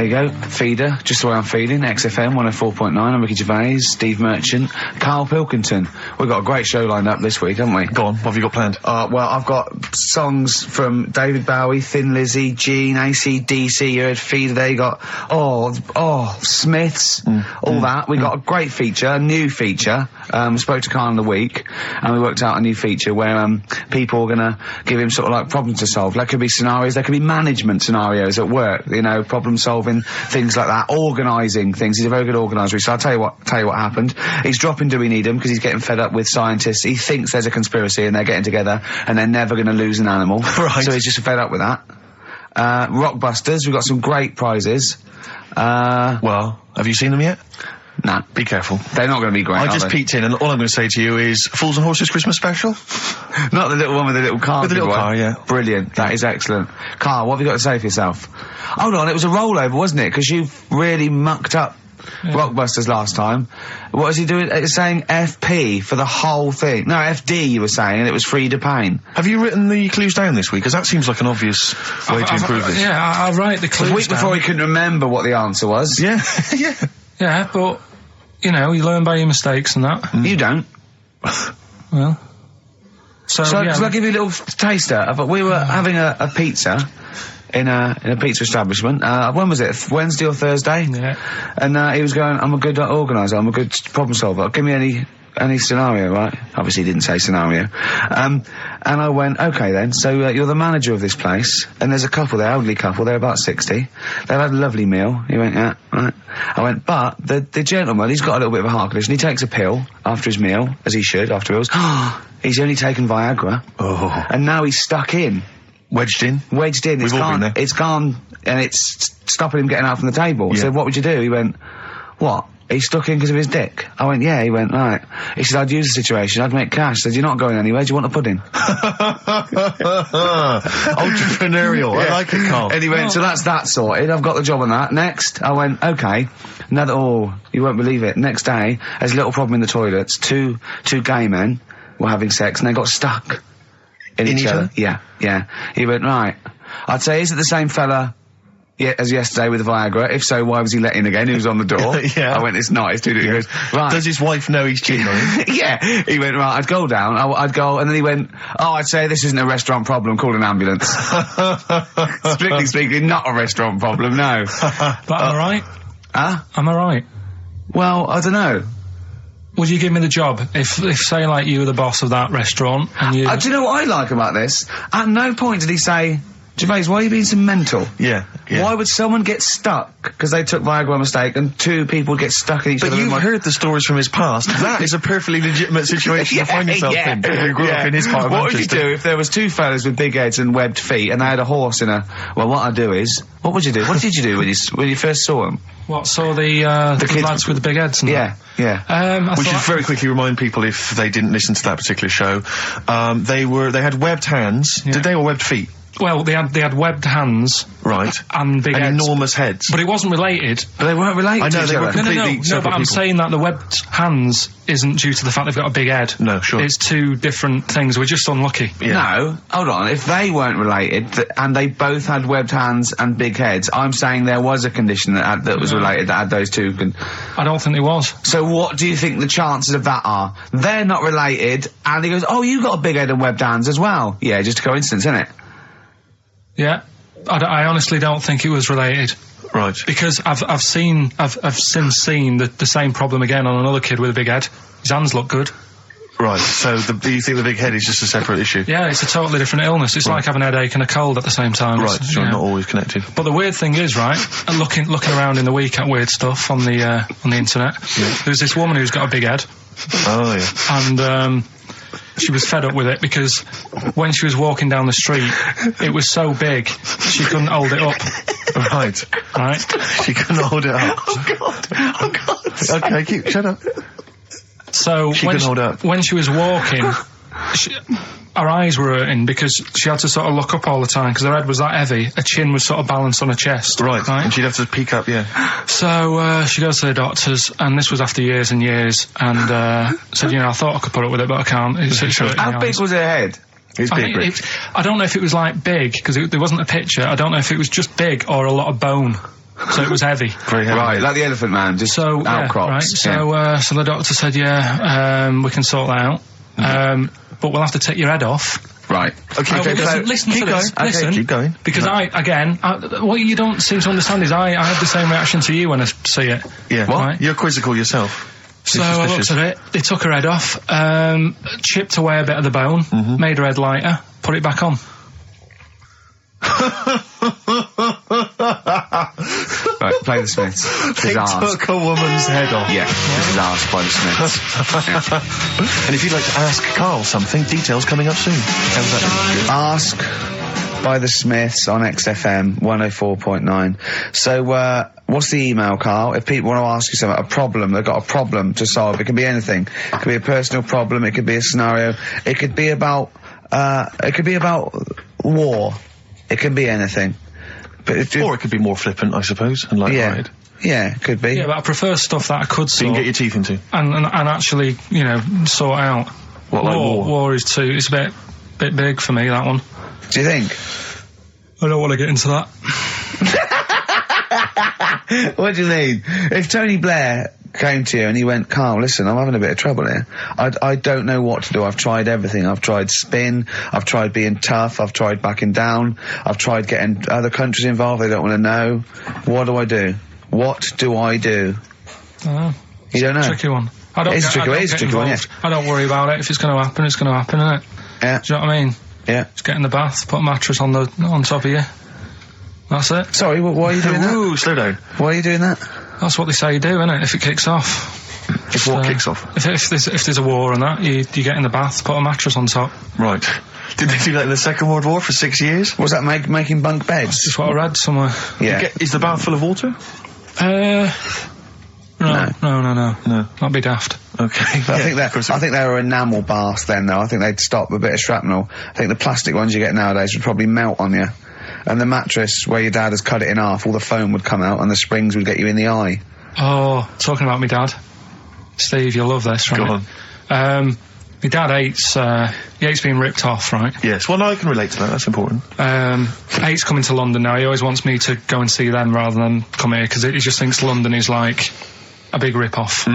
There you go. Feeder, just the way I'm feeling. XFM 104.9. I'm Ricky Gervais, Steve Merchant, Karl Pilkington. We've got a great show lined up this week, haven't we? Go on, what have you got planned? Well, I've got songs from David Bowie, Thin Lizzy, Gene, AC/DC. You heard Feeder there. You got, Smiths, all that. We got a great feature, a new feature. Spoke to Karl in the week, and we worked out a new feature where, people are gonna give him sort of like problems to solve. There could be scenarios, there could be management scenarios at work, you know, problem solving, things like that, organising things. He's a very good organiser. So I'll tell you what happened. He's dropping Do We Need Him because he's getting fed up with scientists. He thinks there's a conspiracy and they're getting together and they're never going to lose an animal. Right. So he's just fed up with that. Rockbusters, we've got some great prizes. Well, have you seen them yet? Nah. Be careful. They're not going to be great, I just peeked in, and all I'm going to say to you is Fools and Horses Christmas special? Not the little one with the little car. With the little car, yeah. Brilliant. That is excellent. Karl, what have you got to say for yourself? Hold on, it was a rollover, wasn't it? Because you really mucked up Rockbusters last time. What was he doing? It's saying FP for the whole thing. No, FD you were saying, and it was Frida Payne. Have you written the clues down this week? Because that seems like an obvious way to improve this. Yeah, I'll write the clues down. A week before he couldn't remember what the answer was. Yeah, yeah. Yeah, but, you know, you learn by your mistakes and that. You don't. Well. So yeah. I'll give you a little taster. We were having a pizza in a pizza establishment. When was it? Wednesday or Thursday? Yeah. And he was going, I'm a good organiser, I'm a good problem solver. Give me any scenario, right? Obviously he didn't say scenario. And I went, okay then, so you're the manager of this place, and there's a couple there, elderly couple, they're about 60. They've had a lovely meal. He went, yeah, right. I went, but the gentleman, he's got a little bit of a heart condition, he takes a pill after his meal, as he should, after meals. He's only taken Viagra. Oh. And now he's stuck in. Wedged in? Wedged in. We've all been there. It's gone, and it's stopping him getting out from the table. Yeah. I said, what would you do? He went, what? He's stuck in because of his dick. I went, yeah. He went, right. He said, I'd use the situation, I'd make cash. I said, you're not going anywhere, do you want a pudding? Entrepreneurial, yeah. I like it, Karl. And he went, so that's that sorted, I've got the job on that. Next, I went, okay. You won't believe it. Next day, there's a little problem in the toilets. Two gay men were having sex and they got stuck in each other. Yeah. He went, right. I'd say, is it the same fella as yesterday with the Viagra? If so, why was he let in again? He was on the door. Yeah. I went, it's not. It's too different. He goes, right. Does his wife know he's cheating on him? Yeah. He went, right, I'd go down. I'd go, and then he went, I'd say this isn't a restaurant problem, call an ambulance. Strictly speaking, not a restaurant problem, no. But am I right? Huh? Am I right? Well, I don't know. Would you give me the job if say, like, you were the boss of that restaurant and you... do you know what I like about this? At no point did he say, Gervais, why are you being so mental? Yeah. Why would someone get stuck because they took Viagra by mistake and two people get stuck in each other? But you've heard the stories from his past. That is a perfectly legitimate situation to find yourself in. You grew up in his part of What Manchester. would you do if there was two fellas with big heads and webbed feet and they had a horse in a... Well, what I'd do is... What would you do? What did you do when you first saw them? What, saw the kids lads with the big heads and yeah. We should very quickly remind people, if they didn't listen to that particular show, they had webbed hands. Yeah. Did they, or webbed feet? Well, they had webbed hands, right, and big heads. Enormous heads. But it wasn't related. But they weren't related. I know, they were completely no, but I'm saying that the webbed hands isn't due to the fact they've got a big head. No, sure. It's two different things. We're just unlucky. Yeah. No, hold on. If they weren't related and they both had webbed hands and big heads, I'm saying there was a condition that was related that had those two. I don't think there was. So what do you think the chances of that are? They're not related, and he goes, "Oh, you got a big head and webbed hands as well." Yeah, just a coincidence, isn't it? Yeah, I honestly don't think it was related. Right. Because I've since seen the same problem again on another kid with a big head. His hands look good. Right, so you think the big head is just a separate issue? Yeah, it's a totally different illness. It's like having a headache and a cold at the same time. Right, so not always connected. But the weird thing is, right, looking around in the week at weird stuff on the internet, there's this woman who's got a big head. Oh, yeah. And, she was fed up with it because when she was walking down the street, it was so big, she couldn't hold it up. Right. She couldn't hold it up. Oh, God. Okay, shut up. So when she was walking, her eyes were hurting because she had to sort of look up all the time because her head was that heavy. Her chin was sort of balanced on her chest. Right. And she'd have to peek up, yeah. So she goes to the doctors, and this was after years and years, and said, I thought I could put up with it, but I can't. How big was her head? It's big, I don't know if it was like big because there wasn't a picture. I don't know if it was just big or a lot of bone. So it was heavy. Very heavy. Right, like the Elephant Man, just outcrops. Yeah, right. So the doctor said, we can sort that out. But we'll have to take your head off. Right. Okay, listen to this. Listen, keep going. Because what you don't seem to understand is I have the same reaction to you when I see it. Yeah. What? Right? You're quizzical yourself. So I looked at it, they took her head off, chipped away a bit of the bone, made her head lighter, put it back on. Right, play the Smiths. They took a woman's head off. Yeah, this is asked by the Smiths. And if you'd like to ask Karl something, details coming up soon. How's that? Ask by the Smiths on XFM 104.9. So, what's the email, Karl? If people want to ask you something, a problem, they've got a problem to solve. It can be anything. It could be a personal problem. It could be a scenario. It could be about war. It can be anything. Or it could be more flippant, I suppose, and light-hearted. Yeah, it could be. Yeah, but I prefer stuff that I could sort. You can get your teeth into. And actually, sort out. What, like war? War is too, it's a bit big for me, that one. Do you think? I don't want to get into that. What do you mean? If Tony Blair came to you and he went, Karl, listen, I'm having a bit of trouble here. I don't know what to do. I've tried everything. I've tried spin. I've tried being tough. I've tried backing down. I've tried getting other countries involved. They don't want to know. What do I do? What do I do? I don't know. You don't know? Tricky one. It's a tricky one, yeah. I don't worry about it. If it's going to happen, it's going to happen, isn't it? Yeah. Do you know what I mean? Yeah. Just get in the bath, put a mattress on top of you. That's it. Sorry, why are you doing that? Ooh, slow down. Why are you doing that? That's what they say you do, isn't it? If it kicks off. If what kicks off? If there's a war and that, you get in the bath, put a mattress on top. Right. Did they do that in the Second World War for 6 years? Was that making bunk beds? That's just what I read somewhere. Yeah. Is the bath full of water? No. That'd be daft. Okay. But I think they were enamel baths then, though. I think they'd stop a bit of shrapnel. I think the plastic ones you get nowadays would probably melt on you. And the mattress, where your dad has cut it in half, all the foam would come out and the springs would get you in the eye. Oh, talking about my dad. Steve, you'll love this, right? Go on. My dad hates being ripped off, right? Yes, well, no, I can relate to that, that's important. Hates coming to London now. He always wants me to go and see them rather than come here, because he just thinks London is like a big rip-off.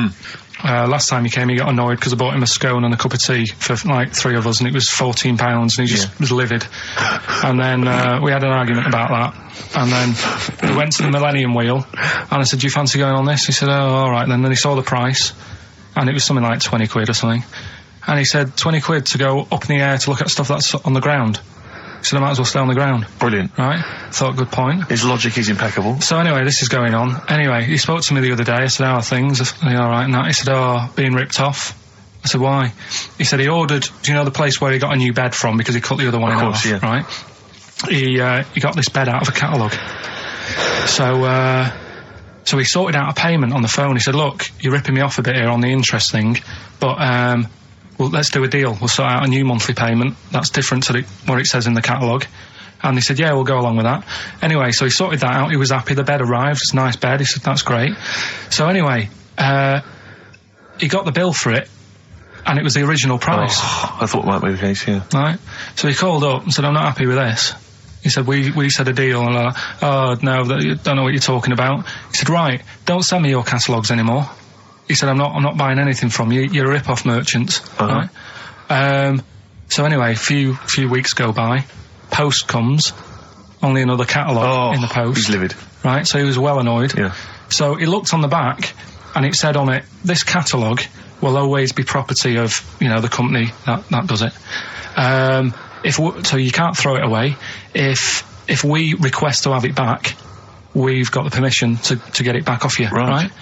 Last time he came, he got annoyed because I bought him a scone and a cup of tea for like 3 of us, and it was £14, and he just was livid. And then we had an argument about that, and then we went to the Millennium Wheel, and I said, do you fancy going on this? He said, oh, all right. Then he saw the price, and it was something like 20 quid or something, and he said 20 quid to go up in the air to look at stuff that's on the ground. He said I might as well stay on the ground. Brilliant. Right? Thought, good point. His logic is impeccable. So anyway, this is going on. Anyway, he spoke to me the other day. I said, how are things? Are they alright and that? He said, being ripped off. I said, why? He said he ordered, do you know the place where he got a new bed from because he cut the other one in half, right? He got this bed out of a catalogue. So he sorted out a payment on the phone. He said, look, you're ripping me off a bit here on the interest thing, but well, let's do a deal. We'll sort out a new monthly payment that's different to what it says in the catalogue. And he said, yeah, we'll go along with that. Anyway, so he sorted that out. He was happy. The bed arrived. It's a nice bed. He said, that's great. So anyway, he got the bill for it, and it was the original price. Oh, I thought that might be the case, yeah. Right? So he called up and said, I'm not happy with this. He said, we said a deal. And oh, no, don't know what you're talking about. He said, right, don't send me your catalogues anymore. He said, I'm not buying anything from you. You're a rip-off merchant. Right? So anyway, a few weeks go by. Post comes. Only another catalogue in the post. He's livid. Right? So he was well annoyed. Yeah. So he looked on the back, and it said on it, this catalogue will always be property of, the company that does it. So you can't throw it away. If we request to have it back, we've got the permission to get it back off you. Right?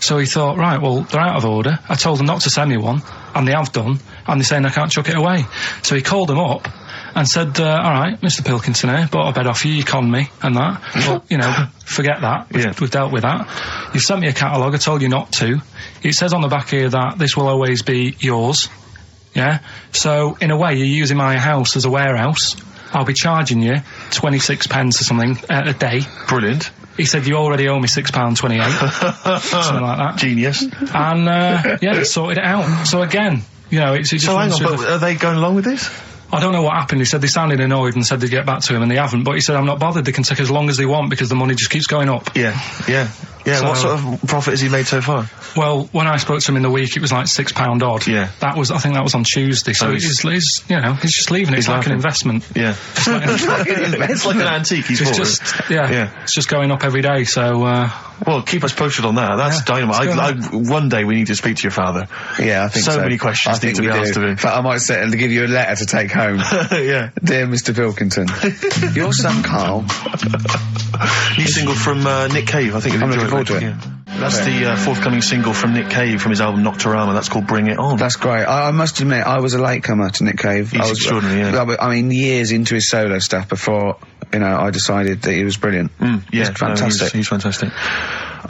So he thought, right, well, they're out of order. I told them not to send me one, and they have done, and they're saying I can't chuck it away. So he called them up and said, all right, Mr. Pilkington here, bought a bed off you, you conned me, and that. But, forget that. We've dealt with that. You've sent me a catalogue, I told you not to. It says on the back here that this will always be yours. Yeah? So, in a way, you're using my house as a warehouse. I'll be charging you 26 pence or something a day. Brilliant. He said, you already owe me £6.28. Something like that. Genius. And, they sorted it out. So again, it's just... So hang on, but are they going along with this? I don't know what happened. He said they sounded annoyed and said they'd get back to him, and they haven't. But he said, I'm not bothered. They can take as long as they want because the money just keeps going up. Yeah. So, what sort of profit has he made so far? Well, when I spoke to him in the week, it was like £6 odd. Yeah. I think that was on Tuesday. So he's just leaving it. It's like an investment. Yeah. It's like an antique he's bought. It's just going up every day. So, well, keep us posted on that. That's dynamite. One day we need to speak to your father. Yeah, I think so. So many questions need to be asked of him. In fact, I might sit and give you a letter to take home. Yeah. Dear Mr. Pilkington, your son Karl. New single from Nick Cave, I think you'll enjoy it. Yeah. That's the forthcoming single from Nick Cave from his album Nocturama. That's called Bring It On. That's great. I must admit, I was a latecomer to Nick Cave. He's extraordinary, yeah. I mean, years into his solo stuff before, I decided that he was brilliant. Yeah, he's fantastic. He's fantastic.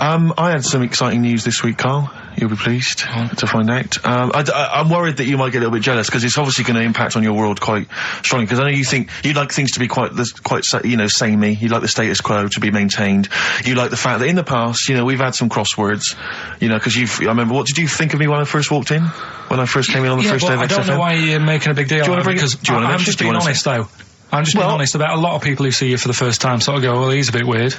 I had some exciting news this week, Karl. You'll be pleased to find out. I'm worried that you might get a little bit jealous because it's obviously going to impact on your world quite strongly. Because I know you think you'd like things to be quite samey. You like the status quo to be maintained. You like the fact that in the past, we've had some crosswords. Because I remember. What did you think of me when I first walked in? When I first came in on the first day of XFM? I don't know why you're making a big deal out of it. Because I'm just being honest, though. I'm just being honest about a lot of people who see you for the first time sort of go, well, he's a bit weird.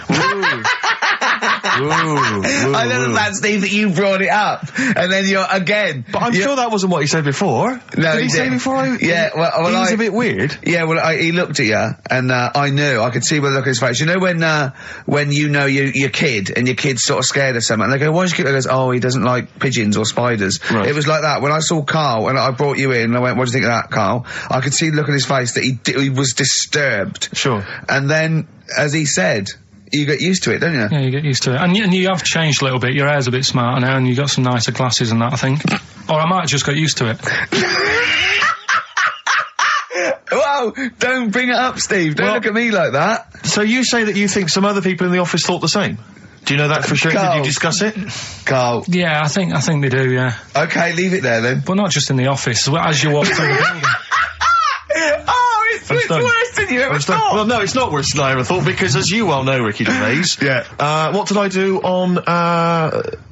I know that, Steve, that you brought it up, and then you're again. But I'm sure that wasn't what he said before. No, did he say before? Yeah, well, he's a bit weird. Yeah, well, he looked at you, and I knew. I could see by the look of his face. You know when your kid, and your kid's sort of scared of something, and they go, "Why is your kid?" He goes, "Oh, he doesn't like pigeons or spiders." Right. It was like that when I saw Karl, and I brought you in, and I went, "What do you think of that, Karl?" I could see the look on his face that he was disturbed. Sure. And then, as he said, you get used to it, don't you? Yeah, you get used to it. And you have changed a little bit. Your hair's a bit smarter now, and you got some nicer glasses and that, I think. Or I might have just got used to it. Whoa! Don't bring it up, Steve. Don't look at me like that. So you say that you think some other people in the office thought the same? Do you know that for sure? Karl. Did you discuss it? Karl. Yeah, I think they do, yeah. Okay, leave it there then. But not just in the office, as you walk through the building. It's worse than you ever thought. Well, no, it's not worse than I ever thought, because as you well know, Ricky Gervais, what did I do on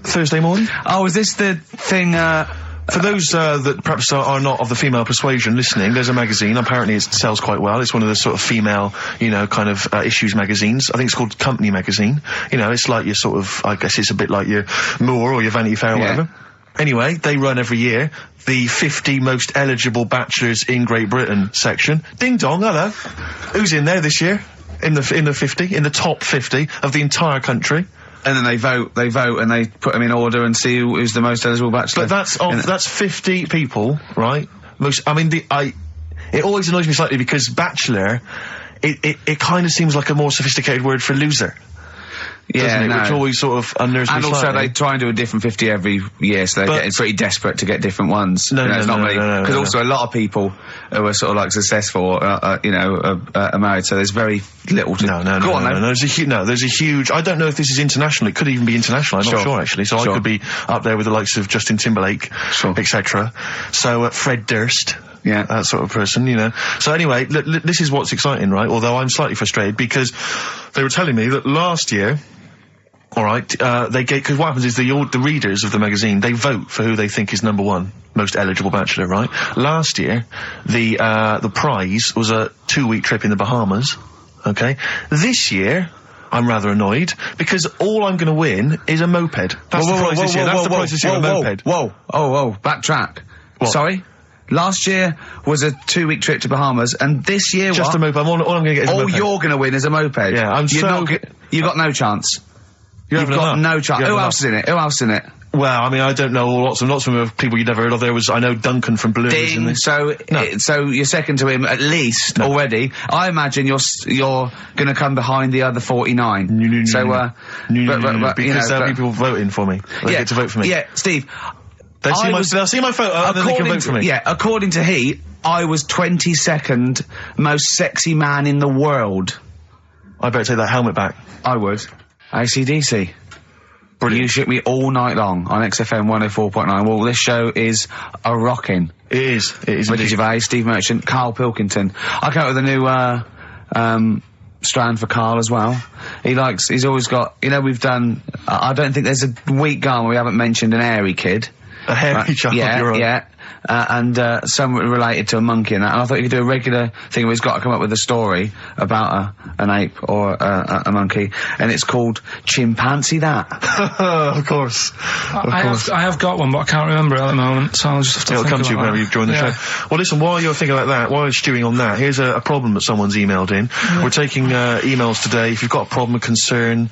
Thursday morning? Oh, is this the thing, for those that perhaps are not of the female persuasion listening, there's a magazine. Apparently it sells quite well. It's one of the sort of female, issues magazines. I think it's called Company Magazine. It's like your sort of, I guess it's a bit like your Moore or your Vanity Fair or whatever. Anyway, they run every year the 50 most eligible bachelors in Great Britain section. Ding dong, hello. Who's in there this year? In the top 50 of the entire country. And then they vote, and they put them in order and see who's the most eligible bachelor. But that's 50 people, right? It always annoys me slightly because bachelor, it kind of seems like a more sophisticated word for loser. Yeah, no. Which always sort of unnerves me and also slightly. They try and do a different 50 every year, so they're getting pretty desperate to get different ones. No, because also a lot of people who are sort of like successful, are married, so there's very little to... No, there's a huge... I don't know if this is international. It could even be international. I'm not sure, actually. So I could be up there with the likes of Justin Timberlake, etc. So, Fred Durst... Yeah, that sort of person, So anyway, this is what's exciting, right? Although I'm slightly frustrated because they were telling me that last year, because what happens is the readers of the magazine, they vote for who they think is number one most eligible bachelor, right? Last year, the prize was a 2-week trip in the Bahamas. Okay, this year. I'm rather annoyed because all I'm going to win is a moped. That's the prize this year. That's the prize this year, a moped. Whoa, backtrack. What? Sorry? Last year was a 2-week trip to Bahamas, and this year just a moped. All I'm going to get is a moped. All you're going to win is a moped. Yeah, you've got no chance. You've got no chance. Who else is in it? Well, I mean, I don't know lots of them of people you'd never heard of. I know Duncan from Blue. Ding. So you're second to him at least already. I imagine you're going to come behind the other 49. Because there'll be people voting for me. They get to vote for me. Yeah, Steve. They'll see my photo and then they can vote for me. Yeah, according to Heat, I was 22nd most sexy man in the world. I better take that helmet back. I would. AC/DC. Brilliant. You shook me all night long on XFM 104.9. Well, this show is a rocking. It is. Ricky Gervais, Steve Merchant, Karl Pilkington. I came up with a new, strand for Karl as well. He's always got, we've done, I don't think there's a week gone where we haven't mentioned an hairy kid. A hairy child, you're right. Yeah. and something related to a monkey and that. And I thought you could do a regular thing where he's got to come up with a story about an ape or a monkey, and it's called Chimpanzee That. Of course. I have got one, but I can't remember it at the moment, so I'll just have to It'll come to you whenever you join the show. Well, listen, while you're thinking like that, while you're stewing on that, here's a problem that someone's emailed in. We're taking emails today. If you've got a problem, a concern,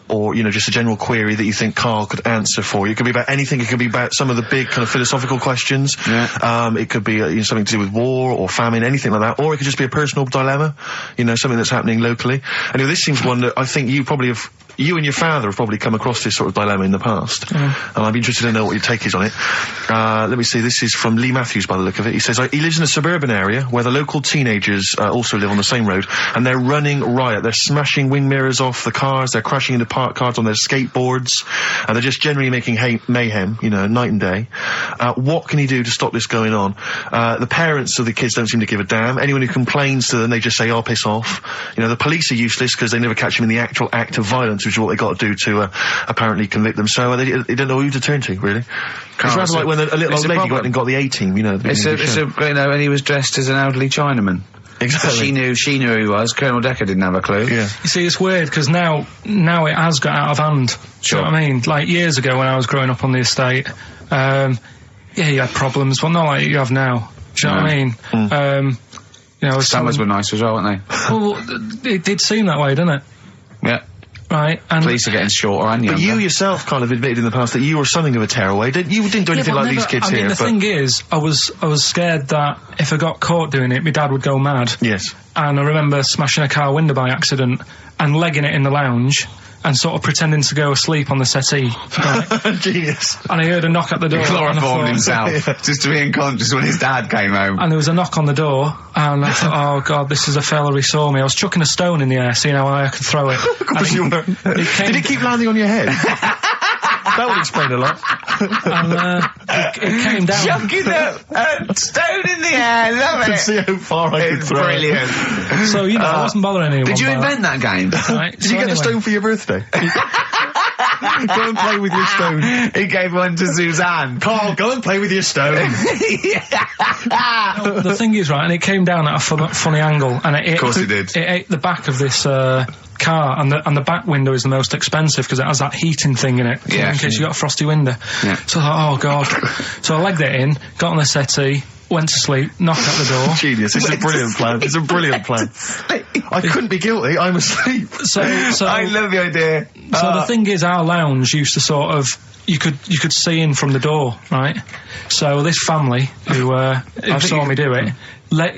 or, you know, just a general query that you think Karl could answer for you. It could be about anything. It could be about some of the big kind of philosophical questions. It could be you know, something to do with war or famine, anything like that. Or it could just be a personal dilemma, you know, something that's happening locally. Anyway, this seems one that I think you and your father have probably come across this sort of dilemma in the past. And I'd be interested to know what your take is on it. Let me see, this is from Lee Matthews by the look of it. He says, he lives in a suburban area where the local teenagers also live on the same road, and they're running riot. They're smashing wing mirrors off the cars, they're crashing into parked cars on their skateboards, and they're just generally making mayhem, you know, night and day. What can he do to stop this going on? The parents of the kids don't seem to give a damn. Anyone who complains to them, they just say, oh, piss off. You know, the police are useless because they never catch them in the actual act of violence, which is what they got to do to apparently convict them. So they don't know who to turn to, really. It's rather like when a little old lady went and got the A-team, you know. You know, and he was dressed as an elderly Chinaman. Exactly. She knew who he was. Colonel Decker didn't have a clue. Yeah. You see, it's weird, because now it has got out of hand. Sure. Do you know what I mean? Like, years ago when I was growing up on the estate, yeah, you had problems, but not like you have now. Do you know what I mean? You know, Summers were nice as well, weren't they? Well, it did seem that way, didn't it? Yeah. Right, and police are getting shorter and younger. But you yourself kind of admitted in the past that you were something of a tearaway. You didn't do anything like these kids here. The thing is, I was scared that if I got caught doing it, my dad would go mad. Yes. And I remember smashing a car window by accident and legging it in the lounge and sort of pretending to go asleep on the settee. Right? Genius. And I heard a knock at the door. He chloroformed himself just to be unconscious when his dad came home. And there was a knock on the door, and I thought, oh God, this is a fella who saw me. I was chucking a stone in the air, seeing how high I could throw it. Of course you were. Did it keep landing on your head? That would explain a lot. And it came down. Chucking a stone in the air, love it. To see how far I could throw brilliant. it. So, you know, I wasn't bothering anyone. Did you invent that game? Right, Did you get the stone for your birthday? Go and play with your stone. He gave one to Suzanne. Karl, go and play with your stone. The thing is, right, and it came down at a funny angle, and of course it did. It ate the back of this car, and the back window is the most expensive because it has that heating thing in it, in case you got a frosty window. Yeah. So I thought, oh God. So I legged it in, got on the settee, went to sleep, knocked at the door. Genius. It's a brilliant plan. It's a brilliant plan. I couldn't be guilty. I'm asleep. So I love the idea. So the thing is, our lounge used to sort of, you could see in from the door, right? So this family who saw me do it,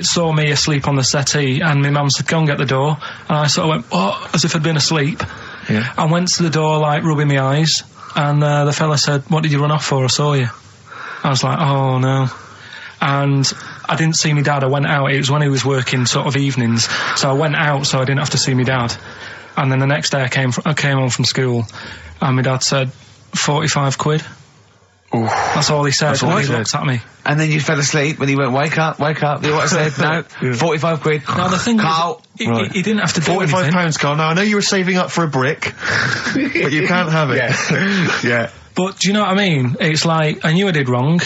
saw me asleep on the settee, and my mum said, go and get the door. And I sort of went, oh, as if I'd been asleep. Yeah. And went to the door, like, rubbing my eyes. And the fella said, what did you run off for? I saw you. I was like, oh no. And I didn't see my dad. I went out. It was when he was working sort of evenings. So I went out so I didn't have to see my dad. And then the next day I came home from school, and my dad said, 45 quid. Ooh. That's all he said. That's all he looked at me. And then you fell asleep, and he went, wake up. You know what I said? No, 45 quid. Now the thing Karl. is, he didn't have to do anything. £45, Karl. Now, I know you were saving up for a brick, but you can't have it. Yeah. But do you know what I mean? It's like, I knew I did wrong,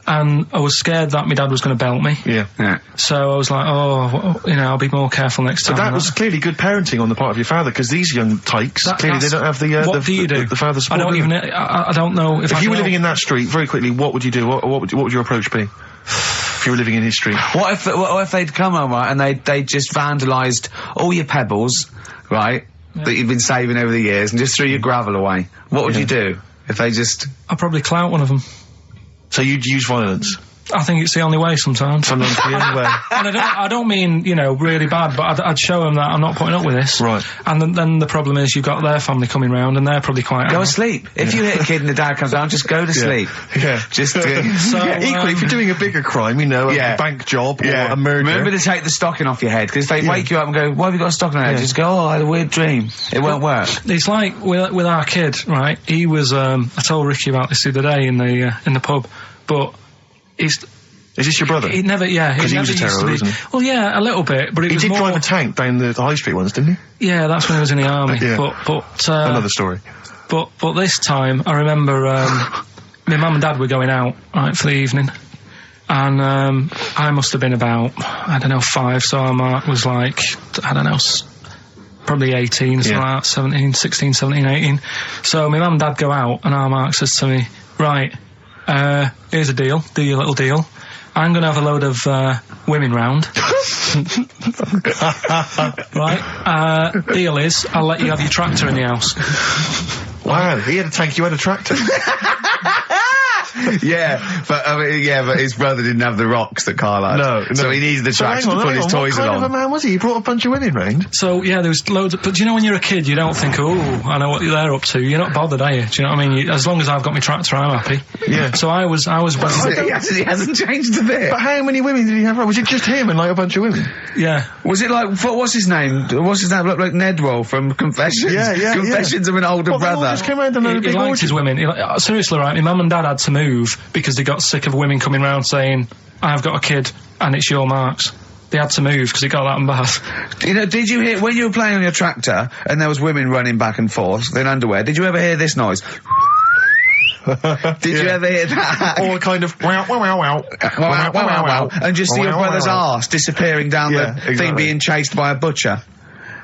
and I was scared that my dad was going to belt me. Yeah. So I was like, oh, you know, I'll be more careful next time. But that was clearly good parenting on the part of your father, because these young tykes, clearly they don't have the father support. I don't know if you were living in that street, very quickly, what would you do? What would your approach be? If you were living in his street? What if they'd come home, right, and they just vandalised all your pebbles, right, that you've been saving over the years, and just threw your gravel away? What would you do if they just... I'd probably clout one of them. So you'd use violence? I think it's the only way sometimes. Sometimes the only way. And I don't mean, you know, really bad, but I'd show them that I'm not putting up with this. Right. And then the problem is you've got their family coming round, and they're probably quite Go asleep. If you hit a kid and the dad comes down, just go to sleep. Yeah. Just equally, if you're doing a bigger crime, you know, a bank job or a murder. Remember to take the stocking off your head, because if they wake you up and go, why have you got a stocking on your head? Just go, oh, I had a weird dream. It won't work. It's like with our kid, right? He was, I told Ricky about this the other day in the pub, but Is this your brother? He never, because he was a terror, wasn't he? Well, yeah, a little bit, but he did drive a tank down the high street once, didn't he? Yeah, that's when he was in the army. Yeah. But another story. But this time, I remember, my mum and dad were going out, right, for the evening. And, I must have been about, I don't know, 5, so our Mark was like, I don't know, probably 18, something like that, 16, 17, 18. So my mum and dad go out, and our Mark says to me, right, here's a deal, do your little deal. I'm going to have a load of women round. Right? Deal is, I'll let you have your tractor in the house. Wow, he had a tank, you had a tractor. but his brother didn't have the rocks that Karl had. No. So he needed the tractor to put his toys along. What kind of a man was he? He brought a bunch of women round? So, yeah, there was loads of... But do you know when you're a kid, you don't think, oh, I know what they're up to. You're not bothered, are you? Do you know what I mean? As long as I've got my tractor, I'm happy. Yeah. So I was... He hasn't changed a bit. But how many women did he have? Was it just him and, like, a bunch of women? Yeah. Was it like... What's his name? What's his name? Looked like Nedwell from Confessions. Yeah. Confessions of an older brother. They all just came around and He liked his women. Seriously, right, my mum and dad had to move because they got sick of women coming round saying, I've got a kid and it's your Mark's. They had to move because it got that in Bath. You know, did you hear, when you were playing on your tractor and there was women running back and forth in underwear, did you ever hear this noise? Did you ever hear that? Or kind of wow, wow, wow, wow. Wow, wow, wow, wow. And just see your brother's arse disappearing down the thing being chased by a butcher.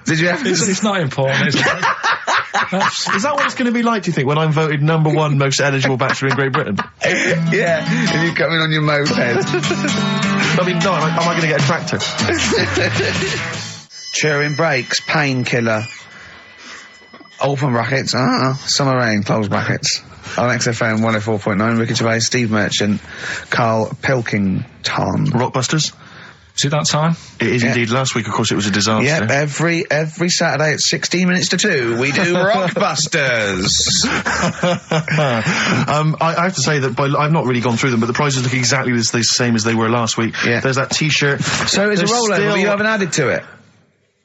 Did you ever... It's not important, is it? Is that what it's going to be like, do you think, when I'm voted #1 most eligible bachelor in Great Britain? Yeah, and you come in on your moped. I mean, no, am I going to get a tractor? Chewing brakes, painkiller. Open brackets, summer rain, close brackets. On XFM 104.9, Ricky Gervais, Steve Merchant, Karl Pilkington. Rockbusters? Is it that time? It is indeed. Last week, of course, it was a disaster. Yep, every Saturday at 16 minutes to 2, we do Rockbusters. I have to say that I've not really gone through them, but the prizes look exactly the same as they were last week. Yeah. There's that T-shirt. So it's a rollover, but you haven't added to it.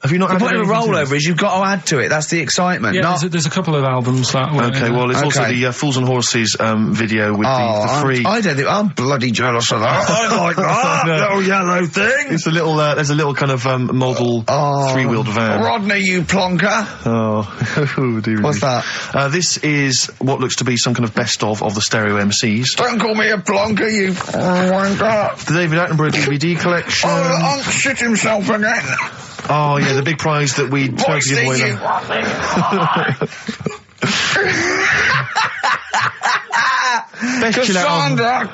Have you not The added point of a anything to rollover is you've got to add to it. That's the excitement. Yeah, there's a couple of albums that were... Okay, well, there's also the Fools and Horses video with the free... I don't think... I'm bloody jealous of that. I like that little yellow thing. It's a little... there's a little kind of model three-wheeled van. Rodney, you plonker. Oh, dear. What's that? This is what looks to be some kind of best-of the stereo MCs. Don't call me a plonker, you wanker. The David Attenborough DVD collection. Oh, Unc shit himself again. Oh, yeah, the big prize that we tried to give away. Best chill out album.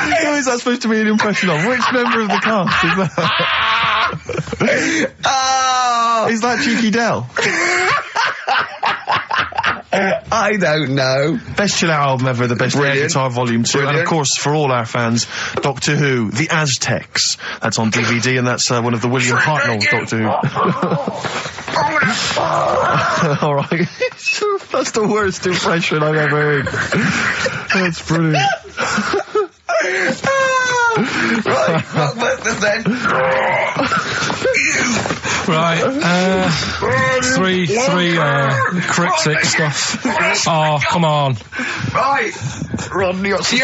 Who is that supposed to be an impression of? Which member of the cast is that? Is that Cheeky Dell? I don't know. Best chill out album ever, the best air guitar volume 2. And of course, for all our fans, Doctor Who, The Aztecs. That's on DVD, and that's one of the William Hartnell Doctor Who. Alright. That's the worst impression I've ever heard. That's brilliant. Right, Rockbusters then. Right, three cryptic stuff. Oh, come on. Right. Rodney, Three,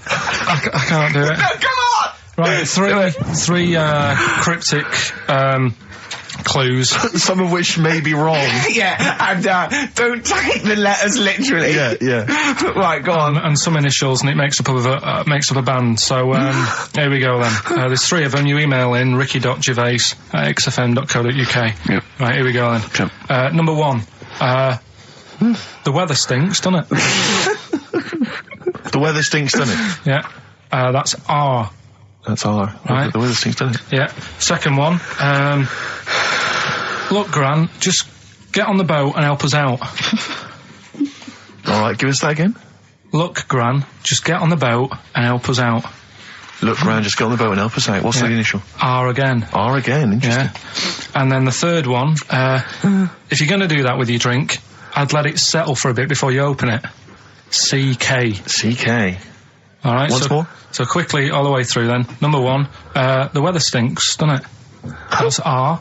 I can't do it. No, come on! Right, three cryptic, clues. Some of which may be wrong. Yeah, and don't take the letters literally. Yeah. Right, go on. And some initials, and it makes up a band. So here we go then. There's 3 of them. You email in ricky.gervais@xfm.co.uk. Yep. Right, here we go then. Sure. Number 1. The weather stinks, doesn't it? The weather stinks, doesn't it? Yeah. That's R. That's R. Right. The weather stinks, doesn't it? Yeah. Second one. Look, Gran, just get on the boat and help us out. Alright, give us that again. Look, Gran, just get on the boat and help us out. Look, Gran, just get on the boat and help us out. What's the initial? R again. R again, interesting. Yeah. And then the third one, if you're going to do that with your drink, I'd let it settle for a bit before you open it. CK. CK. Alright, Once more? So quickly, all the way through then. Number 1, the weather stinks, doesn't it? That's R.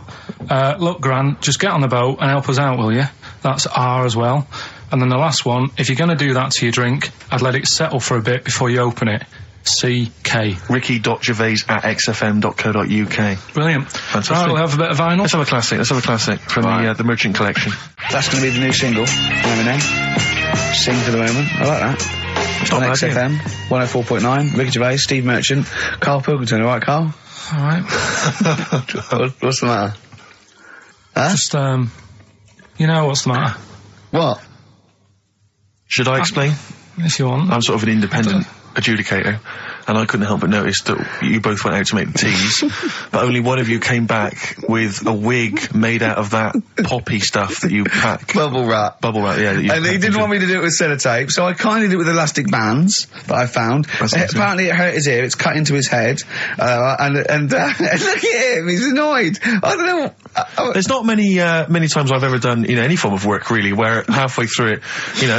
Look, Gran, just get on the boat and help us out, will you? That's R as well. And then the last one, if you're going to do that to your drink, I'd let it settle for a bit before you open it. CK. Ricky.gervais@xfm.co.uk. Brilliant. Fantastic. Right, we'll have a bit of vinyl. Let's have a classic from the Merchant Collection. That's going to be the new single. Lemonade. Sing for the moment. I like that. It's on not bad, XFM 104.9. Ricky Gervais, Steve Merchant, Karl Pilkington. All right, Karl? All right. What's the matter? Huh? Just, you know what's the matter? What? Should I explain? If you want. I'm sort of an independent adjudicator, and I couldn't help but notice that you both went out to make the teas, but only one of you came back with a wig made out of that poppy stuff that you pack. Bubble wrap, yeah. That you and he didn't want me to do it with sellotape, so I kindly did it with elastic bands that I found. Apparently it hurt his ear, it's cut into his head, and look at him, he's annoyed. I don't know. There's not many times I've ever done, any form of work really, where halfway through it,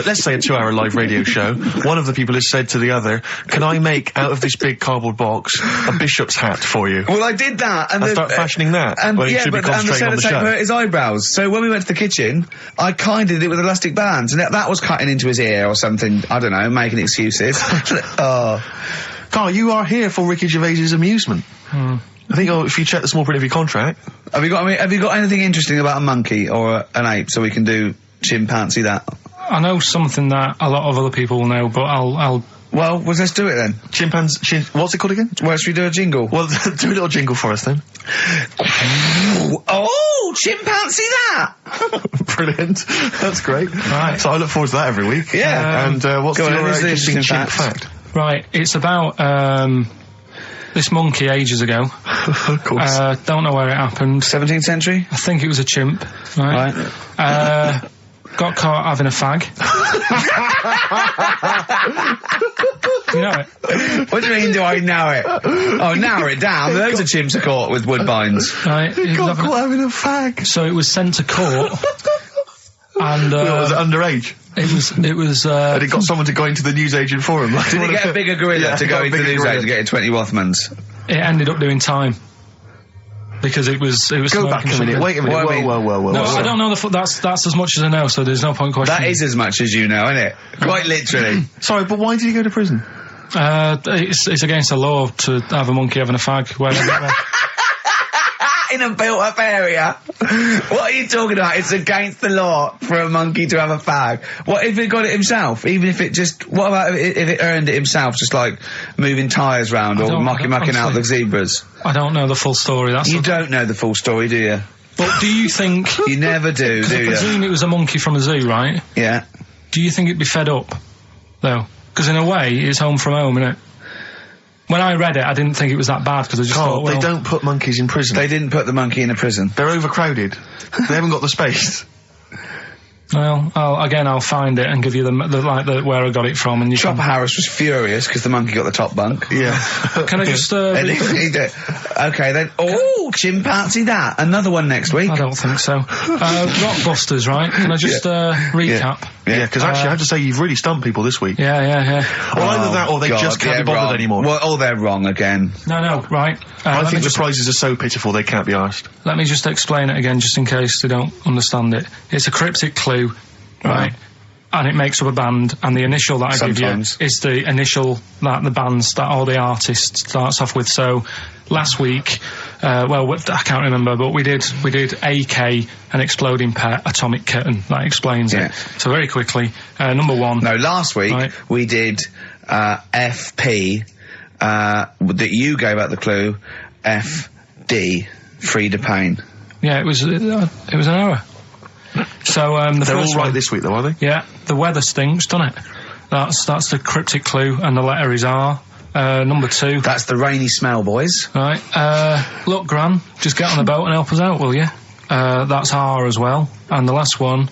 let's say a 2-hour live radio show, one of the people has said to the other, can I make out of this big cardboard box a bishop's hat for you? Well, I did that, and start fashioning that. And when yeah, should but be and the concentrating on the sellotape show. hurt his eyebrows. So when we went to the kitchen, I kind of did it with elastic bands, and that was cutting into his ear or something. I don't know, making excuses. Oh, Carl, you are here for Ricky Gervais's amusement. I think if you check the small print of your contract. Have you got anything interesting about a monkey or an ape, so we can do chimpanzee that? I know something that a lot of other people will know, but I'll. Well, let's do it then. Chimpanzee. What's it called again? Well, should we do a jingle? Well, do a little jingle for us then. Oh, chimpanzee that! Brilliant. That's great. Right. So I look forward to that every week. Yeah. And what's your interesting chimp fact? Right. It's about this monkey ages ago. Of course. Don't know where it happened. 17th century? I think it was a chimp. Right. Got caught having a fag. You know it? What do you mean, do I know it? Oh, narrow it down. Loads of chimps are caught with woodbines. Right. Got caught having a fag. So it was sent to court. And, was it underage? It was, and it got someone to go into the newsagent for him. Like, did he get a bigger gorilla to go into the newsagent to get 20 Rothmans? It ended up doing time. Because it was. Go back a minute. Wait a minute. Whoa. No, I don't know that's as much as I know. So there's no point questioning. That is as much as you know, isn't it? Quite literally. Sorry, but why did he go to prison? It's against the law to have a monkey having a fag. In a built-up area. What are you talking about? It's against the law for a monkey to have a fag. What if it got it himself? Even if it just... What about if it earned it himself, just like moving tyres round or mucking out the zebras? I don't know the full story. You don't know the full story, do you? But do you think... You never do you? I presume it was a monkey from a zoo, right? Yeah. Do you think it'd be fed up, though? Because in a way, it's home from home, isn't it? When I read it, I didn't think it was that bad, because I just thought, well... They don't put monkeys in prison. They didn't put the monkey in a prison. They're overcrowded. They haven't got the space. Well, I'll find it and give you the where I got it from, and you. Chopper Harris was furious because the monkey got the top bunk. Yeah. Can I just? Okay then. Oh, chimpanzee that. Another one next week. I don't think so. Rockbusters, right? Can I just recap? Yeah, because actually I have to say you've really stumped people this week. Yeah. Well, either that or they just can't be bothered anymore. Well, they're wrong again. No, right. I think the prizes are so pitiful they can't be asked. Let me just explain it again, just in case they don't understand it. It's a cryptic clue, right? And it makes up a band, and the initial that I give you is the initial that the band or the artist starts off with. So last week, I can't remember, but we did AK, an exploding pet, atomic kitten. That explains it. So very quickly, number one. No, last week we did FP. That you gave out the clue, FD, Frida Payne. Yeah, it was an error. So they're all right this week, though, are they? Yeah, the weather stinks, doesn't it? That's the cryptic clue, and the letter is R. Number two. That's the rainy smell, boys. Right. Look, Gran, just get on the boat and help us out, will you? That's R as well. And the last one.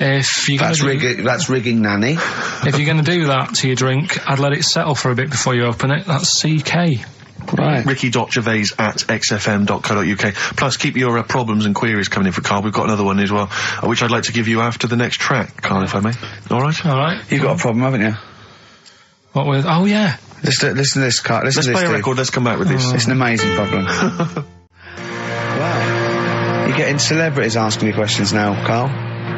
If you're that's rigging nanny. If you're going to do that to your drink, I'd let it settle for a bit before you open it. That's CK. Right. Ricky.gervais@xfm.co.uk. Plus, keep your problems and queries coming in for Carl. We've got another one as well, which I'd like to give you after the next track, Carl, if I may. All right? All right. You've got a problem, haven't you? What with? Oh, yeah. Listen to this, Carl. Let's play a record. Let's come back with this. It's an amazing problem. Wow. You're getting celebrities asking me questions now, Carl.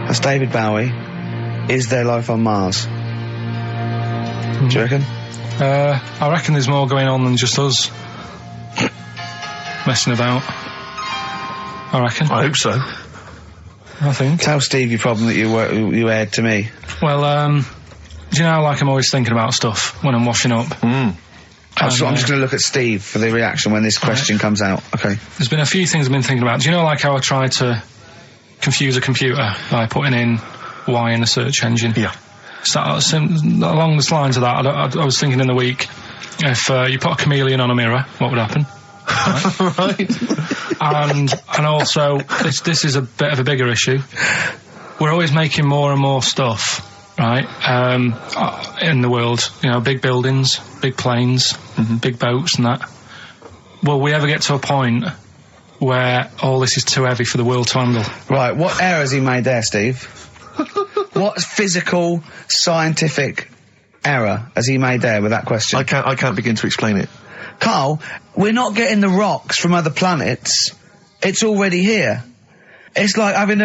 That's David Bowie. Is there life on Mars? Do you reckon? I reckon there's more going on than just us messing about. I reckon. I hope so. I think. Tell Steve your problem that you aired to me. Well, do you know how, like, I'm always thinking about stuff when I'm washing up? I'm just going to look at Steve for the reaction when this question comes out. Okay. There's been a few things I've been thinking about. Do you know, like, how I tried to confuse a computer by putting in Y in a search engine? Yeah. So, along the lines of that, I was thinking in the week, if you put a chameleon on a mirror, what would happen? Right. And also, this is a bit of a bigger issue. We're always making more and more stuff, right, in the world. You know, big buildings, big planes, big boats and that. Will we ever get to a point where all this is too heavy for the world to handle? Right, what error has he made there, Steve? What physical, scientific error has he made there with that question? I can't begin to explain it. Karl, we're not getting the rocks from other planets. It's already here. It's like having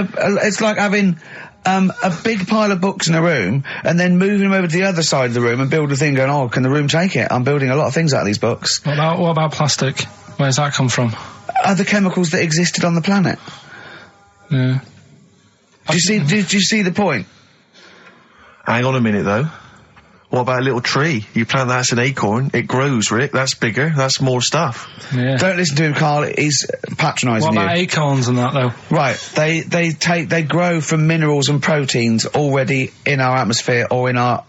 a big pile of books in a room and then moving them over to the other side of the room and build a thing going, oh, can the room take it? I'm building a lot of things out of these books. What about plastic? Where's that come from? Other chemicals that existed on the planet. Yeah. Do you see the point? Hang on a minute, though. What about a little tree? You plant that as an acorn, it grows, Rick. That's bigger. That's more stuff. Yeah. Don't listen to him, Karl. He's patronising you. What about acorns and that, though? Right. They grow from minerals and proteins already in our atmosphere or in our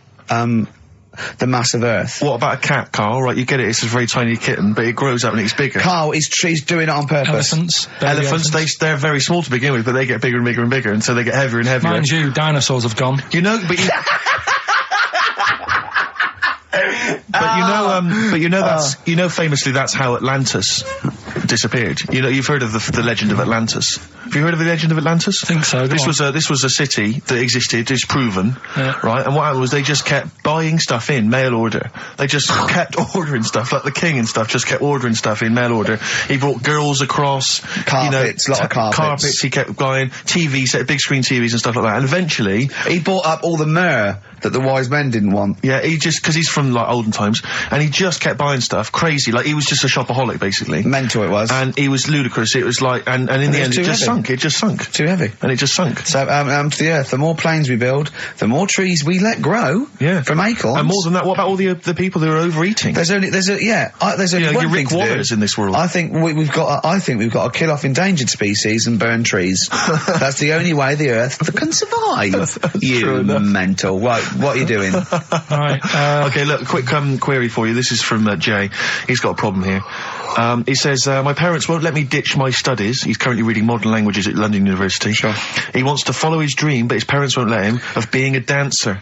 the mass of Earth. What about a cat, Karl? Right, you get it. It's a very tiny kitten, but it grows up and it's bigger. Karl, he's doing it on purpose. Elephants. They're very small to begin with, but they get bigger and bigger and bigger, and so they get heavier and heavier. Mind you, dinosaurs have gone. You know, but you... famously that's how Atlantis disappeared. You know, you've heard of the legend of Atlantis. Have you heard of the legend of Atlantis? I think so. This was a city that existed, is proven, right? And what happened was they just kept buying stuff in mail order. They just kept ordering stuff, like the king and stuff. Just kept ordering stuff in mail order. He brought girls across, carpets, lot of carpets. He kept buying TVs, big screen TVs and stuff like that. And eventually, he bought up all the myrrh that the wise men didn't want. Yeah, because he's from like olden times, and he just kept buying stuff, crazy. Like he was just a shopaholic, basically. Mental it was. And he was ludicrous. It was like, and in the end, it just sunk. It just sunk. Too heavy. And it just sunk. So, to the Earth, the more planes we build, the more trees we let grow. Yeah. From acorns. And more than that, what about all the people who are overeating? There's only one thing Rick Warners in this world. I think we've got to kill off endangered species and burn trees. That's the only way the Earth can survive. You mental. Right, what are you doing? Right. Okay, look, quick query for you. This is from Jay. He's got a problem here. He says, my parents won't let me ditch my studies. He's currently reading modern languages at London University. Sure. He wants to follow his dream, but his parents won't let him, of being a dancer.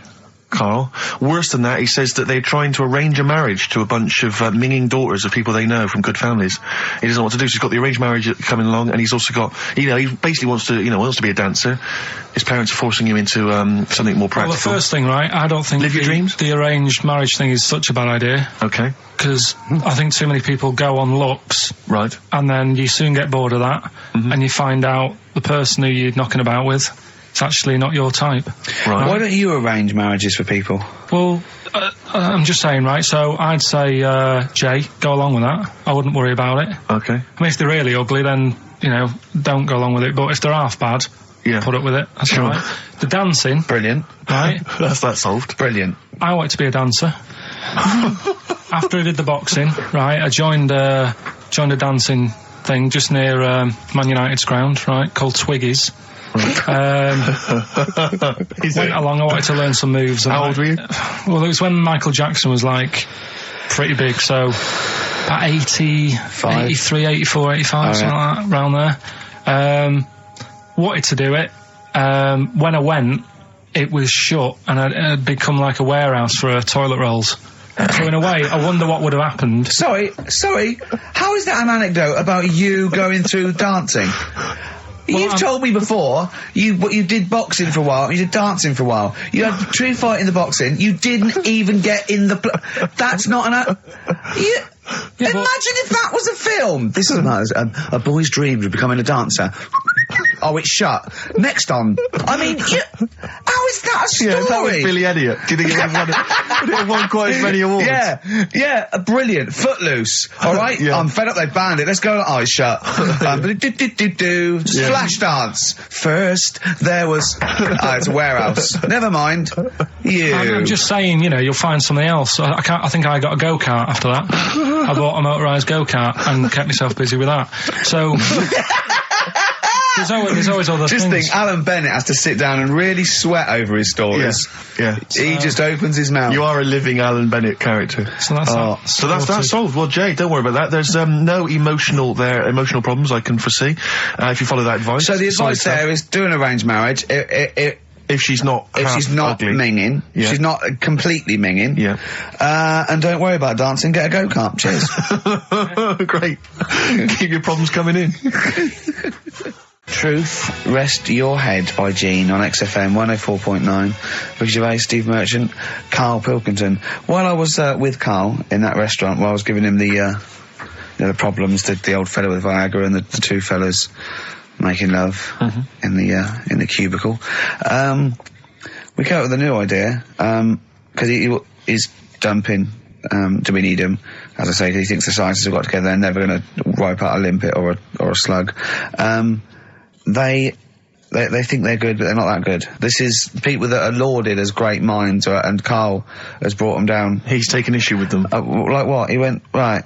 Karl. Worse than that, he says that they're trying to arrange a marriage to a bunch of minging daughters of people they know from good families. He doesn't know what to do, so he's got the arranged marriage coming along, and he's also got, he basically wants to be a dancer. His parents are forcing him into something more practical. Well, the first thing, right, I don't think Live your dreams? The arranged marriage thing is such a bad idea. Okay. Because I think too many people go on looks. Right. And then you soon get bored of that, and you find out the person who you're knocking about with, it's actually not your type. Right. Why don't you arrange marriages for people? Well, I'm just saying, right, so I'd say, Jay, go along with that. I wouldn't worry about it. Okay. I mean, if they're really ugly, then, don't go along with it. But if they're half bad, put up with it. That's sure. All right. The dancing. Brilliant. Right. That's that solved. Brilliant. I wanted to be a dancer. After I did the boxing, right, I joined a dancing thing just near Man United's ground, right, called Twiggy's. Went along, I wanted to learn some moves. How old were you? Well, it was when Michael Jackson was, pretty big, so about 83, 84, 85, something like that, around there. Wanted to do it. When I went, it was shut, and it had become like a warehouse for toilet rolls. So in a way, I wonder what would have happened. Sorry, how is that an anecdote about you going through dancing? You've told me before, you did boxing for a while, you did dancing for a while. You had a true fight in the boxing, you didn't even get in the... That's not an... Imagine if that was a film! This is a boy's dream of becoming a dancer. Oh, it's shut. Next on. I mean, how is that a story? Yeah, that was Billy Elliot. Do you think it would have won quite as many awards? Yeah, brilliant. Footloose. All right, I'm fed up. They banned it. Let's go. Oh, it's shut. Flash dance. First, there was. It's a warehouse. Never mind. I'm just saying, you know, you'll find something else. I think I got a go-kart after that. I bought a motorised go-kart and kept myself busy with that. So there's always other things. Just think, Alan Bennett has to sit down and really sweat over his stories. Yeah. He just opens his mouth. You are a living Alan Bennett character. So that's solved. Well, Jay, don't worry about that. There's no emotional problems I can foresee if you follow that advice. So the advice there is do an arranged marriage. If she's not ugly. minging, she's not completely minging. Yeah. And don't worry about dancing. Get a go-kart. Cheers. Great. Keep your problems coming in. Truth, Rest Your Head by Gene on XFM 104.9. Ricky Gervais, Steve Merchant, Karl Pilkington. While I was with Karl in that restaurant, while I was giving him the problems, the old fella with Viagra and the two fellas making love in the cubicle, we came up with a new idea, because he's dumping. Do we need him? As I say, he thinks the scientists have got together, they're never going to wipe out a limpet or a slug. They think they're good, but they're not that good. This is people that are lauded as great minds, and Karl has brought them down. He's taken issue with them. Like what? He went, right,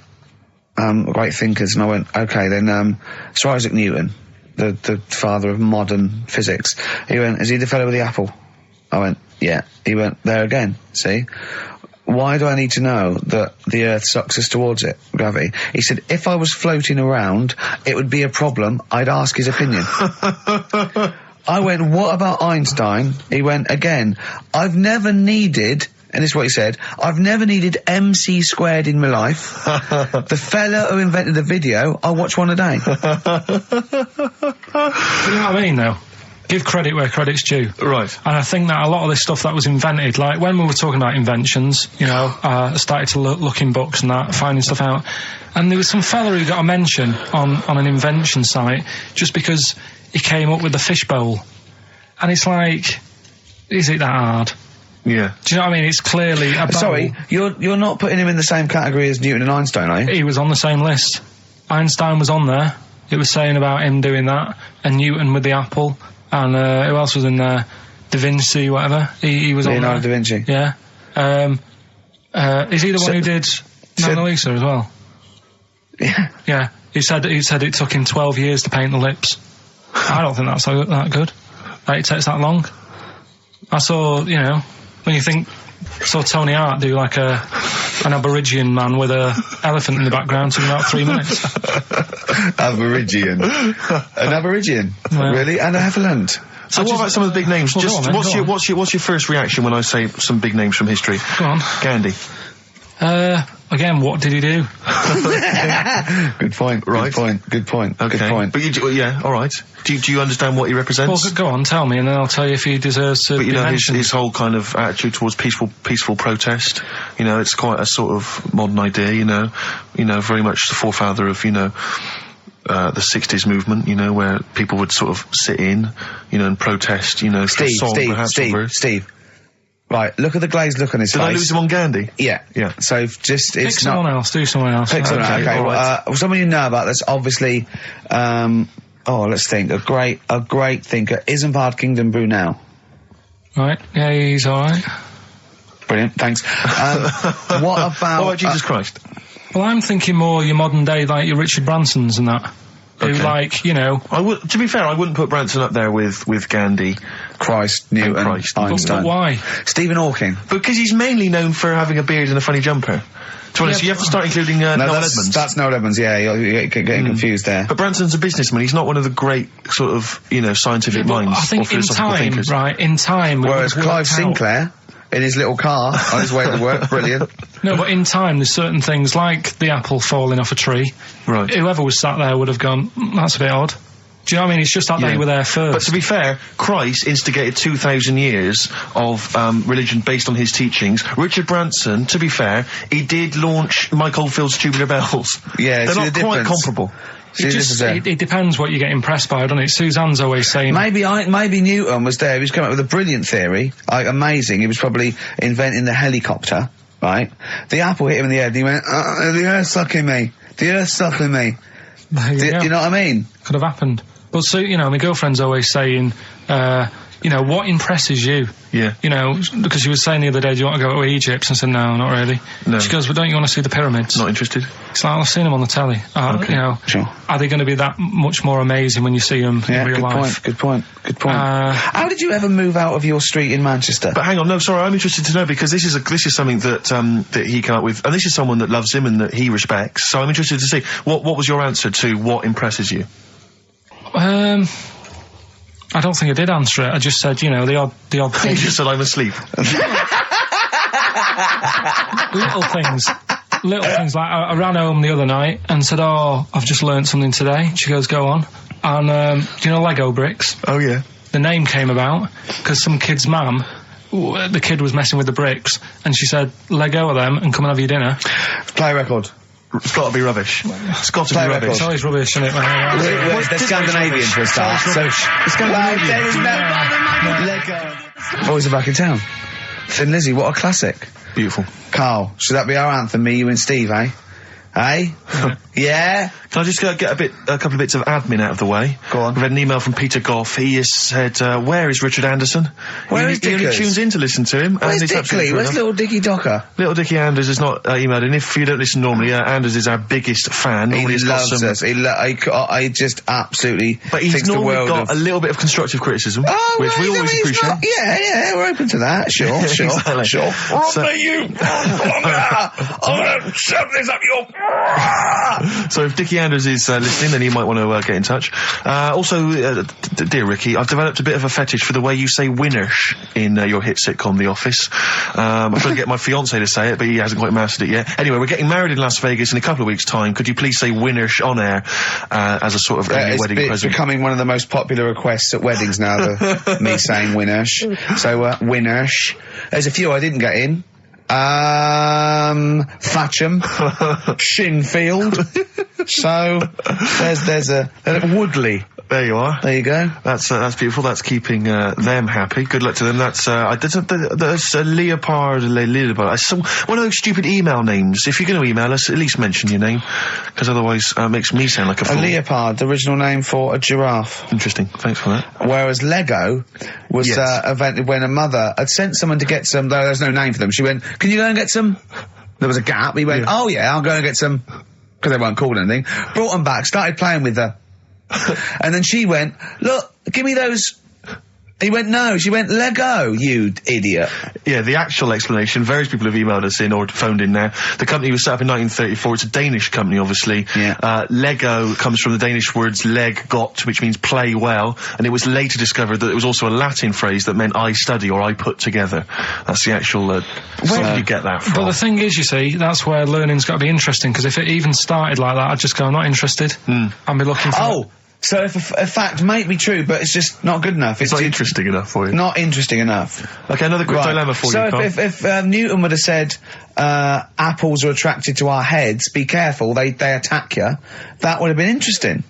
great thinkers, and I went, okay, then, Sir Isaac Newton, the father of modern physics. He went, is he the fellow with the apple? I went, yeah. He went, there again, see? Why do I need to know that the Earth sucks us towards it, gravity? He said, if I was floating around, it would be a problem. I'd ask his opinion. I went, what about Einstein? He went, again, I've never needed, and this is what he said, I've never needed MC squared in my life. The fella who invented the video, I watch one a day. You know what I mean, though? Give credit where credit's due. Right. And I think that a lot of this stuff that was invented, like when we were talking about inventions, you know, I started to look in books and that, finding stuff out. And there was some fella who got a mention on an invention site just because he came up with the fishbowl. And it's like, is it that hard? Yeah. Do you know what I mean? It's clearly a bowl. Sorry, you're not putting him in the same category as Newton and Einstein, are you? He was on the same list. Einstein was on there. It was saying about him doing that. And Newton with the apple. And who else was in there? Da Vinci, whatever. He was on there. Leonardo da Vinci. Yeah. Is he the one who did Mona Lisa as well? Yeah. Yeah. He said it took him 12 years to paint the lips. I don't think that's that good. That it takes that long. I saw, you know, when you think, saw Tony Hart do like an Aborigine man with a elephant in the background in about 3 minutes. Aborigine. An Aborigine? Yeah. Really? And an elephant? So what about some of the big names? Well, what's your first reaction when I say some big names from history? Go on. Gandhi. Again, what did he do? Good point. Right. Good point. Okay. Good point. But yeah, all right. Do you understand what he represents? Well, go on, tell me, and then I'll tell you if he deserves to. But you be know, mentioned. his whole kind of attitude towards peaceful protest. You know, it's quite a sort of modern idea. You know, very much the forefather of the 60s movement. You know, where people would sort of sit in, and protest. Steve. Right, look at the glazed look on his face. Did I lose him on Gandhi? Yeah. So just, Pick someone else, do someone else. Pick someone else, okay. Right. Someone you know about that's obviously, let's think, a great thinker, Isambard Kingdom Brunel. Right, yeah, he's alright. Brilliant, thanks. What about Jesus Christ? Well, I'm thinking more your modern day, like your Richard Bransons and that. Who, to be fair, I wouldn't put Branson up there with Gandhi. Christ, Newton, Einstein. But why? Stephen Hawking. Because he's mainly known for having a beard and a funny jumper. To be honest, you have to start including Noel Edmonds. That's Noel Edmonds, yeah, you're getting confused there. But Branson's a businessman, he's not one of the great sort of, scientific minds I think or philosophical thinkers. in time... Whereas Clive Sinclair, in his little car, on his way to work, brilliant. No, but in time, there's certain things, like the apple falling off a tree. Right. Whoever was sat there would have gone, that's a bit odd. Do you know what I mean? It's just that they were there first. But to be fair, Christ instigated 2,000 years of religion based on his teachings. Richard Branson, to be fair, he did launch Mike Oldfield's Tubular Bells. Yeah, they're not quite comparable. It depends what you get impressed by, doesn't it? Suzanne's always saying... Maybe Newton was there. He was coming up with a brilliant theory. Like, amazing. He was probably inventing the helicopter, right? The apple hit him in the head and he went, the earth's sucking me. The earth's sucking me. Do you know what I mean? Could have happened. But so, you know, my girlfriend's always saying, you know, what impresses you? Yeah. You know, because she was saying the other day, do you want to go to Egypt? And I said, no, not really. No. She goes, well, don't you want to see the pyramids? Not interested. It's like, I've seen them on the telly. Okay. You know, sure. Are they going to be that much more amazing when you see them in real life? Good point. How did you ever move out of your street in Manchester? But hang on, no, sorry, I'm interested to know, because this is something that that he came up with, and this is someone that loves him and that he respects. So I'm interested to see what was your answer to what impresses you? I don't think I did answer it. I just said, you know, the odd thing. You just said I'm asleep. Little things like I ran home the other night and said, oh, I've just learnt something today. She goes, go on. And do you know Lego bricks? Oh yeah. The name came about because some kid's mum, the kid was messing with the bricks, and she said, let go of them and come and have your dinner. Play record. It's got to be rubbish. It's got to be rubbish. It's always rubbish, isn't it? They're Scandinavian for a start. So boys are back in town. Thin Lizzy, what a classic. Beautiful. Karl, should that be our anthem? Me, you, and Steve, eh? Eh? Yeah. Can I just get a couple of bits of admin out of the way? Go on. We've had an email from Peter Goff. He has said, where is Richard Anderson? Where is Dickers? He only tunes in to listen to him. Where's Dickley? Where's little Dicky Docker? Little Dicky Anders is not emailed in. If you don't listen normally, Anders is our biggest fan. He loves us. I just absolutely But he's normally got a little bit of constructive criticism, which we always appreciate. Yeah, we're open to that. Sure. Exactly. Sure. I'm gonna shove this up your... So if Dickie Anders is listening, then he might want to get in touch. Also, dear Ricky, I've developed a bit of a fetish for the way you say winners in your hit sitcom The Office. I'm trying to get my fiancé to say it, but he hasn't quite mastered it yet. Anyway, we're getting married in Las Vegas in a couple of weeks' time. Could you please say winners on air as a sort of wedding present? It's becoming one of the most popular requests at weddings now, me saying winners. So, winners. There's a few I didn't get in. Thatcham, Shinfield. So there's a Woodley. There you are. There you go. That's beautiful. That's keeping them happy. Good luck to them. That's Leopard. It's one of those stupid email names. If you're going to email us, at least mention your name, because otherwise it makes me sound like a fool. A leopard, the original name for a giraffe. Interesting. Thanks for that. Whereas Lego was invented when a mother had sent someone to get some. Though there's no name for them. She went, "Can you go and get some?" There was a gap. He went, "Oh yeah, I'll go and get some," because they weren't called anything. Brought them back. Started playing with her. And then she went, "Look, give me those." He went, "No." She went, "Lego, you idiot." Yeah, the actual explanation, various people have emailed us in or phoned in now. The company was set up in 1934. It's a Danish company, obviously. Yeah. Lego comes from the Danish words leg got, which means play well, and it was later discovered that it was also a Latin phrase that meant I study or I put together. That's the actual, where did you get that from? But the thing is, you see, that's where learning's got to be interesting, because if it even started like that, I'd just go, I'm not interested. I'd be looking for... So if a fact might be true, but it's just not good enough. It's not interesting enough for you. Not interesting enough. Okay, another quick dilemma for you, So if Newton would have said, apples are attracted to our heads, be careful, they attack you, that would have been interesting.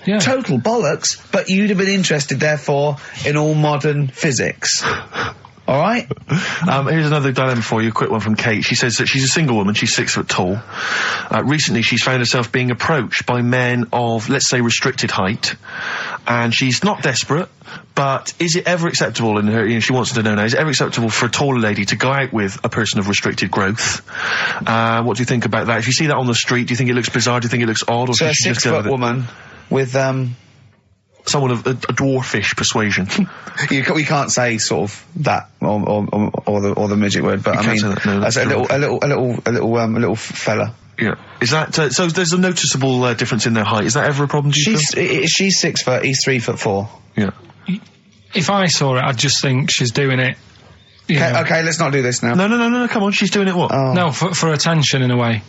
Yeah. Total bollocks, but you'd have been interested, therefore, in all modern physics. All right? Here's another dilemma for you, a quick one from Kate. She says that she's a single woman, she's 6 foot tall. Recently she's found herself being approached by men of, let's say, restricted height. And she's not desperate, but is it ever acceptable in her, she wants to know now, is it ever acceptable for a taller lady to go out with a person of restricted growth? What do you think about that? If you see that on the street, do you think it looks bizarre, do you think it looks odd, or so should she just go with it? So a 6 foot woman with, someone of a dwarfish persuasion. We can't say sort of that or the midget word, but I mean, that's a little fella. Yeah. Is that so? There's a noticeable difference in their height. Is that ever a problem? Do you feel? She's 6 foot. He's 3'4". Yeah. If I saw it, I'd just think she's doing it. Okay, let's not do this now. No, come on, she's doing it what? Oh. No, for attention in a way.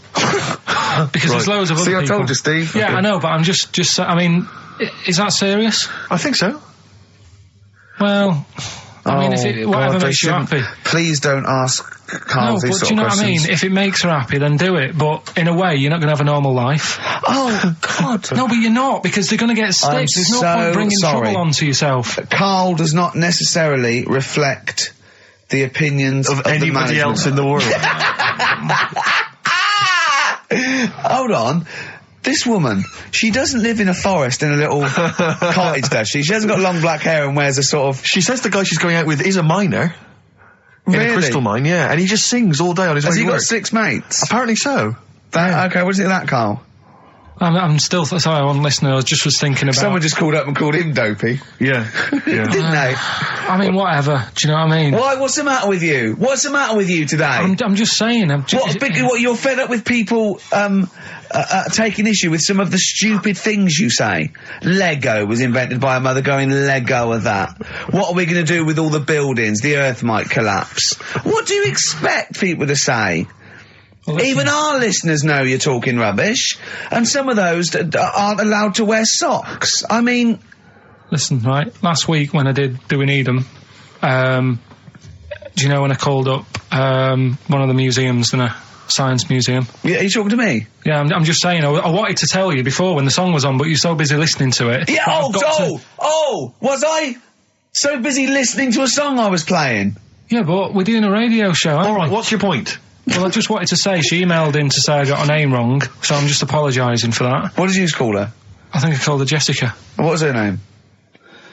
Because there's loads of other people. I told you, Steve. Yeah, okay. I know, but I'm just I mean, Is that serious? I think so. Well, I mean, if whatever makes you happy. Please don't ask Karl these sort of questions. Do you know what I mean? If it makes her happy, then do it. But in a way, you're not going to have a normal life. Oh, God. No, but you're not, because they're going to get stitched. There's no point bringing trouble onto yourself. Karl does not necessarily reflect the opinions of anybody else in the world. Hold on. This woman, she doesn't live in a forest in a little cottage, does she? She hasn't got long black hair and wears a sort of... She says the guy she's going out with is a miner. Really? In a crystal mine, yeah. And he just sings all day on his way to work. Has he got 6 mates? Apparently so. Okay, what do you think of that, Karl? I'm still... Sorry, I'm listening. I just was thinking about... Someone just called up and called him dopey. Yeah. Didn't they? I mean, whatever. Do you know what I mean? Why? What's the matter with you? What's the matter with you today? I'm just saying. What, you're fed up with people, taking issue with some of the stupid things you say? Lego was invented by a mother going, Lego of that. What are we going to do with all the buildings? The earth might collapse. What do you expect people to say? Well, even our listeners know you're talking rubbish, and some of those aren't allowed to wear socks. I mean... Listen, right, last week when I did Do We Need 'Em, do you know when I called up one of the museums in a science museum? Yeah, are you talking to me? Yeah, I'm just saying, I wanted to tell you before when the song was on, but you're so busy listening to it. Yeah, was I so busy listening to a song I was playing? Yeah, but we're doing a radio show, aren't we? All right, what's your point? Well, I just wanted to say, she emailed in to say I got her name wrong, so I'm just apologising for that. What did you call her? I think I called her Jessica. What was her name?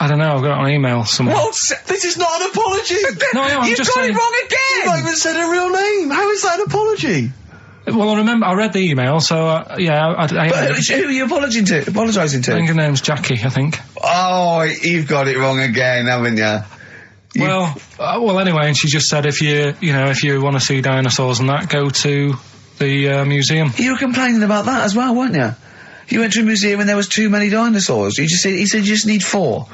I don't know, I've got it on email somewhere. This is not an apology! No, I'm You've just got saying... it wrong again! You've not even said her real name! How is that an apology? Well, I remember, I read the email, so, yeah, But who are you apologising to? I think her name's Jackie, I think. Oh, you've got it wrong again, haven't you? Well, anyway, and she just said if you want to see dinosaurs and that, go to the museum. You were complaining about that as well, weren't you? You went to a museum and there was too many dinosaurs. He said you just need 4.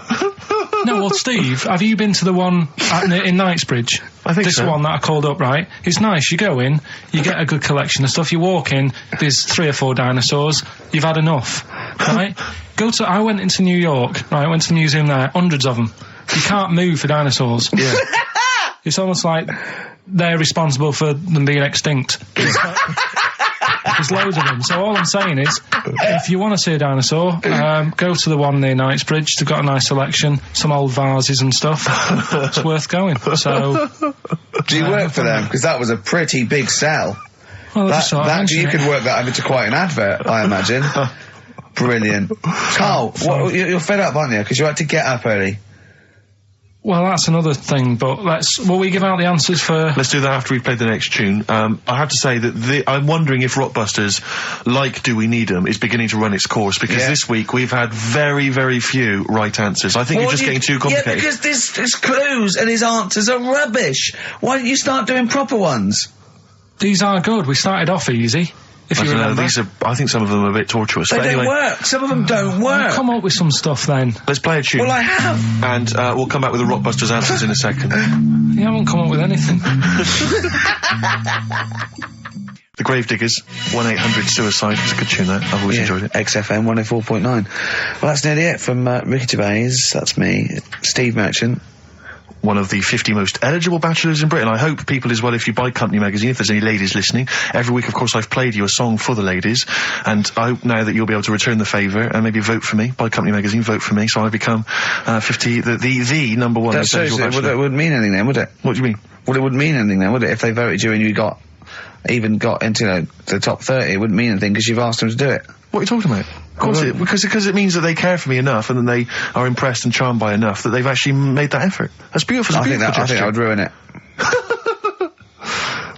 No, well, Steve, have you been to the one in Knightsbridge? I think so. This one that I called up, right? It's nice. You go in, you get a good collection of stuff. You walk in, there's 3 or 4 dinosaurs. You've had enough, right? I went into New York, right? I went to the museum there, hundreds of them. You can't move for dinosaurs. Yeah. It's almost like they're responsible for them being extinct. There's loads of them. So all I'm saying is, if you want to see a dinosaur, go to the one near Knightsbridge. They've got a nice selection, some old vases and stuff. It's worth going. So, do you work for them? Because that was a pretty big sell. Well, you could work that into quite an advert, I imagine. Brilliant. Karl, you're fed up, aren't you? Because you had to get up early. Well, that's another thing, but will we give out the answers for... Let's do that after we've played the next tune. I have to say that I'm wondering if Rockbusters, like Do We Need 'Em, is beginning to run its course, because this week we've had very, very few right answers. I think you're just getting too complicated. Yeah, because his clues and his answers are rubbish. Why don't you start doing proper ones? These are good. We started off easy. If you remember. I think some of them are a bit tortuous. They don't work. Some of them don't work. Come up with some stuff then. Let's play a tune. Well, I have. And we'll come back with the Rockbusters answers in a second. You haven't come up with anything. The Gravediggers, 1-800-SUICIDE. It's a good tune, that. I've always enjoyed it. XFM 104.9. Well, that's nearly it from Ricky Gervais. That's me, Steve Merchant. One of the 50 most eligible bachelors in Britain. I hope people as well, if you buy Company magazine, if there's any ladies listening, every week, of course, I've played you a song for the ladies, and I hope now that you'll be able to return the favour and maybe vote for me. Buy Company magazine, vote for me, so I become the number one eligible bachelor. That wouldn't mean anything then, would it? What do you mean? Well, it wouldn't mean anything then, would it? If they voted you and you got into the top 30, it wouldn't mean anything because you've asked them to do it. What are you talking about? Of course, because it means that they care for me enough, and then they are impressed and charmed by enough that they've actually made that effort. That's beautiful. I think that would ruin it.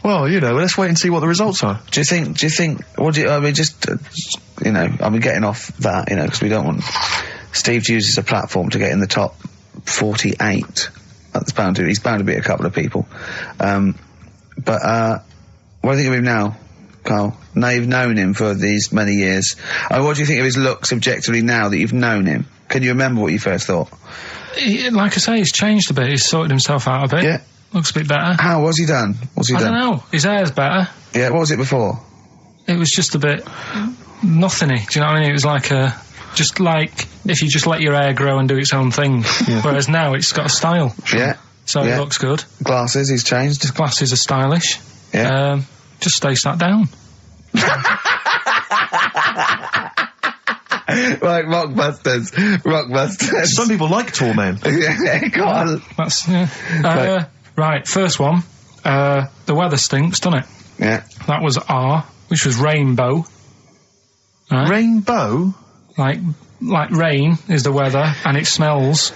Well, let's wait and see what the results are. Do you think, getting off that, because we don't want Steve to use as a platform to get in the top 48. He's bound to beat a couple of people. But, what do you think of him now, Karl? Now you've known him for these many years. What do you think of his looks objectively now that you've known him? Can you remember what you first thought? Like I say, he's changed a bit. He's sorted himself out a bit. Yeah. Looks a bit better. How? What's he done? I don't know. His hair's better. Yeah, what was it before? It was just a bit nothingy. Do you know what I mean? It was like just like if you just let your hair grow and do its own thing. Whereas now it's got a style. Yeah. So it looks good. Glasses, he's changed. His glasses are stylish. Yeah. Just stay sat down. Right, Rockbusters. Some people like tall men. Yeah, go on. That's, right, first one. The weather stinks, doesn't it? Yeah. That was R, which was rainbow. Right? Rainbow? Like rain is the weather, and it smells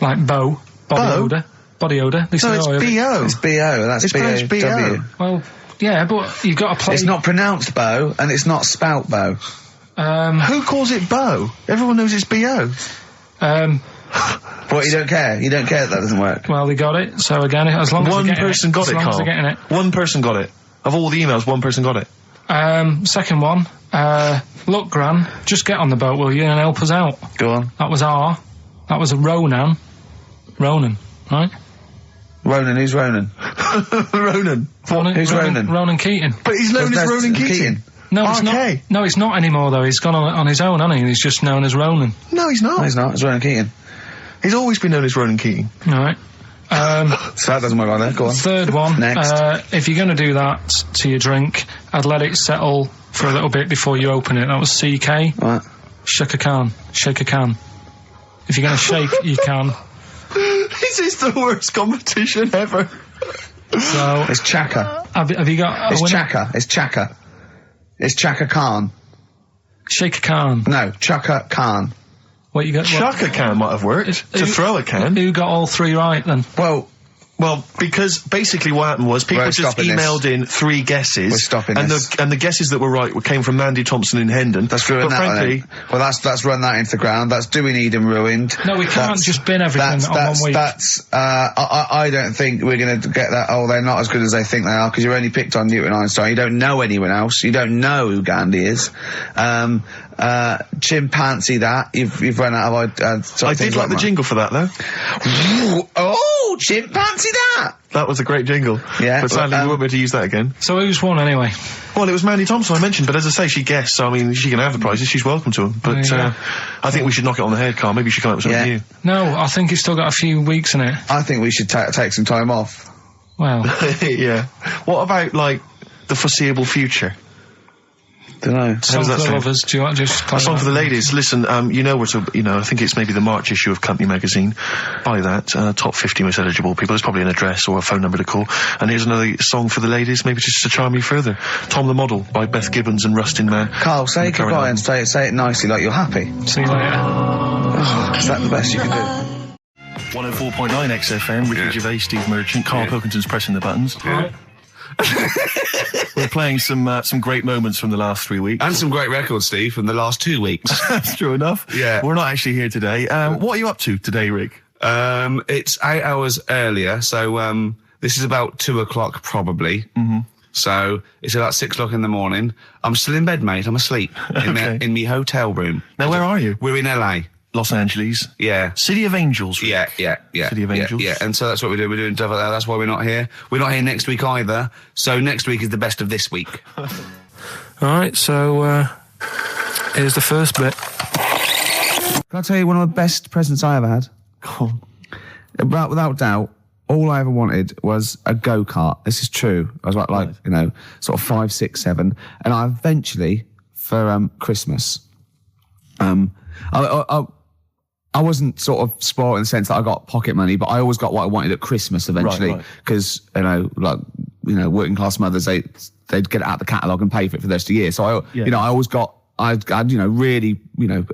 like body odour. Body odour. No, it's B-O. It's B-O, that's B-O. B-O. Well, yeah, but you've got to play... It's not pronounced bow, and it's not spout bow. Who calls it bow? Everyone knows it's B-O. What, you don't care? You don't care that doesn't work? Well, they got it, so again, as long as one person got it, Carl. Getting it. One person got it. Of all the emails, one person got it. Second one, look, Gran, just get on the boat, will you, and help us out. Go on. That was R. That was a Ronan, right? Ronan, who's Ronan? Ronan. Who's Ronan? Ronan Keating. But he's known as Ronan Keating. No, it's not. No, it's not anymore, though. He's gone on his own, hasn't he? He's just known as Ronan. No, he's not. No, he's not. It's Ronan Keating. He's always been known as Ronan Keating. All right. So that doesn't work like that. Go on. Third one. Next. If you're going to do that to your drink, I'd let it settle for a little bit before you open it. That was CK. What? Shake a can. Shake a can. If you're going to shake, you can. This is the worst competition ever. So it's Chaka. Have you got? It's Chaka. It's Chaka. It's Chaka Khan. Shake a can. No, Chaka Khan. What you got? Chaka can might have worked. To throw a can. Who got all three right then? Well, because basically what happened was people just emailed in 3 guesses. We're stopping and this. The guesses that were right came from Mandy Thompson in Hendon. That's ruined that, frankly. Well, that's run that into the ground. That's doing Eden ruined. No, we can't just bin everything on 1 week. I don't think we're going to get that. Oh, they're not as good as they think they are because you only picked on Newton Einstein. You don't know anyone else. You don't know who Gandhi is. Chimpanzee that. You've run out of I did like the jingle for that though. Oh, Chimpanzee that. That was a great jingle. Yeah. But sadly we won't be able to use that again. So who's won anyway? Well, it was Mandy Thompson I mentioned, but as I say, she guessed, so I mean, she can have the prizes, she's welcome to them. But, I think we should knock it on the head, Carl. Maybe you should come up with something new. No, I think it's still got a few weeks in it. I think we should take some time off. Well. Yeah. What about, like, the foreseeable future? Don't know. Song for the lovers. Do you want to just... A song for the ladies. Listen, I think it's maybe the March issue of Company magazine. Buy that. Top 50 most eligible people. There's probably an address or a phone number to call. And here's another song for the ladies, maybe just to charm you further. Tom the Model by Beth Gibbons and Rustin Man. Carl, say goodbye and say it nicely like you're happy. See you later. Is that the best you can do? 104.9 XFM, Ricky Gervais, Steve Merchant, Karl Pilkington's pressing the buttons. We're playing some great moments from the last 3 weeks. And some great records, Steve, from the last 2 weeks. That's true enough. Yeah. We're not actually here today. What are you up to today, Rick? It's 8 hours earlier, so this is about 2 o'clock probably. Mm-hmm. So it's about 6 o'clock in the morning. I'm still in bed, mate. I'm asleep in my hotel room. Now, where are you? We're in LA. Los Angeles. Yeah. City of Angels. Rick. Yeah. City of Angels. Yeah, and so that's what we're doing. We're doing stuff like that. That's why we're not here. We're not here next week either. So next week is the best of this week. Alright, so, here's the first bit. Can I tell you one of the best presents I ever had? Cool. Without doubt, all I ever wanted was a go-kart. This is true. I was like, sort of 5, 6, 7. And I eventually, for Christmas, I wasn't sort of spoiled in the sense that I got pocket money, but I always got what I wanted at Christmas eventually. Because, working class mothers, they'd get it out the catalogue and pay for it for the rest of the year. So I always got, I had really,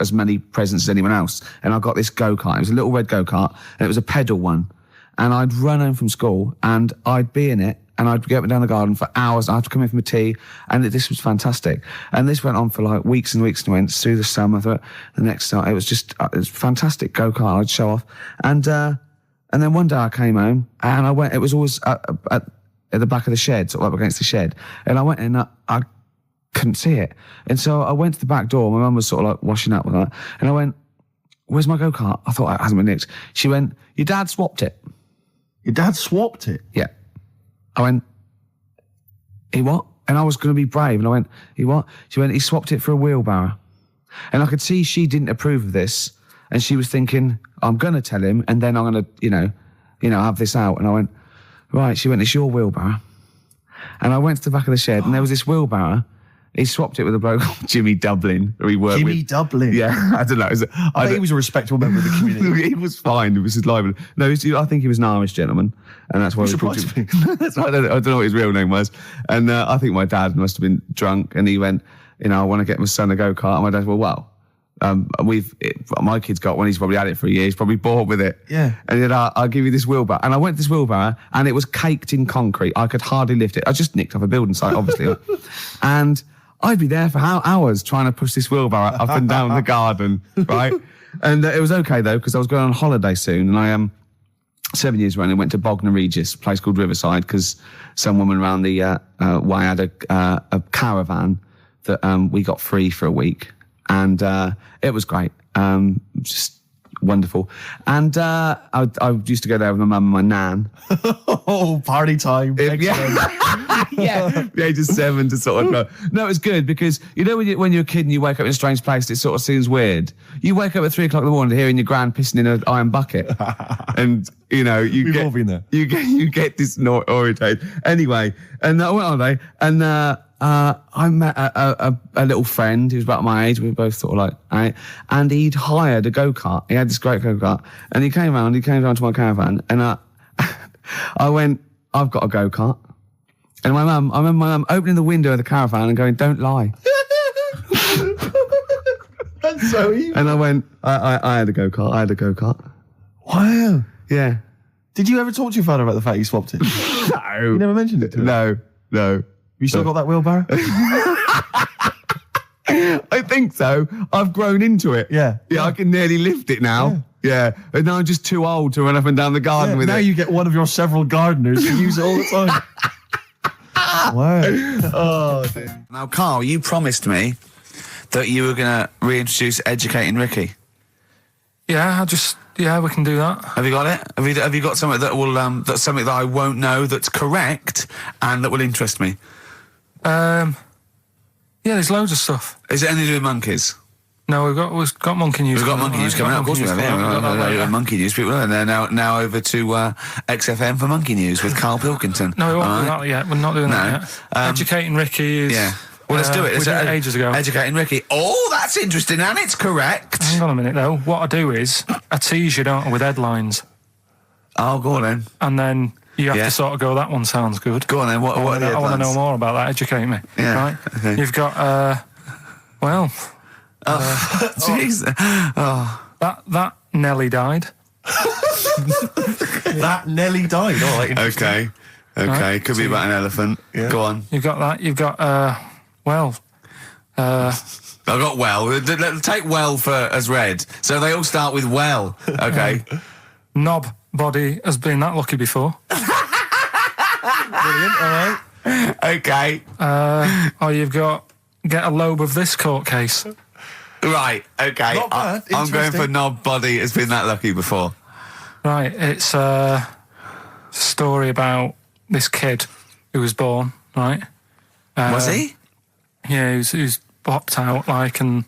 as many presents as anyone else. And I got this go-kart. It was a little red go-kart and it was a pedal one. And I'd run home from school and I'd be in it and I'd get up and down the garden for hours. I had to come in from a tea, and this was fantastic. And this went on for like weeks and weeks and went through the summer. The next summer, it was fantastic go-kart. I'd show off. And then one day I came home and I went, it was always at the back of the shed, sort of up against the shed. And I went in, I couldn't see it. And so I went to the back door. My mum was sort of like washing up with that. And I went, where's my go-kart? I thought it hasn't been nicked. She went, your dad swapped it. Your dad swapped it? Yeah. I went, he what? And I was going to be brave. And I went, he what? She went, he swapped it for a wheelbarrow. And I could see she didn't approve of this, and she was thinking, I'm going to tell him, and then I'm going to, you know, have this out. And I went, right. She went, it's your wheelbarrow. And I went to the back of the shed, and there was this wheelbarrow. He swapped it with a bloke called Jimmy Dublin, who he worked with. Jimmy Dublin? Yeah, I don't know. I think he was a respectable member of the community. He was fine. It was his lively. No, I think he was an Irish gentleman, and that's why we called him. That's why I don't know what his real name was. And I think my dad must have been drunk, and he went, you know, I want to get my son a go-kart. And my dad went, well, my kid's got one. He's probably had it for a year. He's probably bored with it. Yeah. And he said, I'll give you this wheelbarrow. And I went to this wheelbarrow, and it was caked in concrete. I could hardly lift it. I just nicked off a building site, obviously. And I'd be there for hours trying to push this wheelbarrow up and down the garden, right? And it was okay, though, because I was going on holiday soon, and I 7 years running, went to Bognor Regis, a place called Riverside, because some woman around the way had a caravan that we got free for a week. And it was great, just wonderful. And I used to go there with my mum and my nan. Oh, party time. Yeah, the age of 7 to sort of go. No, it was good because, you know, when you're a kid and you wake up in a strange place, it sort of seems weird. You wake up at 3 o'clock in the morning hearing your gran pissing in an iron bucket. And, you know, We've all been there. You get disorientated. Anyway, and I went on holiday, and I met a little friend who was about my age. We were both sort of like, right? And he'd hired a go-kart. He had this great go-kart, and he came around to my caravan, and I went, I've got a go-kart. And I remember my mum opening the window of the caravan and going, don't lie. That's so evil. And I went, I had a go-kart. I had a go-kart. Wow. Yeah. Did you ever talk to your father about the fact you swapped it? No. You never mentioned it to him? No. You still got that wheelbarrow? I think so. I've grown into it. Yeah. Yeah, I can nearly lift it now. Yeah. And now I'm just too old to run up and down the garden with now it. Now you get one of your several gardeners to use it all the time. Wow. Oh, dear. Now, Karl, you promised me that you were going to reintroduce Educating Ricky. Yeah, we can do that. Have you got it? Have you got something that will that's something that I won't know that's correct and that will interest me? Yeah, there's loads of stuff. Is it anything to do with monkeys? No, we've got monkey news. We've got monkey news coming out. Of course we have. Yeah, monkey news people, and they're now over to XFM for monkey news with Karl Pilkington. No, we won't do that yet. We're not doing that yet. Educating Ricky is. Yeah. Well, let's do it. We did it ages ago. Educating Ricky. Oh, that's interesting, and it's correct. Hang on a minute, though. What I do is I tease you, don't I, with headlines. Oh, go on then. And then you have to sort of go, that one sounds good. Go on then. What are the headlines? I want to know more about that. Educate me. Yeah. Right? Okay. You've got, jeez. That Nelly died. That Nelly died. All right. Okay. Right. Could be about an elephant. Yeah. Go on. You've got that. You've got, I got well. Take well as read. So they all start with well. Okay. Knob body has been that lucky before. Brilliant. All right. Okay. You've got get a lobe of this court case. Right. Okay. Not bad. I'm going for knob body has been that lucky before. Right. It's a story about this kid who was born. Right. Was he? Yeah, he was popped out, and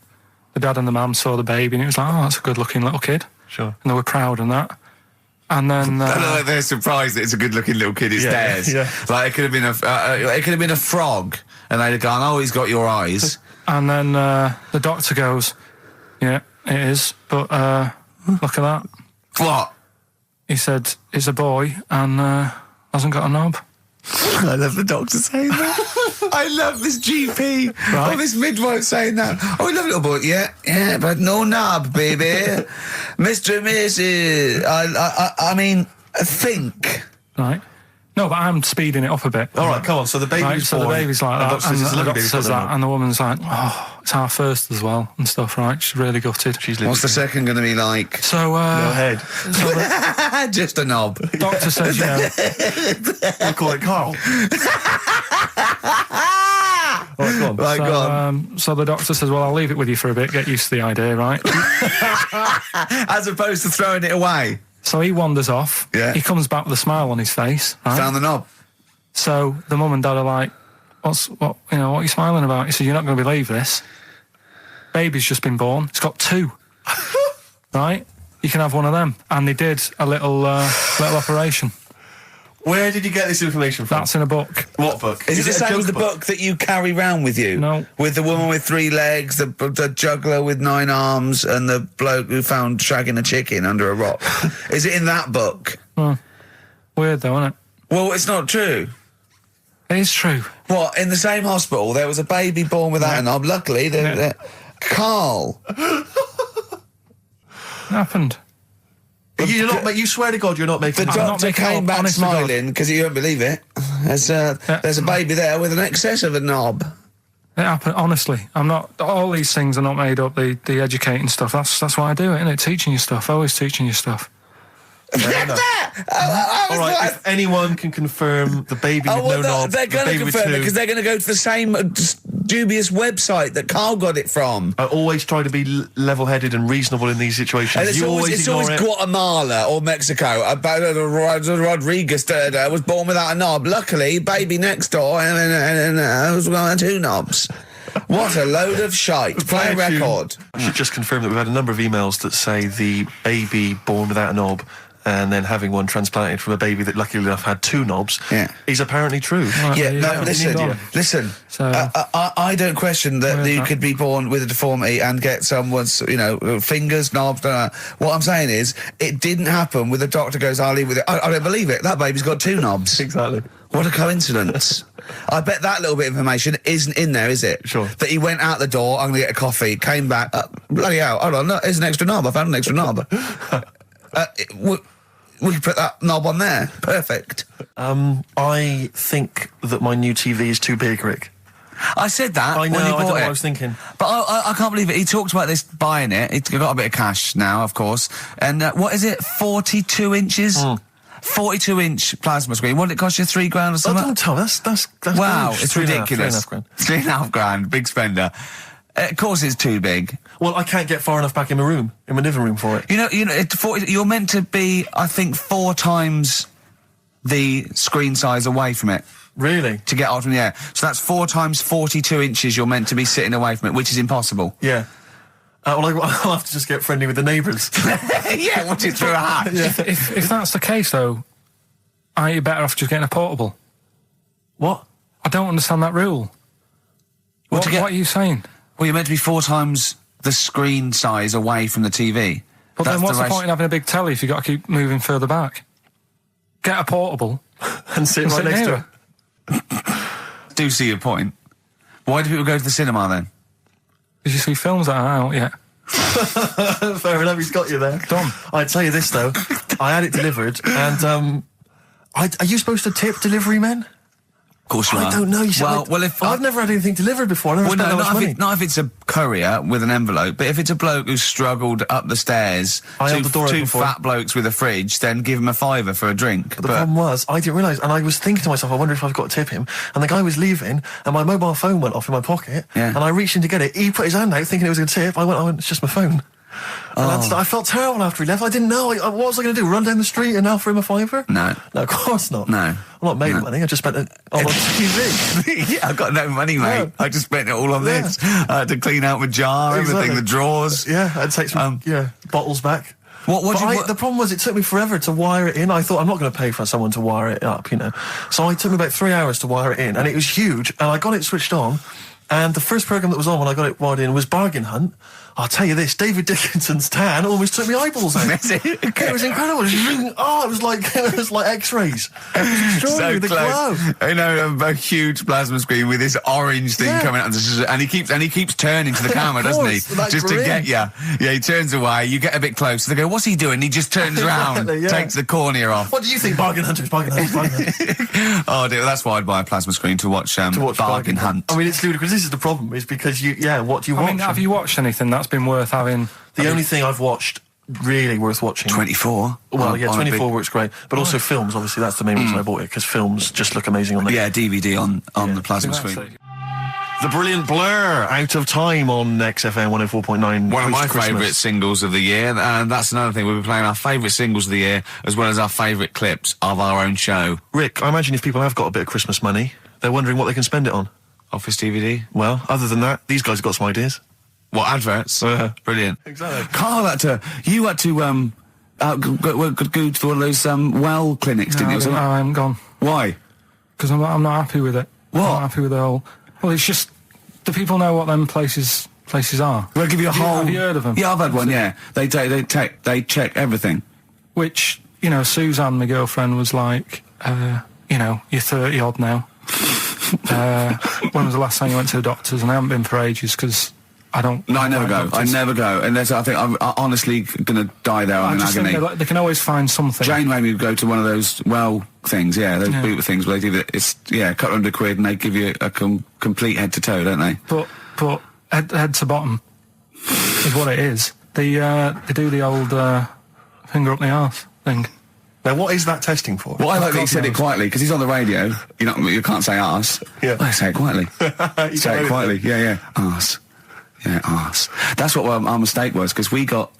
the dad and the mum saw the baby, and it was like, oh, that's a good-looking little kid. Sure. And they were proud and that. And then they're surprised that it's a good-looking little kid. It's theirs. Yeah. Like it could have been a frog, and they'd have gone, oh, he's got your eyes. And then the doctor goes, yeah, it is, but look at that. What? He said it's a boy and hasn't got a knob. I love the doctor saying that. I love this GP. Right. Oh, this midwife saying that. Oh, I love little boy. Yeah, but no knob, baby. Mr. and Mrs. I mean, think. Right. No, but I'm speeding it up a bit. All right, come on. So the baby's born. So the baby's like that, and the doctor says that, knob. and the woman's like, oh, it's our first as well, and stuff, right? She's really gutted. What's the second going to be like? So, Go ahead. So just a knob. Doctor says, you know. I'll call it Karl. All right, go on. Right, go on. So the doctor says, well, I'll leave it with you for a bit, get used to the idea, right? As opposed to throwing it away. So he wanders off. Yeah. He comes back with a smile on his face. Right? Found the knob. So the mum and dad are like, what are you smiling about? He said, you're not going to believe this. baby's just been born. It's got 2. Right? You can have one of them. And they did a little operation. Where did you get this information from? That's in a book. What book? Is it the same as the book that you carry round with you? No. With the woman with 3 legs, the juggler with 9 arms, and the bloke who found shagging a chicken under a rock. Is it in that book? Weird though, isn't it? Well, it's not true. It is true. What, in the same hospital, there was a baby born without a knob. Luckily, Karl. It happened. You swear to God you're not making The it up. doctor came back smiling, because he won't believe it. There's a baby there with an excess of a knob. It happened, honestly. I'm not... All these things are not made up, the educating stuff. That's why I do it, innit? Teaching you stuff. Always teaching you stuff. All right, if anyone can confirm the baby with no knob, they're going to confirm it because they're going to go to the same dubious website that Karl got it from. I always try to be level-headed and reasonable in these situations. And it's always Guatemala or Mexico. Rodriguez was born without a knob. Luckily, baby next door was got 2 knobs. What a load of shite. Play a record. I should just confirm that we've had a number of emails that say the baby born without a knob and then having one transplanted from a baby that luckily enough had 2 knobs is apparently true. Right, listen. So, I don't question that you could be born with a deformity and get someone's, fingers, knobs. What I'm saying is, it didn't happen with the doctor goes, I'll leave with it. I don't believe it. That baby's got 2 knobs. Exactly. What a coincidence. I bet that little bit of information isn't in there, is it? Sure. That he went out the door, I'm going to get a coffee, came back, bloody hell, hold on, look, here's an extra knob, I found an extra knob. We could put that knob on there. Perfect. I think that my new TV is too big, Rick. I said that. I know, when you I don't know bought what I was thinking. But I can't believe it. He talked about this buying it. He's got a bit of cash now, of course. And what is it? 42 inches? 42-inch plasma screen. What did it cost you? $3,000 or something? Oh, don't tell me. That's wow, it's ridiculous. $3,500. $3,500, big spender. Of course it's too big. Well, I can't get far enough back in my room, in my living room for it. You're meant to be, I think, 4 times the screen size away from it. Really? To get out from the air. So that's 4 times 42 inches you're meant to be sitting away from it, which is impossible. Yeah. Well, I'll have to just get friendly with the neighbours. Yeah, watch it through a hatch. Yeah. If that's the case, though, aren't you better off just getting a portable? What? I don't understand that rule. What are you saying? Well, you're meant to be 4 times the screen size away from the TV. But then what's the point in having a big telly if you've got to keep moving further back? Get a portable. and sit right next to it. Do see your point. Why do people go to the cinema, then? Did you see films that are out yet? Fair enough, he's got you there. Done. I'd tell you this, though. I had it delivered, and, are you supposed to tip delivery men? Of course you are. I don't know. I've never had anything delivered before. Not if it's a courier with an envelope, but if it's a bloke who's struggled up the stairs, two fat blokes with a fridge, then give him a £5 for a drink. But the problem was, I didn't realise, and I was thinking to myself, I wonder if I've got to tip him. And the guy was leaving, and my mobile phone went off in my pocket, and I reached in to get it. He put his hand out, thinking it was going to tip. I went, it's just my phone. And I felt terrible after he left. I didn't know. What was I going to do? Run down the street and offer him a £5? No, of course not. No, I'm not made of money. I just spent it on TV. Yeah, I've got no money, mate. Yeah. I just spent it all on this. I had to clean out my jar, everything, the drawers. Yeah, I'd take some bottles back. The problem was, it took me forever to wire it in. I thought, I'm not going to pay for someone to wire it up, So it took me about 3 hours to wire it in, and it was huge. And I got it switched on, and the first programme that was on when I got it wired in was Bargain Hunt. I'll tell you this, David Dickinson's tan almost took me eyeballs out. It was incredible. It was like X-rays. It was extraordinary, the glow. A huge plasma screen with this orange thing coming out, and he keeps turning to the camera, doesn't he? Just to get you. Yeah, he turns away. You get a bit close. They go, "What's he doing?" He just turns around, takes the cornea off. What do you think, Bargain Hunters? Bargain Hunters. Oh dear, that's why I'd buy a plasma screen to watch Bargain Hunt. I mean, it's ludicrous. This is the problem, is because what do you watch? I mean, have you watched anything that's been worth having? The only thing I've watched really worth watching. 24. Well, 24 works great, but also films. Obviously, that's the main reason I bought it, because films just look amazing on there. Yeah, DVD on the plasma screen. The brilliant Blur, Out of Time on XFM 104.9. One of my favourite singles of the year, and that's another thing. We'll be playing our favourite singles of the year, as well as our favourite clips of our own show. Rick, I imagine if people have got a bit of Christmas money, they're wondering what they can spend it on. Office DVD? Well, other than that, these guys have got some ideas. What, adverts? Brilliant. Exactly. Karl you had to, go to one of those, well clinics, didn't you? No, I haven't gone. Why? Because I'm not happy with it. What? I'm not happy with the whole... Well, it's just... Do people know what them places are? They'll give you a whole... Have you heard of them? Yeah, I've had one, yeah. They check everything. Which, you know, Suzanne, my girlfriend, was like, you know, you're 30-odd now. When was the last time you went to the doctors? And I haven't been for ages, because I don't... No, I never go. doctors. I never go. Unless I think I'm honestly going to die there. I'm in agony. Think they can always find something. Jane made me go to one of those well things, those boot things where they do it's a couple £100 and they give you a complete head to toe, don't they? But head to bottom is what it is. They do the old finger up the arse thing. Now, what is that testing for? Well, I like that he said it quietly, because he's on the radio. You can't say arse. Yeah. Well, say it quietly. Say it quietly. Yeah. Arse. Yeah, arse. That's what our mistake was, because we got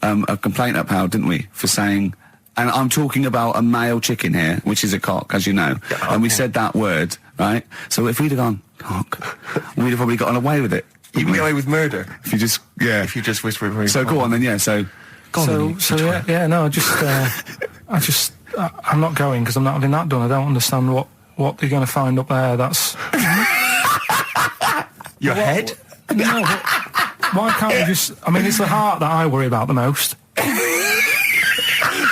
a complaint upheld, didn't we, for saying... And I'm talking about a male chicken here, which is a cock, as you know. Yeah, and we said that word, right? So if we'd have gone, cock, we'd have probably gotten away with it. You can get away with murder. If you just, If you just whisper it very So go on then, I'm not going, because I'm not having that done. I don't understand what they're going to find up there. That's... Your head? No, but why can't we just... I mean, it's the heart that I worry about the most.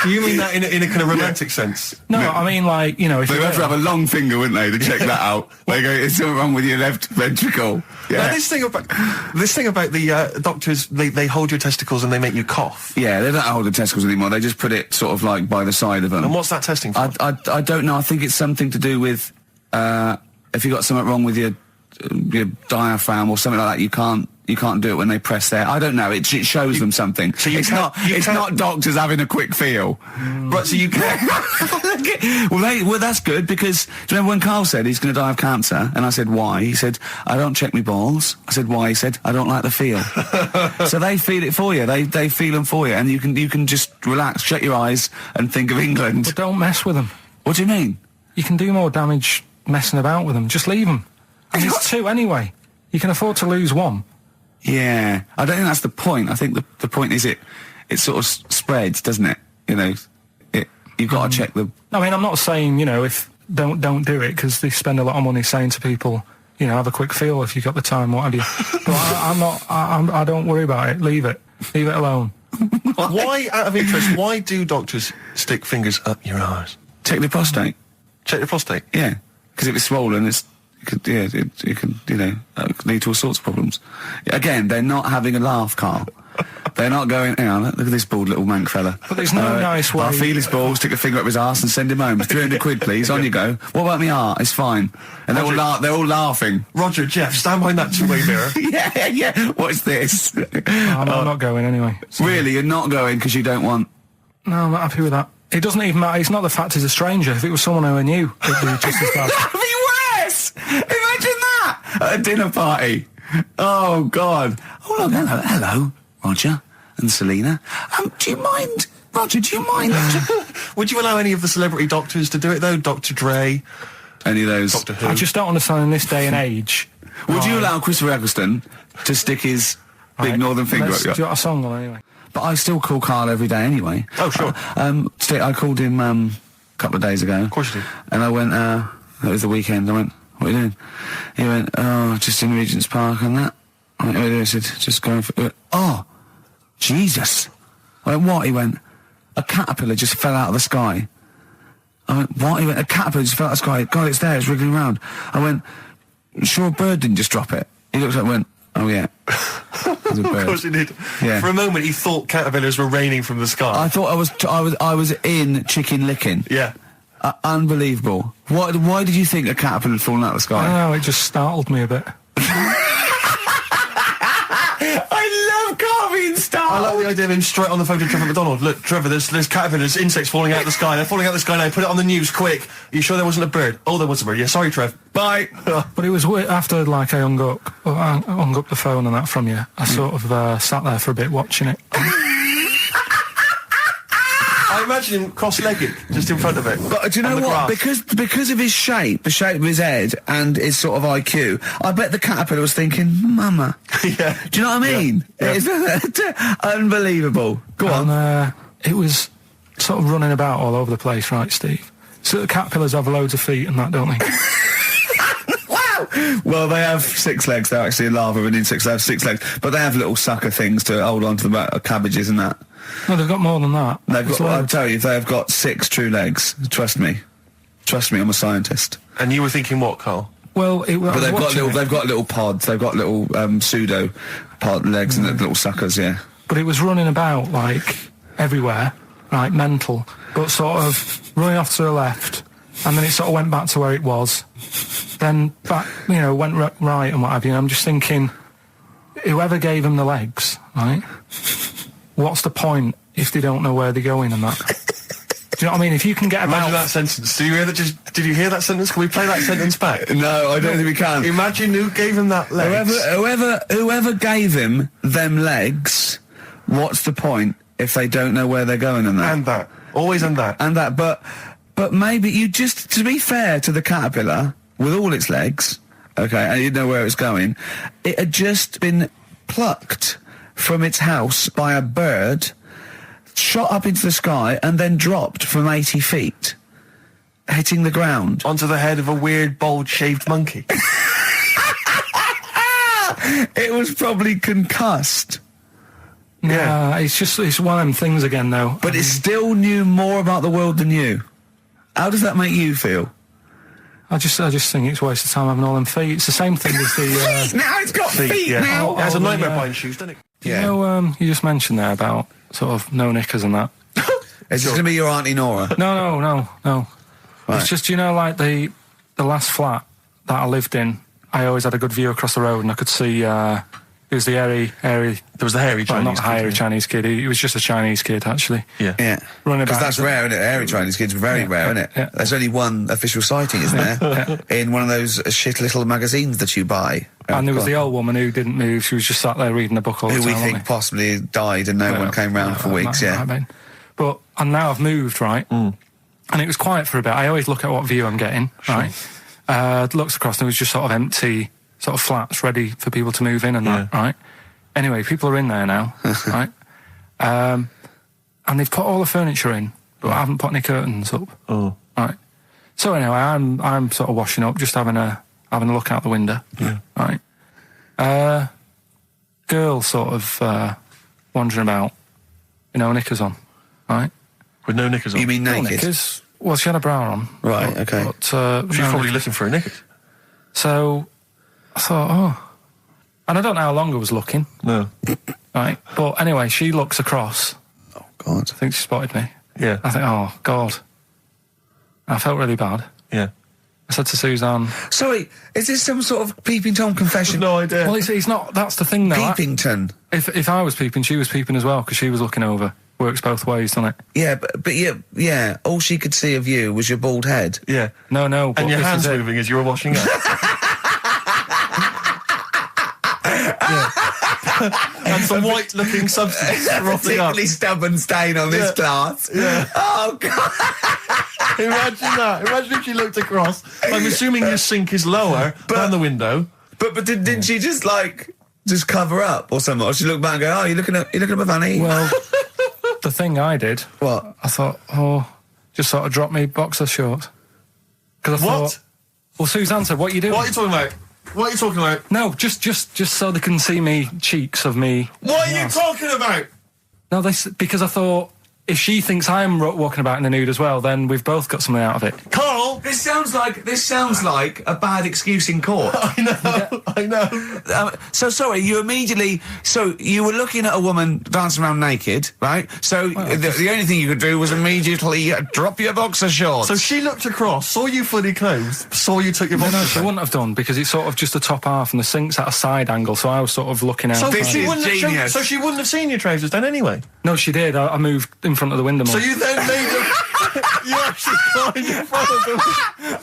You mean that in a kind of romantic sense? No, I mean, like, you know... If They'd have to have a long finger, wouldn't they, to check that out? They go, it's something wrong with your left ventricle. Yeah. Now, this thing about the doctors, they hold your testicles and they make you cough. Yeah, they don't hold the testicles anymore. They just put it sort of like by the side of them. And what's that testing for? I don't know. I think it's something to do with if you got something wrong with your diaphragm or something like that. You can't do it when they press there. I don't know. It shows them something. So it's not doctors having a quick feel. Right, so you can. well, that's good, because do you remember when Karl said he's going to die of cancer? And I said, why? He said, I don't check my balls. I said, why? He said, I don't like the feel. So they feel it for you. They feel them for you, and you can just relax, shut your eyes, and think of England. But don't mess with them. What do you mean? You can do more damage messing about with them. Just leave them. And there's two anyway. You can afford to lose one. Yeah, I don't think that's the point. I think the point is it sort of spreads, doesn't it? You know, you've got to check the... I mean, I'm not saying, you know, if don't do it, because they spend a lot of money saying to people, you know, have a quick feel if you've got the time, what have you. But I don't worry about it. Leave it alone. Why, out of interest, why do doctors stick fingers up your arse? Check the prostate. Check the prostate? Yeah, because if it's swollen, it could lead to all sorts of problems. Again, they're not having a laugh, Karl. They're not going, hang on, look at this bald little mank fella. But there's no nice way. I'll feel his balls, stick a finger up his arse and send him home. 300 quid, please, on you go. What about me art? It's fine. And they're all laughing. Roger, Jeff, stand behind that two-way mirror. yeah, what's this? I'm not going anyway. So. Really, you're not going because you don't want... No, I'm not happy with that. It doesn't even matter. It's not the fact he's a stranger. If it was someone who I knew, it'd be just as bad. That'd be worse! Imagine that! At a dinner party. Oh, God. Oh, look, hello, Roger and Selena. Do you mind... Roger, do you mind... Would you allow any of the celebrity doctors to do it, though? Dr. Dre? Any of those? Doctor Who? I just don't understand in this day and age. Would you allow Christopher Eccleston to stick his big northern finger up your... Do you want a song on anyway? But I still call Karl every day anyway. Oh, sure. I called him a couple of days ago. Of course you did. And I went, it was the weekend, I went, what are you doing? He went, oh, just in Regent's Park and that. I went, I said, just going for... He went, oh, Jesus. I went, what? He went, a caterpillar just fell out of the sky. I went, what? He went, a caterpillar just fell out of the sky. God, it's there, it's wriggling around. I went, sure a bird didn't just drop it? He looked at it and went, oh, yeah. Of course he did. Yeah. For a moment, he thought caterpillars were raining from the sky. I thought I was in Chicken Licking. Yeah. Unbelievable. Why did you think a caterpillar had fallen out of the sky? I don't know, it just startled me a bit. I love Karl being startled. I like the idea of him straight on the phone to Trevor McDonald. Look, Trevor, there's caterpillars, insects falling out of the sky. They're falling out of the sky now. Put it on the news, quick. Are you sure there wasn't a bird? Oh, there was a bird. Yeah, sorry, Trev. Bye. But it was after, like, I hung up the phone and that from you. I sort of sat there for a bit watching it. I imagine him cross-legged, just in front of it. But do you know what? Because of his shape, the shape of his head, and his sort of IQ, I bet the caterpillar was thinking, Mama. Yeah. Do you know what I mean? Yeah. It's unbelievable. Go on. It was sort of running about all over the place, right, Steve? So the caterpillars have loads of feet and that, don't they? Well, they have 6 legs. They're actually a larva within 6. They have 6 legs, but they have little sucker things to hold on to the cabbages and that. No, they've got more than that. I'll tell you, they have got 6 true legs. Trust me. Trust me, I'm a scientist. And you were thinking what, Carl? Well, but they've got little pods. They've got little pseudo pod legs and little suckers. Yeah. But it was running about like everywhere, like mental, but sort of running off to the left, and then it sort of went back to where it was. Then back, went right and what have you. And I'm just thinking, whoever gave them the legs, right? What's the point if they don't know where they're going and that? Do you know what I mean? If you can get about... Imagine that sentence. Did you hear that sentence? Can we play that sentence back? No, I don't think we can. Imagine who gave him that legs. Whoever gave him them legs, what's the point if they don't know where they're going and that? And that. Always and that. And that, but maybe you just, to be fair to the caterpillar, with all its legs, okay, and you didn't know where it's going, it had just been plucked from its house by a bird, shot up into the sky, and then dropped from 80 feet, hitting the ground. Onto the head of a weird, bold-shaved monkey. It was probably concussed. Yeah, it's one of them things again, though. But it still knew more about the world than you. How does that make you feel? I just think it's a waste of time having all them feet. It's the same thing as the... Now it's got feet now! It has a nightmare buying shoes, doesn't it? Yeah. You know, you just mentioned there about sort of no knickers and that. Is this going to be your Auntie Nora? No. Right. It's just, like the last flat that I lived in, I always had a good view across the road and I could see... It was the hairy... There was the hairy Chinese kid. Not the hairy Chinese kid. He was just a Chinese kid, actually. Yeah. Running about. Because that's rare, isn't it? Hairy Chinese kids are very rare, isn't it? Yeah. There's only one official sighting, isn't there? In one of those shit little magazines that you buy. And there was the old woman who didn't move. She was just sat there reading a book all the time. Who we think possibly died and no one came round for weeks, But, and now I've moved, right? And it was quiet for a bit. I always look at what view I'm getting, right? Looks across and it was just sort of empty, sort of flats ready for people to move in and that, right? Anyway, people are in there now, right? And they've put all the furniture in, but I haven't put any curtains up. Oh. Right. So anyway, I'm sort of washing up, just having a look out the window. Yeah. Right. Girl sort of wandering about, knickers on, right? With no knickers on? You mean naked? No knickers. Well, she had a bra on. Right, okay. But, she's probably looking for a knickers. So, I thought, and I don't know how long I was looking. No. Right. But anyway, she looks across. Oh, God. I think she spotted me. Yeah. I think, oh, God. I felt really bad. Yeah. I said to Suzanne... Sorry, is this some sort of Peeping Tom confession? No idea. Well, it's not... That's the thing, though. Peepington. If I was peeping, she was peeping as well, because she was looking over. Works both ways, doesn't it? Yeah, but yeah, all she could see of you was your bald head. Yeah. No. And your hands moving as you were washing up. And some white-looking substance frothing up. Particularly stubborn stain on this glass. Yeah. Oh, God. Imagine that. Imagine if she looked across. I'm assuming your sink is lower than the window. But didn't she just cover up or something? Or she looked back and go, oh, you looking at my fanny? Well, the thing I did... What? I thought, just sort of drop me boxer shorts. Because I thought... Well, Suzanne said, what are you doing? What are you talking about? What are you talking about? No, just so they can see me cheeks of me. What are you talking about? No, because I thought if she thinks I'm walking about in the nude as well, then we've both got something out of it. Carl, this sounds like a bad excuse in court. I know. So sorry, you were looking at a woman dancing around naked, right? So the only thing you could do was immediately drop your boxer shorts. So she looked across, saw you fully clothed, saw you took your boxer shorts. No, she wouldn't have done, because it's sort of just the top half and the sink's at a side angle, so I was sort of looking out. So she wouldn't have seen your trousers then anyway? No, she did. I moved in front of the window more. So you then made you actually climbed in front of the window.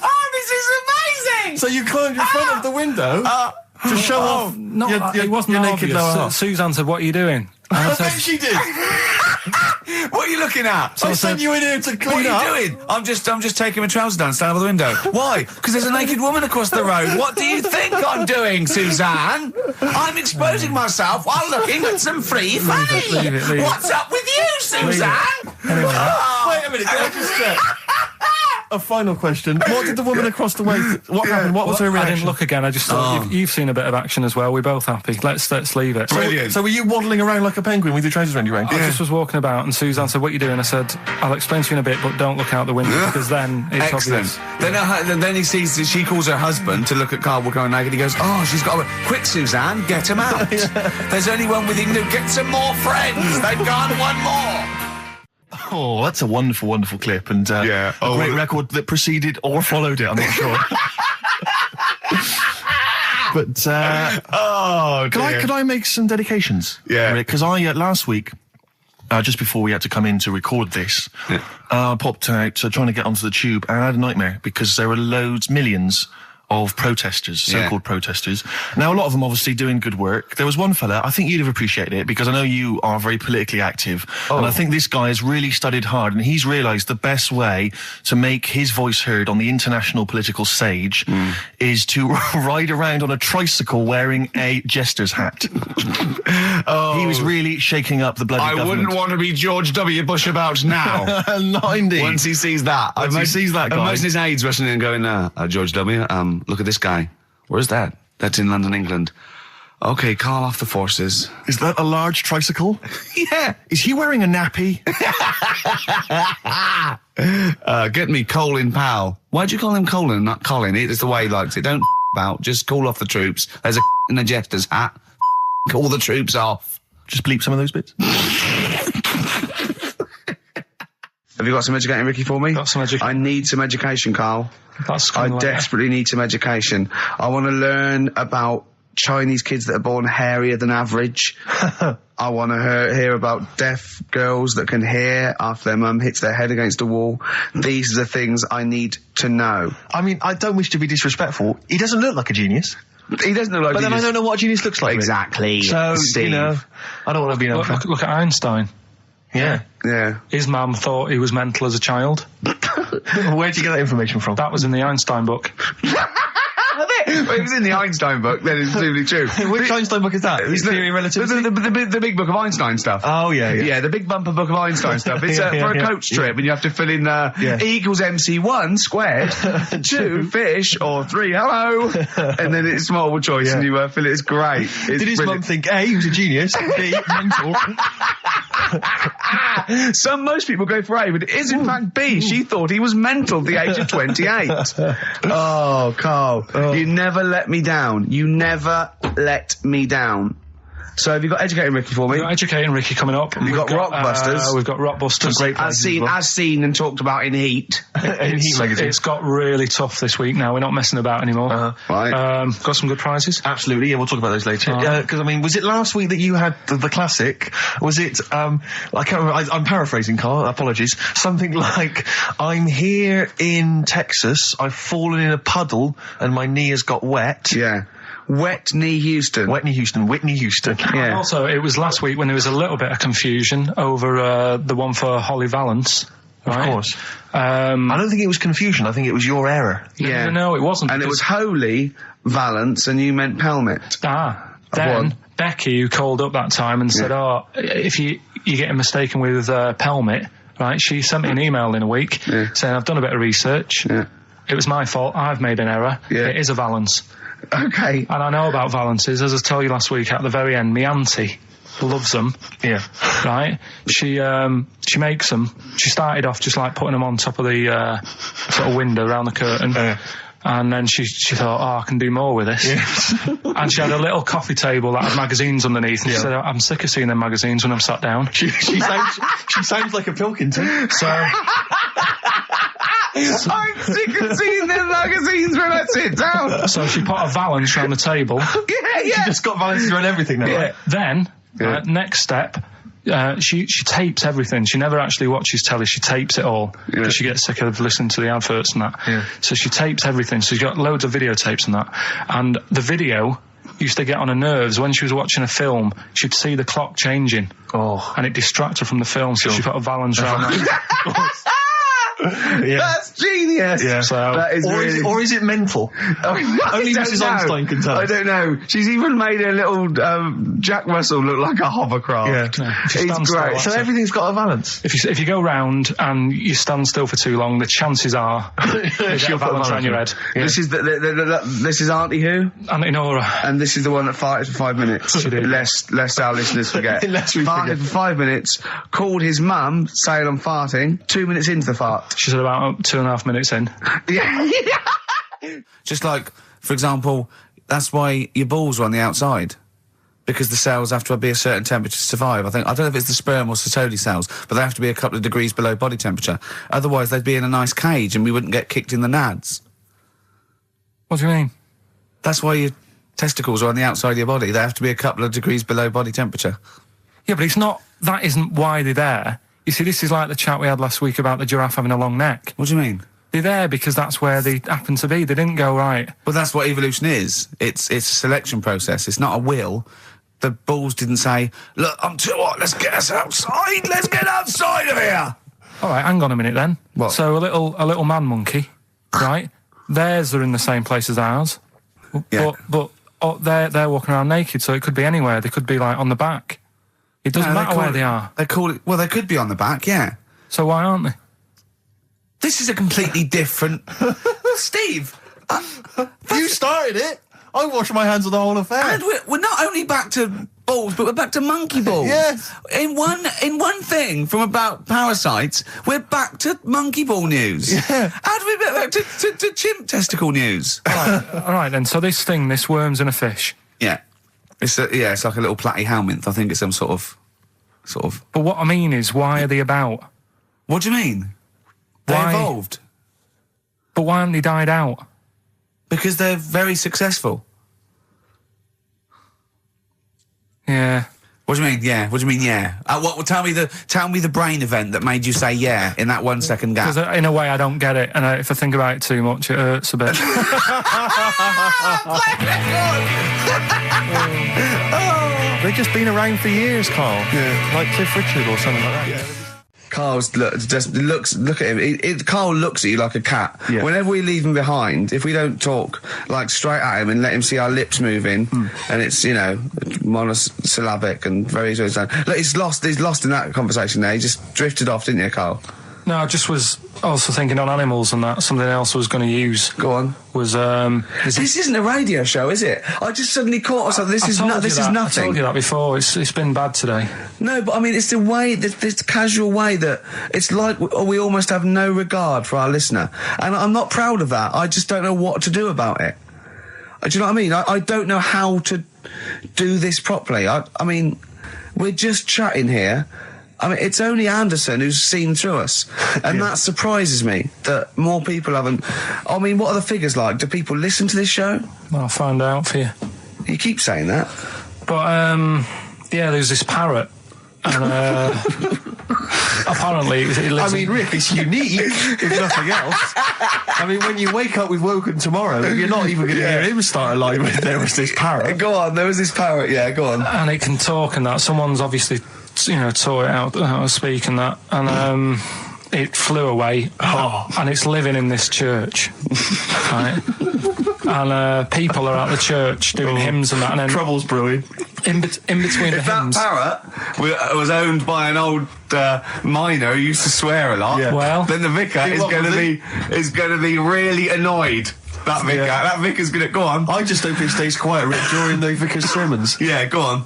Oh, this is amazing! So you climbed in front of the window to show off it wasn't your naked obvious. lower half. Suzanne said, what are you doing? And I bet she did. What are you looking at? I sent you in here to clean up. What are you doing? I'm just taking my trousers down, standing by the window. Why? Because there's a naked woman across the road. What do you think I'm doing, Suzanne? I'm exposing myself while looking at some free fame. Leave it. What's up with you, Suzanne? Anyway, Wait a minute, can I just check? A final question. What did the woman across the way... What happened? What was her I reaction? didn't look again. I just thought you've seen a bit of action as well. We're both happy. Let's leave it. Brilliant. So were you waddling around like a penguin with your trousers around your ankle? I just was walking about, and Suzanne said, "What are you doing?" I said, "I'll explain to you in a bit, but don't look out the window because then it's Excellent. obvious." Then he sees that she calls her husband to look at Karl going naked. He goes, "Oh, she's got a... Quick, Suzanne, get him out. There's only one with him. Get some more friends. They've gone one more." Oh, that's a wonderful, wonderful clip, and a great record that preceded or followed it, I'm not sure. But, could I make some dedications? Yeah. Because I, last week, just before we had to come in to record this, I popped out trying to get onto the tube, and I had a nightmare, because there were millions of protesters, so-called protesters. Now, a lot of them obviously doing good work. There was one fella, I think you'd have appreciated it, because I know you are very politically active, and I think this guy has really studied hard, and he's realised the best way to make his voice heard on the international political stage is to ride around on a tricycle wearing a jester's hat. He was really shaking up the bloody government. I wouldn't want to be George W. Bush about now. Not indeed. Once he sees that. Once he sees that guy. Imagine his aides rushing in and going, George W., look at this guy. Where's that? That's in London, England. Okay, call off the forces. Is that a large tricycle? Yeah. Is he wearing a nappy? Get me Colin Powell. Why'd you call him Colin, not Colin? It's the way he likes it. Don't about. Just call off the troops. There's a in a jester's hat. Call the troops off. Just bleep some of those bits. Have you got some educating, Ricky, for me? Got some education. I need some education, Carl. I desperately need some education. I want to learn about Chinese kids that are born hairier than average. I want to hear about deaf girls that can hear after their mum hits their head against a wall. These are the things I need to know. I mean, I don't wish to be disrespectful. He doesn't look like a genius. He doesn't look like a But then genius. I don't know what a genius looks like. Exactly. So, Steve. you know, I don't want to be an Look at Einstein. Yeah. Yeah. His mum thought he was mental as a child. Where'd you get that information from? That was in the Einstein book. Well, it was in the Einstein book, then it's presumably true. Which Einstein book is that? His Theory of Relativity? The big book of Einstein stuff. Oh, yeah. Yeah, the big bumper book of Einstein stuff. It's for a coach trip, and you have to fill in E equals MC1 squared, 2 fish, or 3 hello, and then it's multiple choice, and you fill it. It's great. Did his mum think A, he was a genius, B, mental? Most people go for A, but it is in fact B. She thought he was mental at the age of 28. Oh, Carl, you never let me down. You never let me down. So have you got Educating Ricky for me? We've got Educating Ricky coming up. We've got Rockbusters. We've got Rockbusters. Great as seen and talked about in Heat. It's got really tough this week now. We're not messing about anymore. Right. Got some good prizes. Absolutely, yeah, we'll talk about those later. Because, I mean, was it last week that you had the classic? Was it, I can't remember, I'm paraphrasing, Carl, apologies. Something like, I'm here in Texas, I've fallen in a puddle, and my knee has got wet. Yeah. Whitney Houston. Whitney Houston. Yeah. And also, it was last week when there was a little bit of confusion over the one for Holly Valance. Right? Of course. I don't think it was confusion. I think it was your error. Yeah. No, it wasn't. And it was Holy Valance, and you meant Pelmet. Then Becky, who called up that time and said, if you're getting mistaken with Pelmet, right, she sent me an email in a week saying, I've done a bit of research. Yeah. It was my fault. I've made an error. Yeah. It is a Valance. Okay. And I know about Valances. As I told you last week, at the very end, my auntie loves them. Yeah. Right? She makes them. She started off just like putting them on top of the sort of window around the curtain. And then she thought, I can do more with this. Yeah. And she had a little coffee table that had magazines underneath. And she said, I'm sick of seeing them magazines when I'm sat down. She sounds like a Pilkington. So... I'm sick of seeing them magazines when I sit down. So she put a Valance around the table. She just got Valances around everything now. Yeah. Then, next step... she tapes everything. She never actually watches telly. She tapes it all because she gets sick of listening to the adverts and that. Yeah. So she tapes everything. So she's got loads of videotapes and that. And the video used to get on her nerves. When she was watching a film, she'd see the clock changing. Oh. And it distracted her from the film, so she put a valance around that. Yeah. That's genius. Yeah. So, that is or is it mental? Only Mrs. Einstein can tell. I don't know. She's even made her little Jack Russell look like a hovercraft. Yeah. It's great. So everything's got a balance. If you go round and you stand still for too long, the chances are she'll balance around your head. Yeah. This is this is Auntie who? Auntie Nora. And this is the one that farted for 5 minutes. Lest our listeners forget. Lest we farted for 5 minutes, called his mum, saying I'm farting, 2 minutes into the fart. She's at about 2.5 minutes in. Yeah. Just like, for example, that's why your balls are on the outside. Because the cells have to be a certain temperature to survive. I don't know if it's the sperm or Sertoli cells, but they have to be a couple of degrees below body temperature. Otherwise, they'd be in a nice cage and we wouldn't get kicked in the nads. What do you mean? That's why your testicles are on the outside of your body. They have to be a couple of degrees below body temperature. Yeah, but it's not... That isn't why they're there. You see, this is like the chat we had last week about the giraffe having a long neck. What do you mean? They're there because that's where they happen to be. They didn't go, right. But that's what evolution is. It's a selection process. It's not a will. The balls didn't say, look, I'm too hot, let's get us outside, let's get outside of here! All right, hang on a minute then. What? So a little man monkey, right? Theirs are in the same place as ours. Yeah. But they're walking around naked, so it could be anywhere. They could be, like, on the back. It doesn't matter where they are. They call it... Well, they could be on the back, yeah. So why aren't they? This is a completely different... Steve! You started it! I wash my hands of the whole affair. And we're not only back to balls, but we're back to monkey balls. Yes. In one thing from about parasites, we're back to monkey ball news. Yeah. How do we get back to chimp testicle news? All right then. So this worms in a fish. Yeah. It's like a little platyhelminth. I think it's some sort of. But what I mean is, why are they about? What do you mean? They Why? evolved. But why haven't they died out? Because they're very successful. Yeah. What do you mean? Yeah. What do you mean? Yeah. Tell me the brain event that made you say yeah in that 1 second gap. Because in a way I don't get it, and if I think about it too much, it hurts a bit. They've just been around for years, Carl. Yeah. Like Cliff Richard or something like that. Yeah. Carl's look at him. Carl looks at you like a cat. Yeah. Whenever we leave him behind, if we don't talk like straight at him and let him see our lips moving, and it's monosyllabic and very look, he's lost in that conversation there. He just drifted off, didn't you, Carl? No, I just was also thinking on animals and that. Something else I was going to use. Go on. Was this isn't a radio show, is it? I just suddenly caught myself. This is nothing. I told you that before. It's been bad today. No, but I mean, it's the way, this casual way that it's like we almost have no regard for our listener, and I'm not proud of that. I just don't know what to do about it. Do you know what I mean? I don't know how to do this properly. I mean, we're just chatting here. I mean, it's only Anderson who's seen through us, and that surprises me that more people haven't. I mean, what are the figures like? Do people listen to this show? I'll find out for you. You keep saying that. But, there's this parrot, and, apparently it lives Rick, it's unique, if nothing else. I mean, when you wake up with Woken Tomorrow, you're not even going to hear him start a line with there was this parrot. Go on, there was this parrot, yeah, go on. And it can talk and that. Someone's obviously... taught it out how to speak and that, and it flew away, and it's living in this church, right? And people are at the church doing hymns and that, and then trouble's brewing. In between the hymns. That parrot was owned by an old miner who used to swear a lot. Yeah. Well, then the vicar is going to be really annoyed. That vicar, that vicar's going to go on. I just hope it stays quiet during the vicar's sermons. Yeah, go on.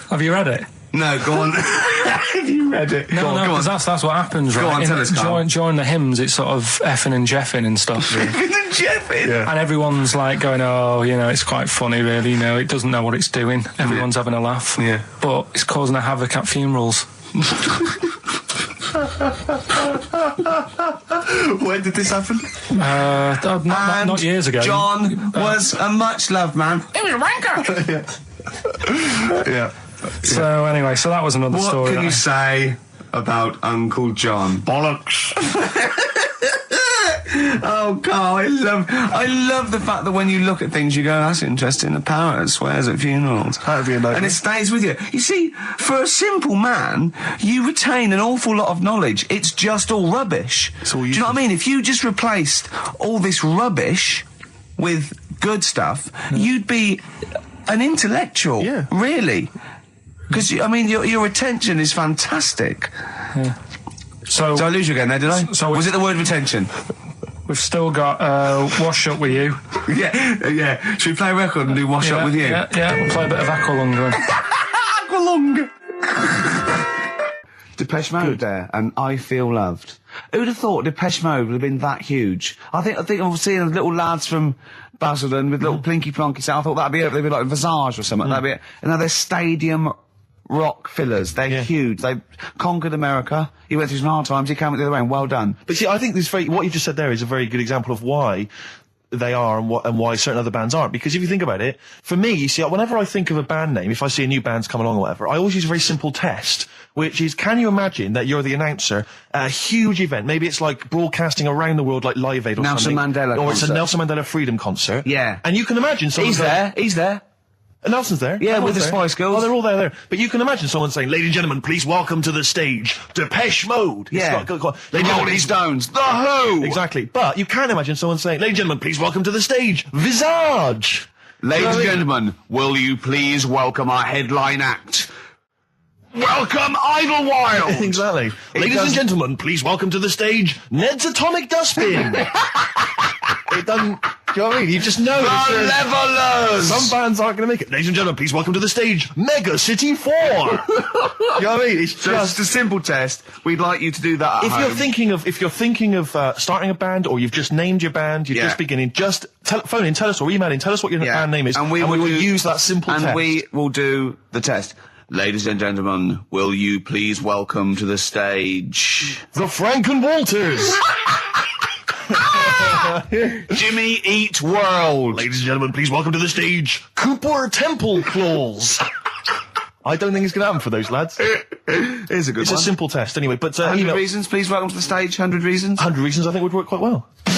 Have you read it? No, go on. Have you read it? No, because that's what happens, right? Go on, tell us, Carl. During the hymns, it's sort of effing and jeffing and stuff. Effing and jeffing? Yeah. And everyone's like going, it's quite funny, really, it doesn't know what it's doing. Everyone's having a laugh. Yeah. But it's causing a havoc at funerals. When did this happen? Not years ago. John was a much-loved man. He was a wanker! Yeah. So anyway, that was another story. What can you say about Uncle John? Bollocks. Oh, Carl, I love the fact that when you look at things, you go, that's interesting. A parrot swears at funerals. That'd be a nightmare. And it stays with you. You see, for a simple man, you retain an awful lot of knowledge. It's just all rubbish. Do you know what I mean? If you just replaced all this rubbish with good stuff, you'd be an intellectual. Yeah. Really. Because, I mean, your retention is fantastic. Yeah. So Did I lose you again there, did I? So was it the word retention? We've still got Wash Up With You. yeah. Should we play a record and do Wash Up With You? Yeah, we'll play a bit of Aqualung then. Aqualung! Depeche Mode there, and I Feel Loved. Who'd have thought Depeche Mode would have been that huge? I think I've seen little lads from Basildon with little plinky plonky sound. I thought that'd be it. They'd be like Visage or something. That'd be it. And now they're stadium rock fillers. They're huge. They conquered America. He went through some hard times. He came out the other way, and well done. But see, I think what you just said there is a very good example of why they are and why certain other bands aren't. Because if you think about it, for me, you see, whenever I think of a band name, if I see a new band's come along or whatever, I always use a very simple test, which is, can you imagine that you're the announcer at a huge event? Maybe it's like broadcasting around the world like Live Aid or Nelson something. Mandela Or it's a concert. Nelson Mandela Freedom concert. Yeah. And you can imagine someone He's there. Nelson's there. Yeah, with the there. Spice Girls. Oh, they're all there. But you can imagine someone saying, ladies and gentlemen, please welcome to the stage, Depeche Mode. Yeah. Rolling Stones. The Who. Exactly. But you can imagine someone saying, ladies and gentlemen, please welcome to the stage, Visage. Ladies and gentlemen, will you please welcome our headline act? Welcome Idlewild! Exactly. Ladies and gentlemen, please welcome to the stage, Ned's Atomic Dustbin. It doesn't... Do you know what I mean? You just know. The Levelers! Some bands aren't going to make it. Ladies and gentlemen, please welcome to the stage, Mega City 4. You know what I mean? It's Just a simple test. We'd like you to do that at If home. you're thinking of starting a band, or you've just named your band, you're just beginning, just phone in, tell us, or email in, tell us what your band name is, and we will use that simple test. And we will do the test. Ladies and gentlemen, will you please welcome to the stage... The Franken Walters! Jimmy Eat World! Ladies and gentlemen, please welcome to the stage, Cooper Temple Claws! I don't think it's going to happen for those lads. Here's a good It's one. a simple test, anyway, but... 100 reasons, please welcome to the stage, 100 reasons. 100 reasons I think would work quite well. We're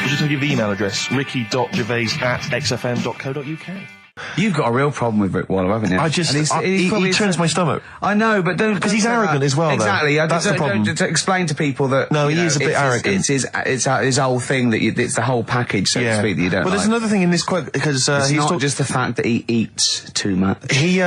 just going to give the email address, ricky.gervais@xfm.co.uk. You've got a real problem with Rick Waller, haven't you? He turns my stomach. I know, but don't... Because he's arrogant as well, though. Exactly. That's the problem. To explain to people that... No, he is a bit arrogant. It's his whole thing that it's the whole package, so to speak, that you don't But there's another thing in this quote, because it's not just the fact that he eats too much. He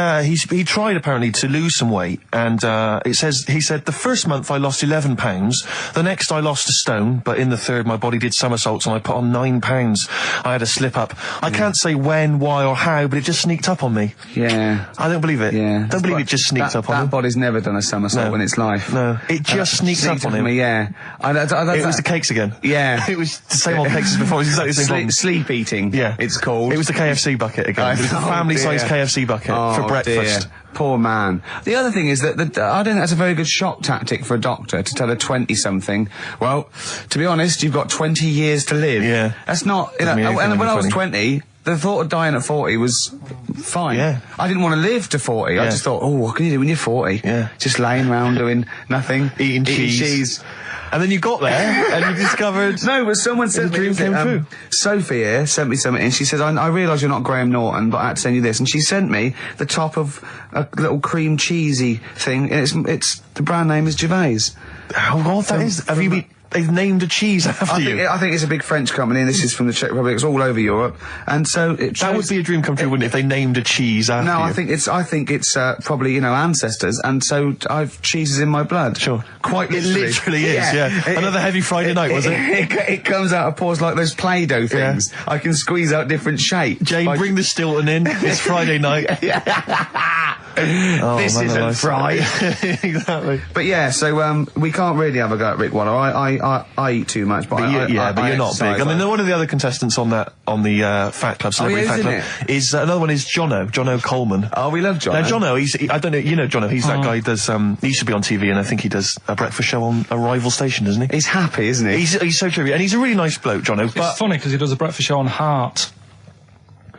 tried apparently to lose some weight, and he said the first month I lost 11 pounds, the next I lost a stone, but in the third my body did somersaults and I put on 9 pounds. I had a slip up. I can't say when, why, or how, but it just sneaked up on me. Yeah. I don't believe it. Yeah. Don't believe it just sneaked up on me. That body's never done a somersault in its life. No. It just sneaked up on him. Me, yeah. It was the cakes again. Yeah. It was the same old cakes as before. It was exactly the same problem. Sleep eating. Yeah. It's called. It was the KFC bucket again. It was the family-sized KFC bucket for breakfast. Dear. Poor man. The other thing is that I don't think that's a very good shock tactic for a doctor to tell a 20-something, well, to be honest, you've got 20 years to live. Yeah. That's not, and when I was 20, the thought of dying at 40 was fine. Yeah. I didn't want to live to 40. I just thought, oh, what can you do when you're 40? Yeah. Just laying around doing nothing. Eating cheese. And then you got there, and you discovered... No, but someone said... The dream came true. Sophie here sent me something, and she says, I realise you're not Graham Norton, but I had to send you this. And she sent me the top of a little cream cheesy thing, and it's the brand name is Gervais. Oh, what that is... They've named a cheese after you. I think it's a big French company, and this is from the Czech Republic. It's all over Europe, and so that would be a dream come true, wouldn't it? If they named a cheese after you. No, I think it's probably ancestors, and so I've cheeses in my blood. Sure, quite literally. It literally is. Yeah. Another heavy Friday night, was it? It comes out of pores like those Play-Doh things. Yeah. I can squeeze out different shapes. Jane, bring the Stilton in. It's Friday night. This isn't fried. Exactly. But yeah, so we can't really have a go at Rick Waller. I eat too much, but you're not big. I mean, one of the other contestants on the Fat Club, Celebrity Fat Club, is another one is Jono Coleman. Oh, we love Jono. Now Jono, I don't know, you know Jono. He's that guy who does. He used to be on TV, and I think he does a breakfast show on a rival station, doesn't he? He's happy, isn't he? He's so true, and he's a really nice bloke, Jono. It's funny because he does a breakfast show on Heart,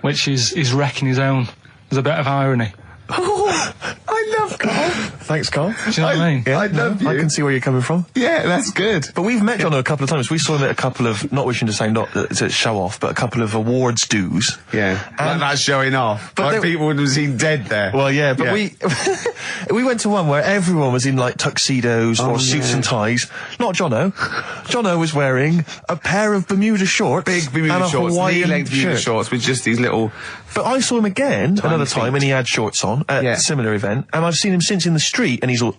which is wrecking his own. There's a bit of irony. Oh, I love Thanks, Carl. Do you know what I mean? Yeah, I love you. I can see where you're coming from. Yeah, that's good. But we've met John a couple of times. We saw him at a couple of, not wishing to say not to show off, but a couple of awards dues. Yeah. Like that's showing off. But like people would have seen dead there. Well, yeah, but we went to one where everyone was in like tuxedos or suits and ties. Not Jono. Jono was wearing a pair of Bermuda shorts. Big Bermuda and a shorts, Hawaiian knee-length Bermuda shorts with just these little... But I saw him again another time when he had shorts on at a similar event, and I've seen him since in the street, and he's all...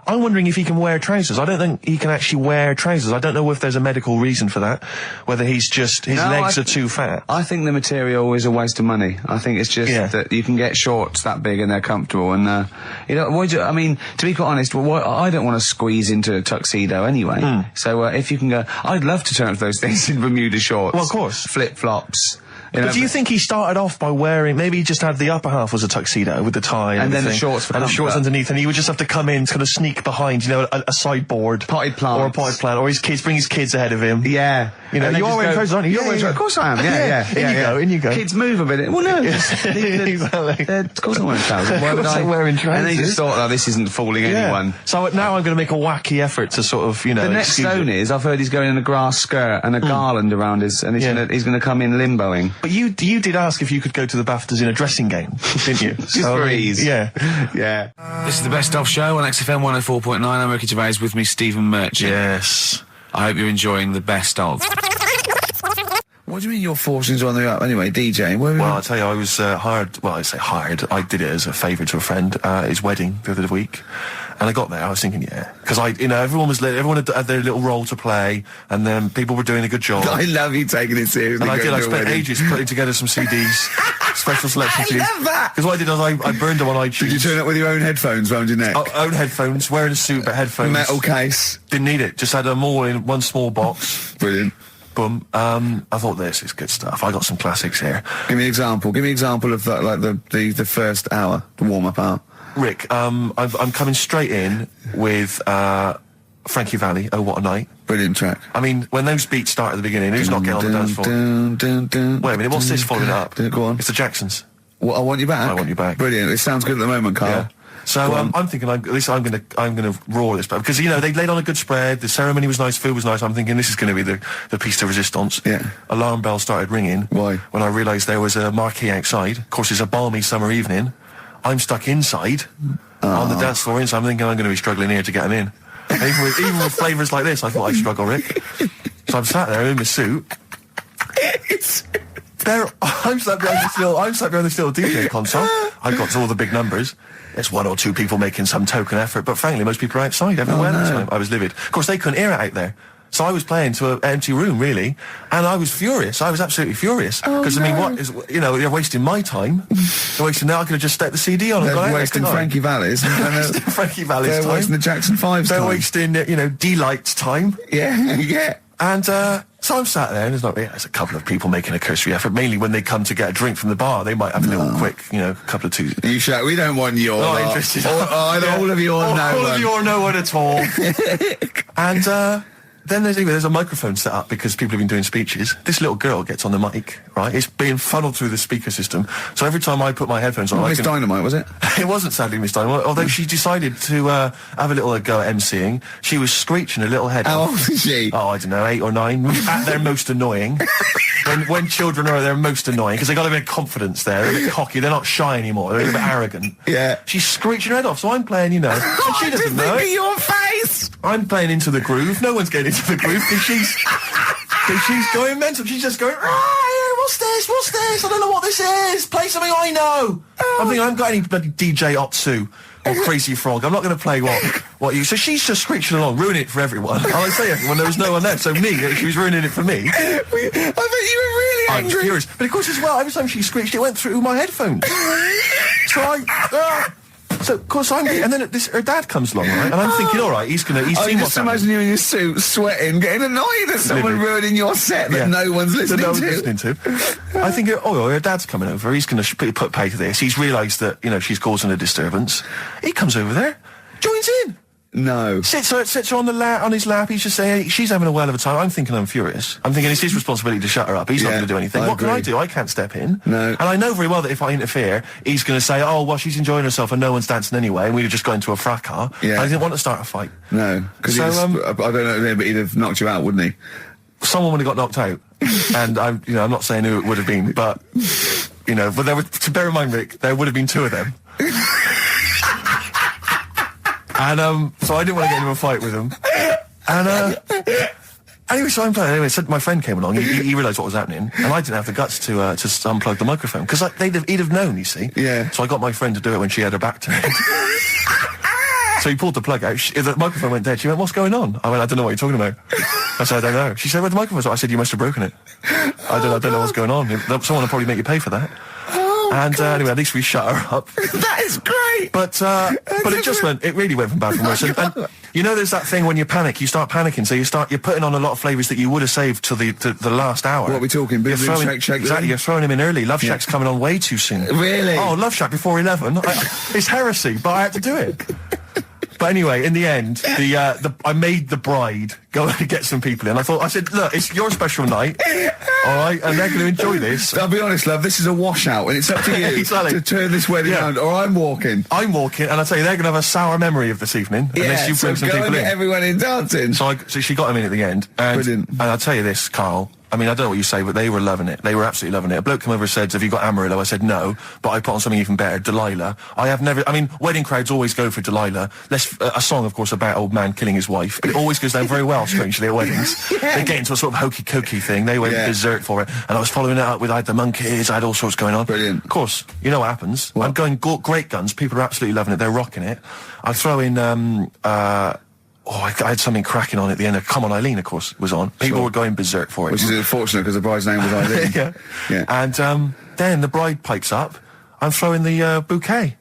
I'm wondering if he can wear trousers. I don't think he can actually wear trousers. I don't know if there's a medical reason for that, whether he's just... his legs are too fat. I think the material is a waste of money. I think it's just that you can get shorts that big and they're comfortable, and, you know, I mean, to be quite honest, I don't want to squeeze into a tuxedo anyway. So, if you can go... I'd love to turn up those things in Bermuda shorts. Well, of course. Flip-flops. But do you think he started off by wearing, maybe he just had the upper half was a tuxedo with the tie and then the shorts for and the shorts underneath, and he would just have to come in, kind of sneak behind, you know, a sideboard. Potted plant. Or a potted plant, or bring his kids ahead of him. Yeah. You know, you are wearing trousers, aren't you? Of course I am, yeah. In you go. Kids move a bit. Well, no. Exactly. Of course I'm wearing trousers. Why would I? Wearing trousers. And they just thought, oh, this isn't fooling anyone. So now I'm going to make a wacky effort to sort of, you know... The next stone is, I've heard he's going in a grass skirt and a garland around his, and he's going to come in limboing. But you did ask if you could go to the BAFTAs in a dressing gown, didn't you? Just for ease. Yeah. This is the Best Of Show on XFM 104.9. I'm Ricky Gervais, with me Stephen Merchant. Yes. I hope you're enjoying the Best Of. What do you mean your fortunes are on the up anyway, DJ? Well, I'll tell you, I was hired. Well, I say hired. I did it as a favour to a friend, his wedding the other week. And I got there, I was thinking, because everyone had their little role to play, and then people were doing a good job. I love you taking it seriously. And I spent ages putting together some CDs, special selection CDs. I love that! Because what I did was I burned them on iTunes. Did you turn up with your own headphones round your neck? Own headphones, wearing a suit, but headphones. Metal case. Didn't need it, just had them all in one small box. Brilliant. Boom. I thought this is good stuff. I got some classics here. Give me an example. Give me an example of that, like the first hour, the warm-up hour. Rick, I'm coming straight in with Frankie Valli, Oh What a Night. Brilliant track. I mean, when those beats start at the beginning, who's not getting on the dance floor? Wait a minute, what's this following up? Go on. It's the Jacksons. What, I Want You Back? I Want You Back. Brilliant. It sounds good at the moment, Carl. Yeah. So I'm thinking, at least I'm gonna roar this back, because you know they laid on a good spread. The ceremony was nice, food was nice. I'm thinking this is going to be the piece de resistance. Yeah. Alarm bell started ringing. Why? When I realised there was a marquee outside. Of course, it's a balmy summer evening. I'm stuck inside on the dance floor, so I'm thinking I'm going to be struggling here to get them in. And even with flavours like this, I thought I'd struggle, Rick. So I'm sat there in my suit. I'm sat behind this little DJ console. I've got all the big numbers. There's one or two people making some token effort, but frankly, most people are outside everywhere. I was livid. Of course, they couldn't hear it out there. So I was playing to an empty room, really, and I was furious. I was absolutely furious. Because, I mean, what is, you know, they're wasting my time. They're wasting now. I could have just stuck the CD on and gone out. They're wasting Frankie Valli's. Frankie Valli's time. They're wasting the Jackson 5's time. They're wasting, you know, D-Light's time. Yeah. And, so I'm sat there, and there's a couple of people making a cursory effort, mainly when they come to get a drink from the bar. They might have a little quick, you know, couple of twos. You shout, we don't want your Not interested. All of you or no one. All of you or no one at all. And, then there's a microphone set up because people have been doing speeches. This little girl gets on the mic, right? It's being funneled through the speaker system. So every time I put my headphones on... Miss Dynamite, was it? It wasn't, sadly, Miss Dynamite. Although she decided to have a little go at MCing. She was screeching a little head How off. old is she? Oh, I don't know, 8 or 9. At their most annoying. When children are at their most annoying, because they've got a bit of confidence there. They're a bit cocky. They're not shy anymore. They're a bit arrogant. Yeah. She's screeching her head off, so I'm playing, you know. And she doesn't know it. Your face! I'm playing into the groove. No one's getting into the groove because she's going mental. She's just going, what's this? I don't know what this is. Play something I know. I'm thinking I haven't got any bloody DJ Otsu or Crazy Frog. I'm not going to play what you... So she's just screeching along, ruining it for everyone. I say everyone, there was no one there. So me, she was ruining it for me. I bet you were really angry. I was furious. But of course as well, every time she screeched, it went through my headphones. So, of course, and then her dad comes along, right? And I'm thinking, all right, he's seen what's happening. Just imagine you in your suit, sweating, getting annoyed at someone ruining your set that no one's listening to. I think, her dad's coming over. He's going to put pay to this. He's realised that, you know, she's causing a disturbance. He comes over there, joins in. No. Sits her on his lap. He's just saying she's having a whale of a time. I'm thinking I'm furious. I'm thinking it's his responsibility to shut her up. He's not going to do anything. What can I do? I can't step in. No. And I know very well that if I interfere, he's going to say, "Oh, well, she's enjoying herself and no one's dancing anyway." And we'd have just got into a fracas. Yeah. I didn't want to start a fight. No. Because I don't know, but he'd have knocked you out, wouldn't he? Someone would have got knocked out. And I'm not saying who it would have been, but but there were, to bear in mind, Rick, there would have been 2 of them. And so I didn't want to get into a fight with him. And anyway, so I'm playing. Anyway, so my friend came along. He realised what was happening, and I didn't have the guts to unplug the microphone because he'd have known. You see. Yeah. So I got my friend to do it when she had her back turned. So he pulled the plug out. The microphone went dead. She went, "What's going on?" I went, "I don't know what you're talking about." I said, "I don't know." She said, "Where's the microphone?" I said, "You must have broken it." I don't know what's going on. Someone will probably make you pay for that. Anyway, at least we shut her up. That is great! But it really went from bad from worse. And there's that thing when you panic, you start panicking, so you're putting on a lot of flavours that you would have saved till the last hour. What are we talking? Boom, boom, shake, exactly, you're throwing him in early. Love Shack's coming on way too soon. Really? Oh, Love Shack before 11. It's heresy, but I had to do it. But anyway, in the end, I made the bride go and get some people in. I said, "Look, it's your special night, all right, and they're going to enjoy this." I'll be honest, love, this is a washout, and it's up to you exactly. to turn this wedding around, or I'm walking. And I tell you, they're going to have a sour memory of this evening, unless you bring some people in. Everyone in dancing. So she got him in at the end. Brilliant. And I'll tell you this, Karl. I mean, I don't know what you say, but they were loving it. They were absolutely loving it. A bloke came over and said, "Have you got Amarillo?" I said, "No," but I put on something even better, Delilah. Wedding crowds always go for Delilah. A song, of course, about old man killing his wife. It always goes down very well, strangely, at weddings. They get into a sort of hokey-cokey thing. They went berserk for it. And I was following it up with, I had the monkeys, I had all sorts going on. Brilliant. Of course, you know what happens. What? I'm going great guns. People are absolutely loving it. They're rocking it. I throw in, I had something cracking on at the end. Come On Eileen, of course, was on. People were going berserk for it. Which is unfortunate because the bride's name was Eileen. Yeah. And then the bride pipes up. I'm throwing the bouquet.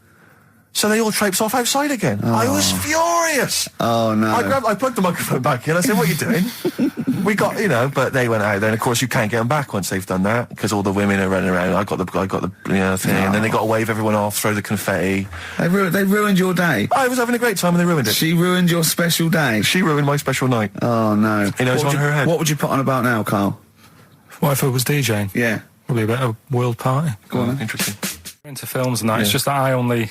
So they all traipse off outside again. Oh. I was furious. Oh, no. I plugged the microphone back in. I said, "What are you doing?" We got, but they went out. Then, of course, you can't get them back once they've done that because all the women are running around. I got the thing, and then they got to wave everyone off, throw the confetti. They ruined your day. I was having a great time and they ruined it. She ruined your special day. She ruined my special night. Oh, no. It's on her head. What would you put on about now, Karl? What if I was DJing? Yeah. Probably a bit of world party. Go on then. Interesting. Into films and that. It's just that I only,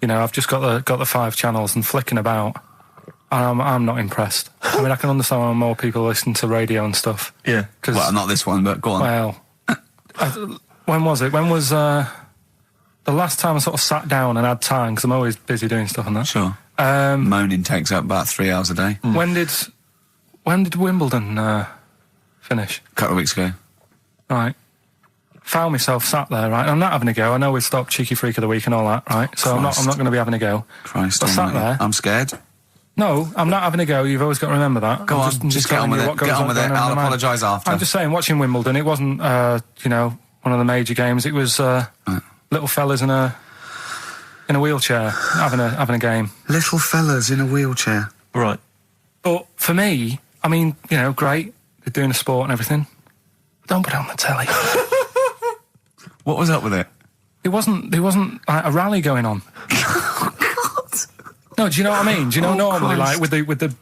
I've just got the 5 channels and flicking about. And I'm not impressed. I mean, I can understand why more people listen to radio and stuff. Yeah. Well, not this one, but go on. Well, when was it? When was the last time I sort of sat down and had time? Because I'm always busy doing stuff and that. Sure. Moaning takes up about 3 hours a day. When did Wimbledon finish? A couple of weeks ago. Right. Found myself sat there, right? I'm not having a go. I know we've stopped Cheeky Freak of the Week and all that, right? So I'm not going to be having a go. Christ, I sat there. I'm scared. No, I'm not having a go. You've always got to remember that. Go on, just get on with it. Get on with it. I'll apologise after. I'm just saying, watching Wimbledon, it wasn't, one of the major games. It was little fellas in a wheelchair having a game. Little fellas in a wheelchair. Right. But for me, I mean, great. They're doing a sport and everything. Don't put it on the telly. What was up with it? There wasn't like a rally going on. No, do you know what I mean? Do you know normally, Christ. like with the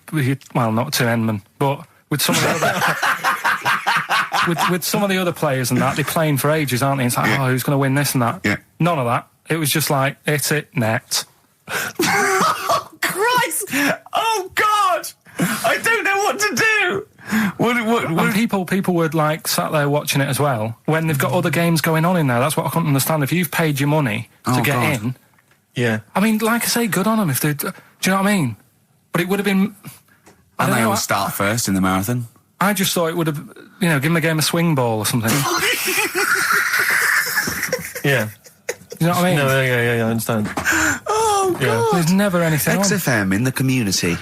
well, not to Enman, but with some of the other with some of the other players and that, they're playing for ages, aren't they? It's like, who's going to win this and that? Yeah. None of that. It was just like, hit it, net. Oh, Christ! Oh, God! I don't know what to do! And people were like sat there watching it as well when they've got other games going on in there. That's what I couldn't understand. If you've paid your money to get in, I mean, like I say, good on them. If they, do you know what I mean? But it would have been. And they all start first in the marathon. I just thought it would have, given the game a swing ball or something. Yeah. You know what I mean? No, yeah, I understand. Oh, God. Yeah. There's never anything XFM in the community.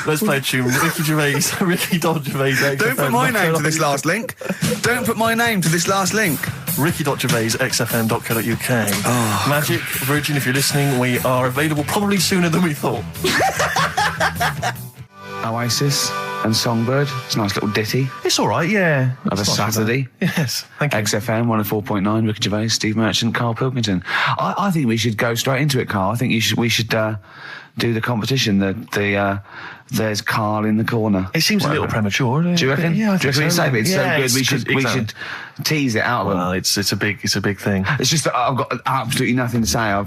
Let's play a tune. Ricky Gervais, Ricky Gervais. Don't put my name to this last link. Don't put my name to this last link. Ricky.Gervais, xfm.co.uk. Oh. Magic, Virgin, if you're listening, we are available probably sooner than we thought. Oasis. and Songbird. It's a nice little ditty. It's all right, yeah. Of a Saturday. Yes, thank you. XFM 104.9. Ricky Gervais, Steve Merchant, Karl Pilkington. I think we should go straight into it, Karl. I think we should do the competition. There's Karl in the corner. It seems a little premature. Do you reckon? Yeah, I think so. It's so good. We should tease it out. Well, it's a big thing. It's just that I've got absolutely nothing to say.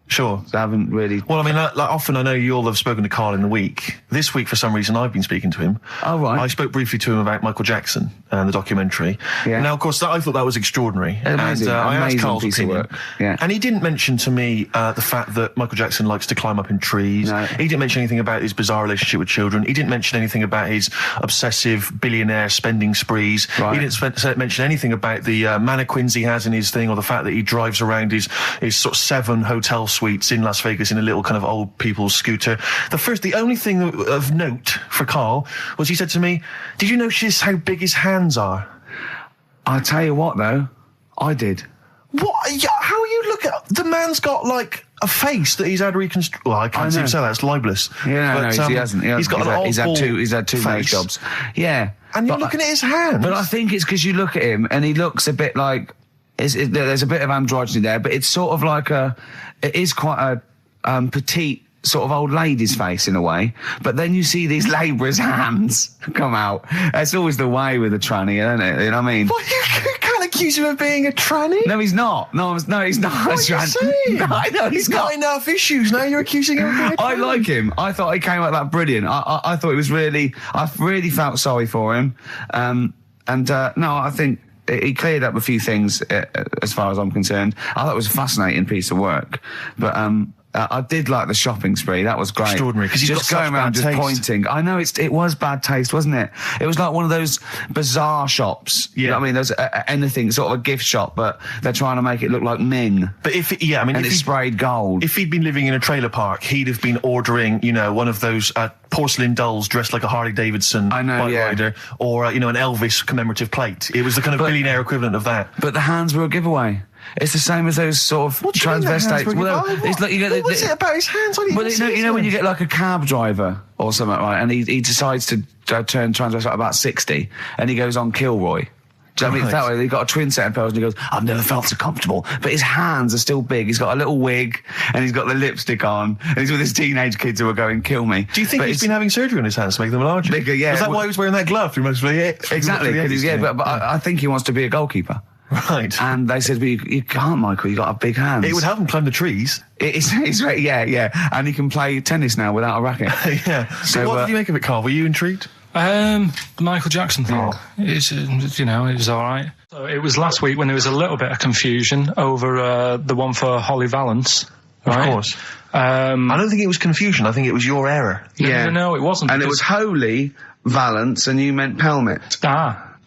Sure. I haven't really... Well, I mean, like often I know you all have spoken to Karl in the week. This week, for some reason, I've been speaking to him. Oh, right. I spoke briefly to him about Michael Jackson and the documentary. Yeah. Now, of course, I thought that was extraordinary. Amazing. And I asked Karl's piece opinion. Of work. Yeah. And he didn't mention to me the fact that Michael Jackson likes to climb up in trees. No. He didn't mention anything about his bizarre relationship with children. He didn't mention anything about his obsessive billionaire spending sprees. Right. He didn't mention anything about the mannequins he has in his thing, or the fact that he drives around his sort of 7 hotel suites in Las Vegas in a little kind of old people's scooter. The only thing of note for Karl was he said to me, "Did you notice how big his hands are?" I'll tell you what, though, I did. What? How are you looking at... The man's got, like, a face that he's had reconstructed. Well, I can't seem to say that. It's libelous. Yeah, no, he hasn't. He's got an old He's had two nose jobs. Yeah. And you're looking at his hands. But I think it's because you look at him and he looks a bit like... there's a bit of androgyny there, but it's sort of like it is quite a petite sort of old lady's face in a way, but then you see these labourers' hands come out. That's always the way with a tranny, isn't it? You know what I mean? Well, you can't accuse him of being a tranny. No, he's not. No, he's not. What are you saying? No, I know he's got enough issues. Now you're accusing him of being a tranny. I like him. I thought he came out that brilliant. I thought it was really... I really felt sorry for him. No, I think... He cleared up a few things as far as I'm concerned. I thought it was a fascinating piece of work. But I did like the shopping spree. That was great. Extraordinary. Because he's just got going around just pointing. I know it was bad taste, wasn't it? It was like one of those bizarre shops. Yeah. You know what I mean? There's anything, sort of a gift shop, but they're trying to make it look like Ming. But and it's sprayed gold. If he'd been living in a trailer park, he'd have been ordering, one of those porcelain dolls dressed like a Harley Davidson bike rider, or an Elvis commemorative plate. It was the kind of billionaire equivalent of that. But the hands were a giveaway. It's the same as those sort of transvestites. Well, it's like you get. What was it about his hands? You know when you get like a cab driver or something, right? And he decides to turn transvestite about 60, and he goes on Kilroy. Do you know what I mean? That way, he got a twin set of pearls, and he goes, "I've never felt so comfortable." But his hands are still big. He's got a little wig, and he's got the lipstick on, and he's with his teenage kids who are going, "Kill me." Do you think he's been having surgery on his hands to make them larger? Bigger, yeah. Is that why he was wearing that glove through most of the Exactly, but I think he wants to be a goalkeeper. Right. And they said, you can't, Michael, you got a big hands. It would help him climb the trees. It's right, yeah. And he can play tennis now without a racket. Yeah. So what did you make of it, Karl? Were you intrigued? The Michael Jackson thing, it was all right. So it was last week when there was a little bit of confusion over the one for Holly Valance. Right? Of course. I don't think it was confusion. I think it was your error. No, it wasn't. And it was Holy Valance, and you meant Pelmet.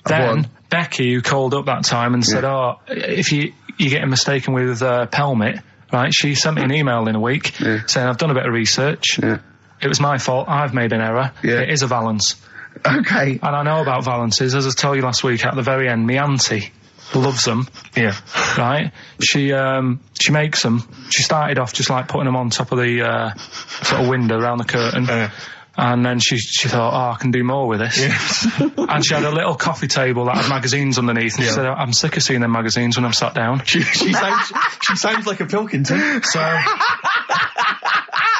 Then Becky, who called up that time and said, if you're getting mistaken with Pelmet, right, she sent me an email in a week saying, I've done a bit of research. Yeah. It was my fault. I've made an error. Yeah. It is a Valance. Okay. And I know about Valances. As I told you last week, at the very end, my auntie loves them. Yeah. Right? She makes them. She started off just like putting them on top of the sort of window around the curtain. And then she thought, I can do more with this. Yeah. And she had a little coffee table that had magazines underneath. And she said, I'm sick of seeing them magazines when I'm sat down. She sounds like a Pilkington. So...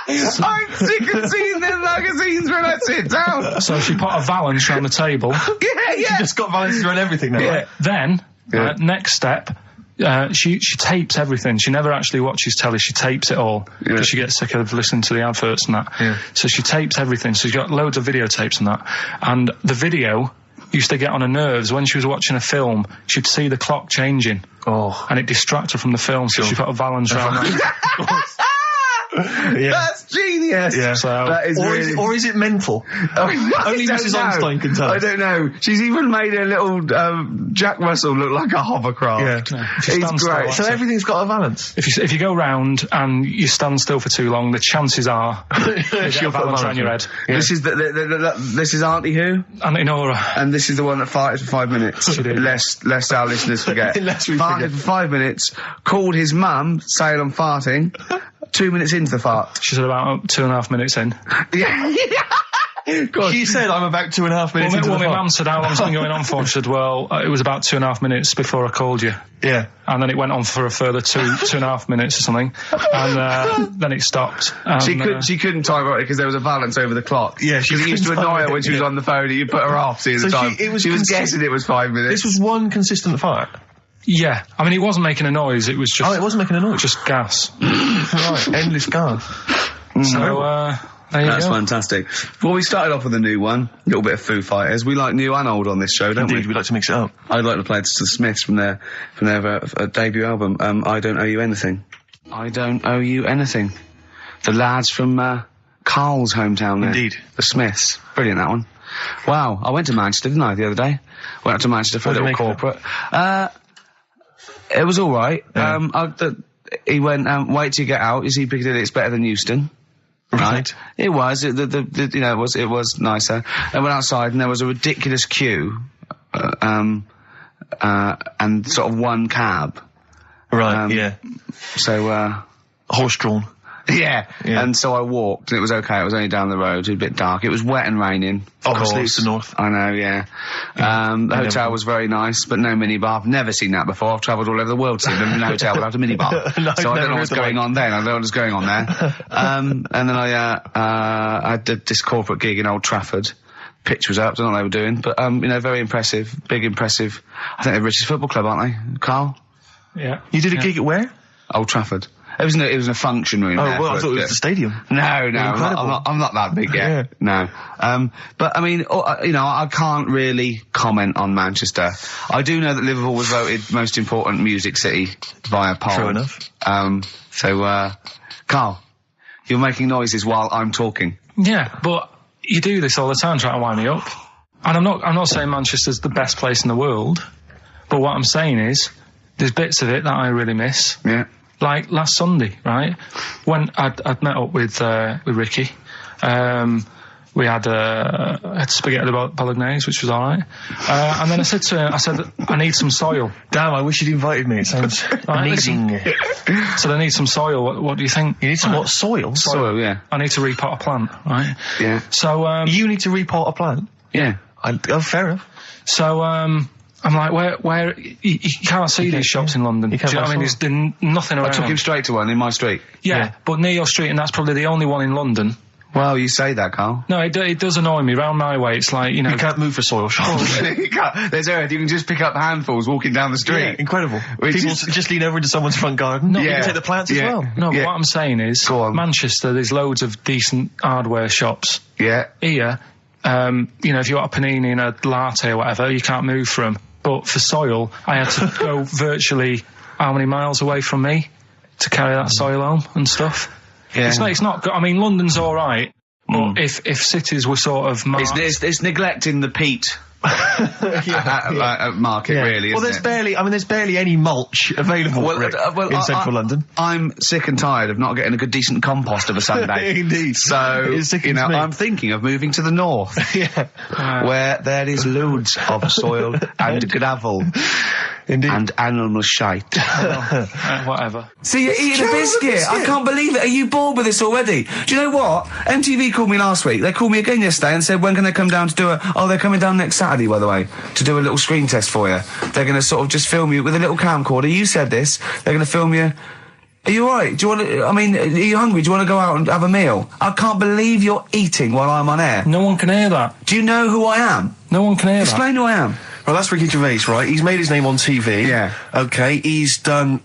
I'm sick of seeing them magazines when I sit down. So she put a Valance around the table. Yeah. She just got Valances around everything now. Yeah. Right? Then, next step... she tapes everything. She never actually watches telly. She tapes it all because she gets sick of listening to the adverts and that. Yeah. So she tapes everything. So she's got loads of videotapes and that. And the video used to get on her nerves. When she was watching a film, she'd see the clock changing. And it distracted her from the film. So she put a Valance around that. Yeah. That's genius. Yeah. So, that is or is it mental? Only Mrs. Einstein can tell. I don't know. She's even made a little Jack Russell look like a hovercraft. Yeah. He's great. So everything's got a Valance. If you go round and you stand still for too long, the chances are she'll Valance around your head. Yeah. This is this is Auntie who? Auntie Nora. And this is the one that farted for 5 minutes. Lest our listeners forget. Farted for 5 minutes. Called his mum, saying I'm farting. 2 minutes into the fart. She's about 2.5 minutes in. Yeah. You said I'm about 2.5 minutes into the my mum said, how long's it been going on for? She said, well, it was about 2.5 minutes before I called you. Yeah. And then it went on for a further 2.5 minutes or something. And then it stopped. And, she couldn't time it because there was a balance over the clock. Yeah, she used to annoy her when she was on the phone and you put her off, see the time. She was guessing it was 5 minutes. This was one consistent fart. Yeah. I mean, it wasn't making a noise, it was just... Oh, it wasn't making a noise? Just gas. Right, endless gas. So, there you That's go. fantastic. Well, we started off with a new one, a little bit of Foo Fighters. We like new and old on this show, don't we? Indeed, we like to mix it up. I'd like to play the Smiths from their debut album, I Don't Owe You Anything. I Don't Owe You Anything. The lads from Karl's hometown there. Indeed. The Smiths. Brilliant, that one. Wow, I went to Manchester, didn't I, the other day? Went up to Manchester for a little corporate. It was alright. Yeah. He went, wait till you get out, you see Piccadilly, it's better than Euston. Right. It was. It was nicer. I went outside and there was a ridiculous queue, and sort of one cab. Right. Yeah. So horse-drawn. Yeah. And so I walked, and it was okay. It was only down the road. It was a bit dark. It was wet and raining. Obviously, it's the north. I know, yeah. The hotel was very nice, but no minibar. I've never seen that before. I've travelled all over the world to see them in a hotel without a minibar. No, so I don't know what's going on then. I don't know what's going on there. And then I did this corporate gig in Old Trafford. Pitch was up, don't know what they were doing, but, very impressive. Big, impressive. I think they're the richest football club, aren't they? Karl? Yeah. You did a gig at where? Old Trafford. It was in a function room. Oh, there, well, I thought it was the stadium. No, I'm not that big yet. Yeah. No. But I mean, I can't really comment on Manchester. I do know that Liverpool was voted most important music city via poll. True enough. So, Karl, you're making noises while I'm talking. Yeah, but you do this all the time trying to wind me up. And I'm not saying Manchester's the best place in the world, but what I'm saying is, there's bits of it that I really miss. Yeah. Like last Sunday, right? When I'd met up with Ricky, we had spaghetti bolognese, which was alright. And then I said to him, I need some soil. Damn, I wish you'd invited me. It sounds amazing. So I need some soil. What do you think? You need some what? Soil? Soil, yeah. I need to repot a plant, right? Yeah. So, you need to repot a plant? Yeah. Fair enough. So, I'm like, where you can't see these shops in London. You can't. Do you know what I mean? There's nothing around. I took him straight to one in my street. Yeah, but near your street, and that's probably the only one in London. Well, you say that, Karl. No, it does annoy me. Round my way, it's like, you can't move for soil shops. You can't. There's earth. You can just pick up handfuls walking down the street. Yeah, incredible. People just lean over into someone's front garden. No, you can take the plants as well. No, but what I'm saying is, Manchester, there's loads of decent hardware shops. Yeah. Here, if you want a panini and a latte or whatever, you can't move for them. But for soil, I had to go virtually how many miles away from me to carry that soil home and stuff. Yeah. It's not good. I mean, London's alright, but if cities were sort of it's neglecting the peat market, really. Well, there's barely any mulch available in central London. I'm sick and tired of not getting a good decent compost of a Sunday. Indeed. So I'm thinking of moving to the north, where there is loads of soil and gravel. Indeed. And animal shite. Whatever. See, you're eating a biscuit. I can't believe it. Are you bored with this already? Do you know what? MTV called me last week. They called me again yesterday and said, when can they come down to do they're coming down next Saturday, by the way, to do a little screen test for you. They're going to sort of just film you with a little camcorder. You said this. They're going to film you. Are you alright? Do you want to, are you hungry? Do you want to go out and have a meal? I can't believe you're eating while I'm on air. No one can hear that. Do you know who I am? No one can hear that. Explain who I am. Well, that's Ricky Gervais, right? He's made his name on TV. Yeah. Okay, he's done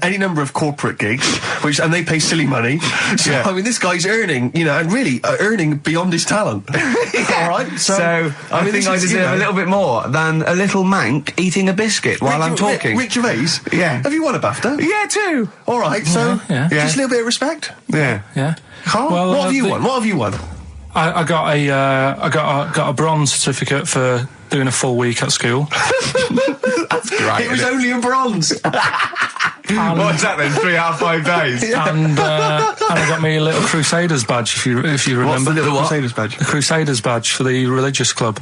any number of corporate gigs, and they pay silly money. So, I mean, this guy's earning, and really earning beyond his talent. All right? So I think I deserve a little bit more than a little mank eating a biscuit while I'm talking. Rick Gervais? Yeah. Have you won a BAFTA? Yeah, too. All right, so just a little bit of respect. Yeah. Yeah. Karl, well, what have you won? What have you won? I got a bronze certificate for doing a full week at school. That's great. It was only a bronze. What's that then? 3 out of 5 days. And I got me a little Crusaders badge, if you remember. What's the little Crusaders badge? The Crusaders badge for the religious club.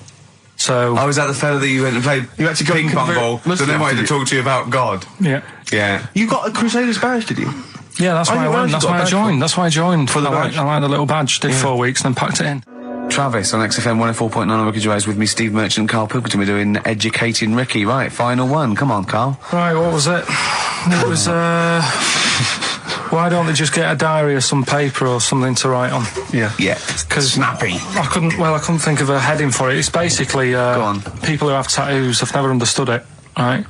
So was that the fella that you went and played? You had to go ping pong ball. So they wanted to talk to you about God. Yeah. Yeah. You got a Crusaders badge, did you? Yeah, that's why I went. That's why I joined. That's why I joined. For the badge. I like the little badge. Did 4 weeks and then packed it in. Travis on XFM 104.9 on Ricky Gervais with me, Steve Merchant and Karl Pilkington. We're doing Educating Ricky. Right, final one. Come on, Karl. Right, what was it? It was, why don't they just get a diary or some paper or something to write on? Yeah. Because snappy. I couldn't think of a heading for it. It's basically, Go on. people who have tattoos, I've never understood it, right?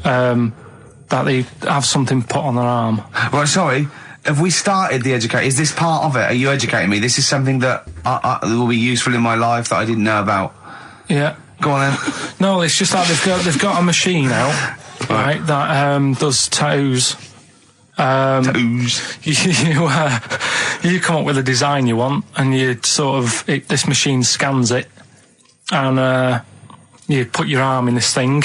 That they have something put on their arm. Right, sorry. Have we started the educate? Is this part of it? Are you educating me? This is something that will be useful in my life that I didn't know about. Yeah. Go on then. No, it's just like they've got a machine out, right, that does tattoos. Tattoos. You come up with a design you want, and you sort of this machine scans it, and you put your arm in this thing,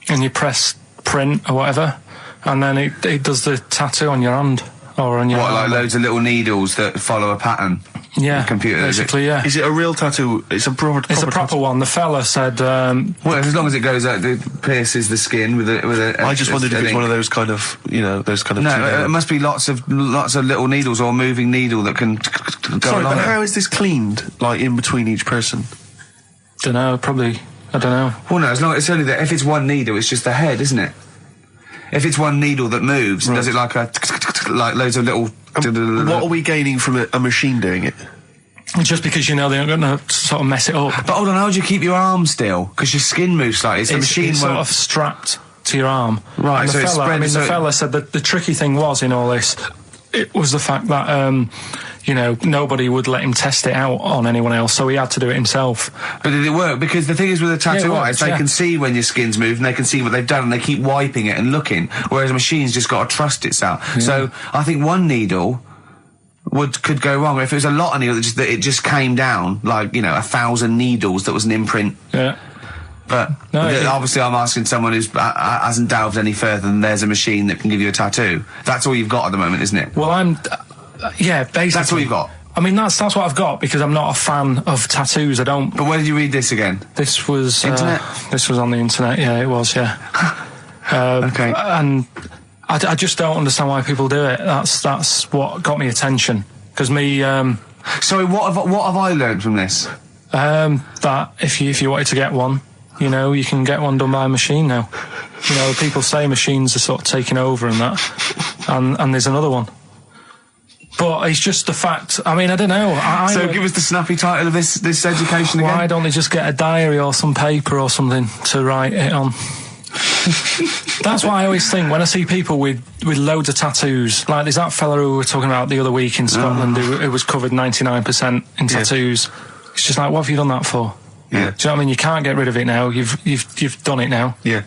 and you press print or whatever, and then it does the tattoo on your hand. Or on your what, arm. like loads of little needles that follow a pattern? Yeah, the computer, basically, yeah. Is it a real tattoo? It's a proper proper one. The fella said... well, as long as it goes out, it pierces the skin with a I just wondered if it's one of those kind of, those kind of... No, it must be lots of little needles or a moving needle that can go Sorry, along but it. how is this cleaned, like, in between each person? Dunno, probably... I don't know. Well, no, as long it's only that if it's one needle, it's just the head, isn't it? If it's one needle that moves and does it like loads of little... What are we gaining from a machine doing it? Just because they're not going to sort of mess it up. But hold on, how do you keep your arm still? Because your skin moves slightly. It's the machine it's won't... sort of strapped to your arm. Right, and so the it's fella, spread... the fella said that the tricky thing was in all this, it was the fact that, nobody would let him test it out on anyone else, so he had to do it himself. But did it work? Because the thing is with a tattoo artist, they can see when your skin's moved and they can see what they've done and they keep wiping it and looking, whereas a machine's just got to trust itself. Yeah. So I think one needle could go wrong. If it was a lot of needles, that it just came down, like, 1,000 needles that was an imprint. Yeah. But obviously I'm asking someone who hasn't delved any further than there's a machine that can give you a tattoo. That's all you've got at the moment, isn't it? Well, yeah, basically. That's all you've got? I mean, that's what I've got, because I'm not a fan of tattoos. I don't... But where did you read this again? This was... Internet? This was on the internet, yeah, it was, yeah. Okay. And I just don't understand why people do it. That's what got me attention. Because me... Sorry, what have I learned from this? That if you wanted to get one, you can get one done by a machine now. People say machines are sort of taking over and that. And there's another one. But it's just the fact. I mean, I don't know. So give us the snappy title of this education again. Why don't they just get a diary or some paper or something to write it on? That's what I always think when I see people with loads of tattoos. Like there's that fella who we were talking about the other week in Scotland who was covered 99% in tattoos. It's just like, what have you done that for? Yeah. Do you know what I mean? You can't get rid of it now. You've done it now. Yeah.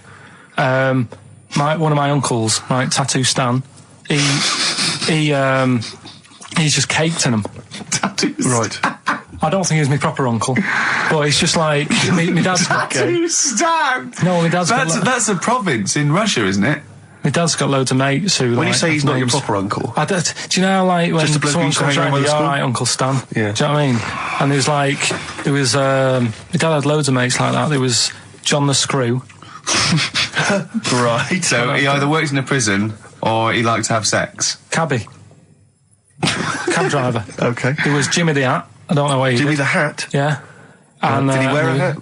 One of my uncles, right, Tattoo Stan, he's just caked in them. Tattoos. Right. I don't think he's my proper uncle, but it's just like my dad's got... Tattoo Stan! No, my dad's got... That's a province in Russia, isn't it? My dad's got loads of mates who... When you say he's not your proper uncle... do you know, like, when just a bloke someone used to comes hang around around, with the school? alright, Uncle Stan. Yeah. Do you know what I mean? And my dad had loads of mates like that. There was John the Screw. Right. So he either works in a prison or he likes to have sex. Cabbie. Cab driver. Okay. There was Jimmy the Hat. I don't know what he Jimmy did. the Hat? Yeah. And, did he wear a hat?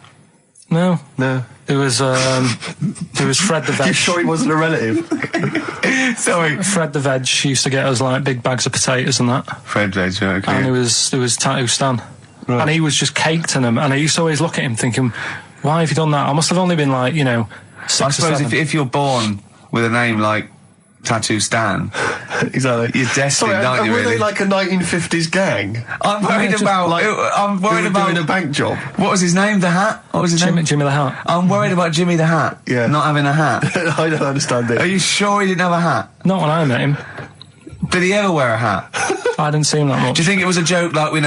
No. No. There was Fred the Veg. You sure he wasn't a relative? Sorry. Fred the Veg used to get us like big bags of potatoes and that. Fred Veg, okay. And there was Tattoo Stan. Right. And he was just caked in them. And I used to always look at him thinking, why have you done that? I must have only been like, 6 I or suppose 7. if you're born with a name like Tattoo Stan, Exactly. you're destined, aren't you, were really? they like a 1950s gang? I'm worried about... I'm worried about... doing a bank job. What was his name? The Hat? What was his name? Jimmy the Hat. I'm worried about Jimmy the Hat. Yeah. Not having a hat. I don't understand it. Are you sure he didn't have a hat? Not when I met him. Did he ever wear a hat? I didn't see him that much. Do you think it was a joke, like, when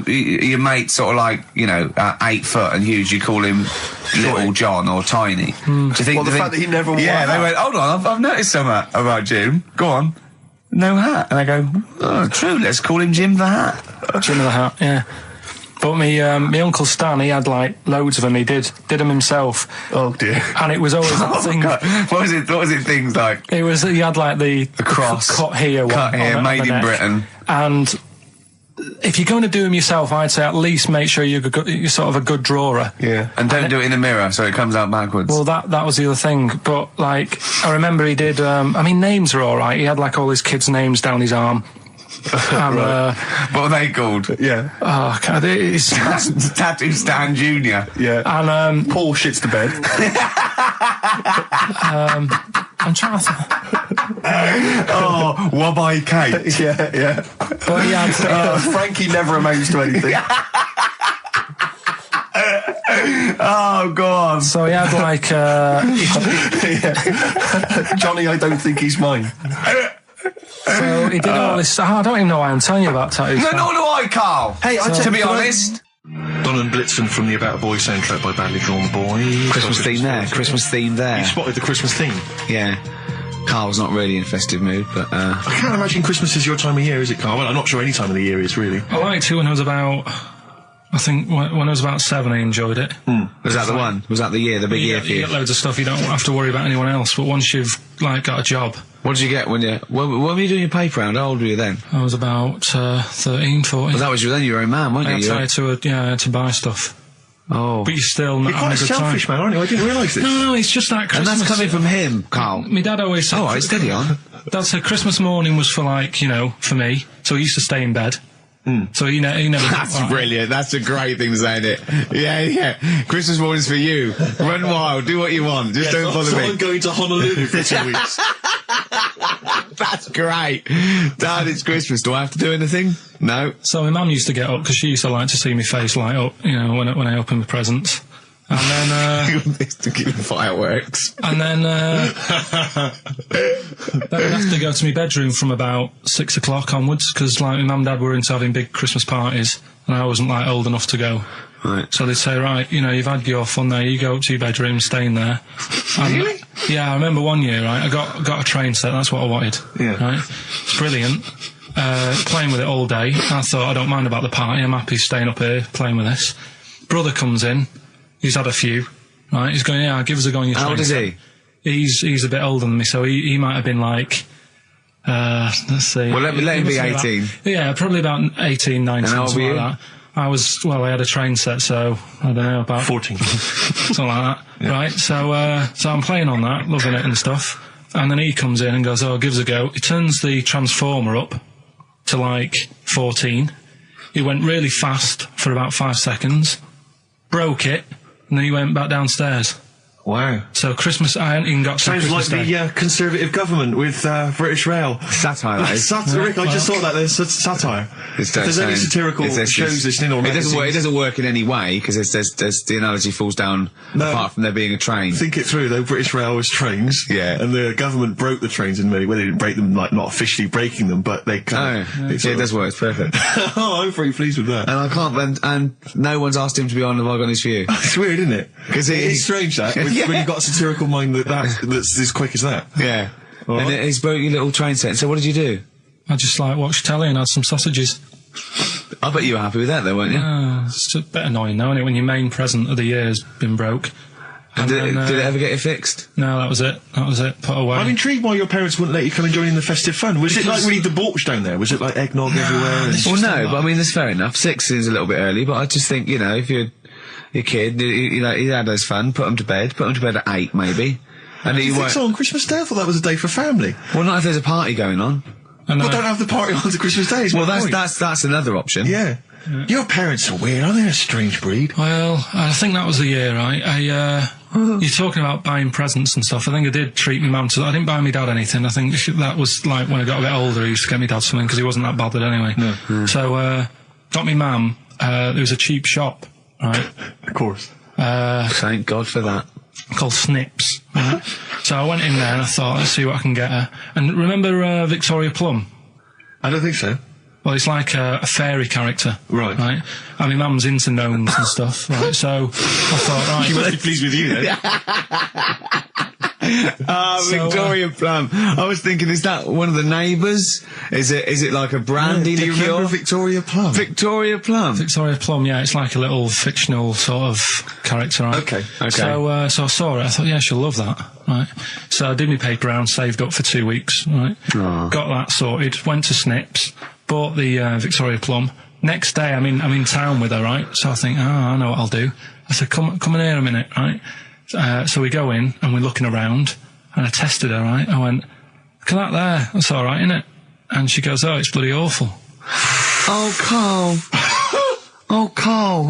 your mate's sort of like, 8 foot and huge, you call him Little John or Tiny? Do you think... Well, the fact that he never wore a Yeah, they hat. went, hold on, I've noticed something about Jim. Go on. No hat. And I go, oh, true, let's call him Jim the Hat. Jimmy the Hat, yeah. But my Uncle Stan, he had like loads of them. He did them himself. Oh dear. And it was always that thing. God. What was it things like? He had like the cross. cut here one. Cut here, on made the in neck. Britain. And if you're going to do them yourself, I'd say at least make sure you're sort of a good drawer. Yeah. And don't do it in the mirror so it comes out backwards. Well, that was the other thing. But, like, I remember he did, names are alright. He had, like, all his kids' names down his arm. And, what are they called? Yeah. Oh, God, it's... Tattoo Stan Jr. Yeah. And, Paul shits to bed. I'm trying to... Oh, Wobby Kate. Yeah. But he had... Frankie never amounts to anything. Oh, God. So he had, like, Johnny, I don't think he's mine. So he did all this... I don't even know why I'm telling you about tattoos. No, nor do I, Carl. Hey, to be honest... Don and Blitzen from the About a Boy soundtrack by Badly Drawn Boy. Christmas theme there. Christmas theme there. You spotted the Christmas theme? Yeah. Carl's not really in a festive mood, but... I can't imagine Christmas is your time of year, is it, Carl? Well, I'm not sure any time of the year is, really. I liked it when I was about... I think when I was about 7, I enjoyed it. Was that the one? Was that the year, the big year for you you? get loads of stuff, you don't have to worry about anyone else, but once you've, like, got a job... What did you get when you... When were you doing your paper round? How old were you then? I was about 13, 14. Well, that was then you were your own man, weren't you? I had to buy stuff. Oh. But you're still not You're quite having a good selfish, time. man, aren't you? I didn't realise this. No, it's just that Christmas... And that's coming from him, Carl. My dad always said... Oh, right, steady on. Dad said Christmas morning was for, like, you know, for me, so he used to stay in bed. So he never... That's brilliant. That's a great thing to say, isn't it? Yeah. Christmas morning's for you. Run wild. Do what you want. Just don't bother me. I'm going to Honolulu for 2 weeks. That's great. Dad, it's Christmas. Do I have to do anything? No. So my mum used to get up, because she used to like to see my face light up, you know, when I opened the presents. And then, to keep the fireworks. And then, then I'd have to go to my bedroom from about 6 o'clock onwards, because, like, my mum and dad were into having big Christmas parties, and I wasn't, like, old enough to go. Right. So they'd say, right, you know, you've had your fun there, you go up to your bedroom, stay in there. Really? Yeah, I remember one year, right, I got a train set, that's what I wanted. Yeah. Right? It's brilliant. Playing with it all day. I thought, I don't mind about the party, I'm happy staying up here, playing with this. Brother comes in, he's had a few, right, he's going, yeah, give us a go on your train. How old is he? He's a bit older than me, so he might have been like, let's see. Well, let him be 18. Yeah, probably about 18, 19, And how old something were like that. I had a train set, so, I don't know, about 14. something like that. Yeah. Right, so I'm playing on that, loving it and stuff, and then he comes in and goes, oh, give us a go. He turns the transformer up to, like, 14. He went really fast for about 5 seconds, broke it, and then he went back downstairs. Wow. So Christmas, I hadn't even got to Sounds Christmas like Day. the Conservative government with British Rail. Satire, that is. Rick, I just thought that there's satire. If there's any satirical shows listening or magazines... It doesn't work in any way, because there's the analogy falls down apart from there being a train. Think it through, though. British Rail was trains. Yeah. And the government broke the trains in many ways. They didn't break them, like, not officially breaking them, but they kind of... It does work, it's perfect. Oh, I'm very pleased with that. And I can't, and no one's asked him to be on Have I Got News For You. It's weird, isn't it? Because it's strange, that, when you've got a satirical mind that's as quick as that. Yeah. And he's broke your little train set. So what did you do? I just, like, watched telly and had some sausages. I bet you were happy with that, though, weren't you? It's a bit annoying, though, isn't it, when your main present of the year has been broke. And did it ever get it fixed? No, that was it. Put away. I'm intrigued why your parents wouldn't let you come and join in the festive fun. Was it like really debauched down there? Was it like eggnog everywhere? Well, no, but I mean, that's fair enough. 6 is a little bit early, but I just think, you know, if you're your kid, you know, he had his fun, put him to bed at 8, maybe. And you think so on Christmas Day? I thought that was a day for family. Well, not if there's a party going on. Well, don't have the party on to Christmas Day. Well, that's another option. Yeah. Your parents are weird, aren't they? A strange breed. Well, I think that was the year, right? You're talking about buying presents and stuff. I think I did treat my mum to that. I didn't buy my dad anything. I think that was like when I got a bit older, I used to get my dad something because he wasn't that bothered anyway. No. So, got me mum, there was a cheap shop, right? Of course. Thank God for that. Called Snips, right? So I went in there and I thought, let's see what I can get her. And remember Victoria Plum? I don't think so. Well, it's like a fairy character. Right. Right? And my mum's into gnomes and stuff, right? So I thought, right... She must be pleased with you, then. Victoria Plum. I was thinking, is that one of the neighbours? Is it like a brandy Do you liqueur? remember Victoria Plum? Victoria Plum. Victoria Plum, yeah, it's like a little fictional sort of character, right? Okay. So I saw it, I thought, yeah, she'll love that, right? So I did my paper round, saved up for 2 weeks, right? Oh. Got that sorted, went to Snips, bought the Victoria Plum. Next day, I'm in town with her, right? So I think, I know what I'll do. I said, come in here a minute, right? So we go in, and we're looking around, and I tested her, right? I went, look at that there. That's all right, isn't it? And she goes, oh, it's bloody awful. Oh, Karl. Oh, Karl.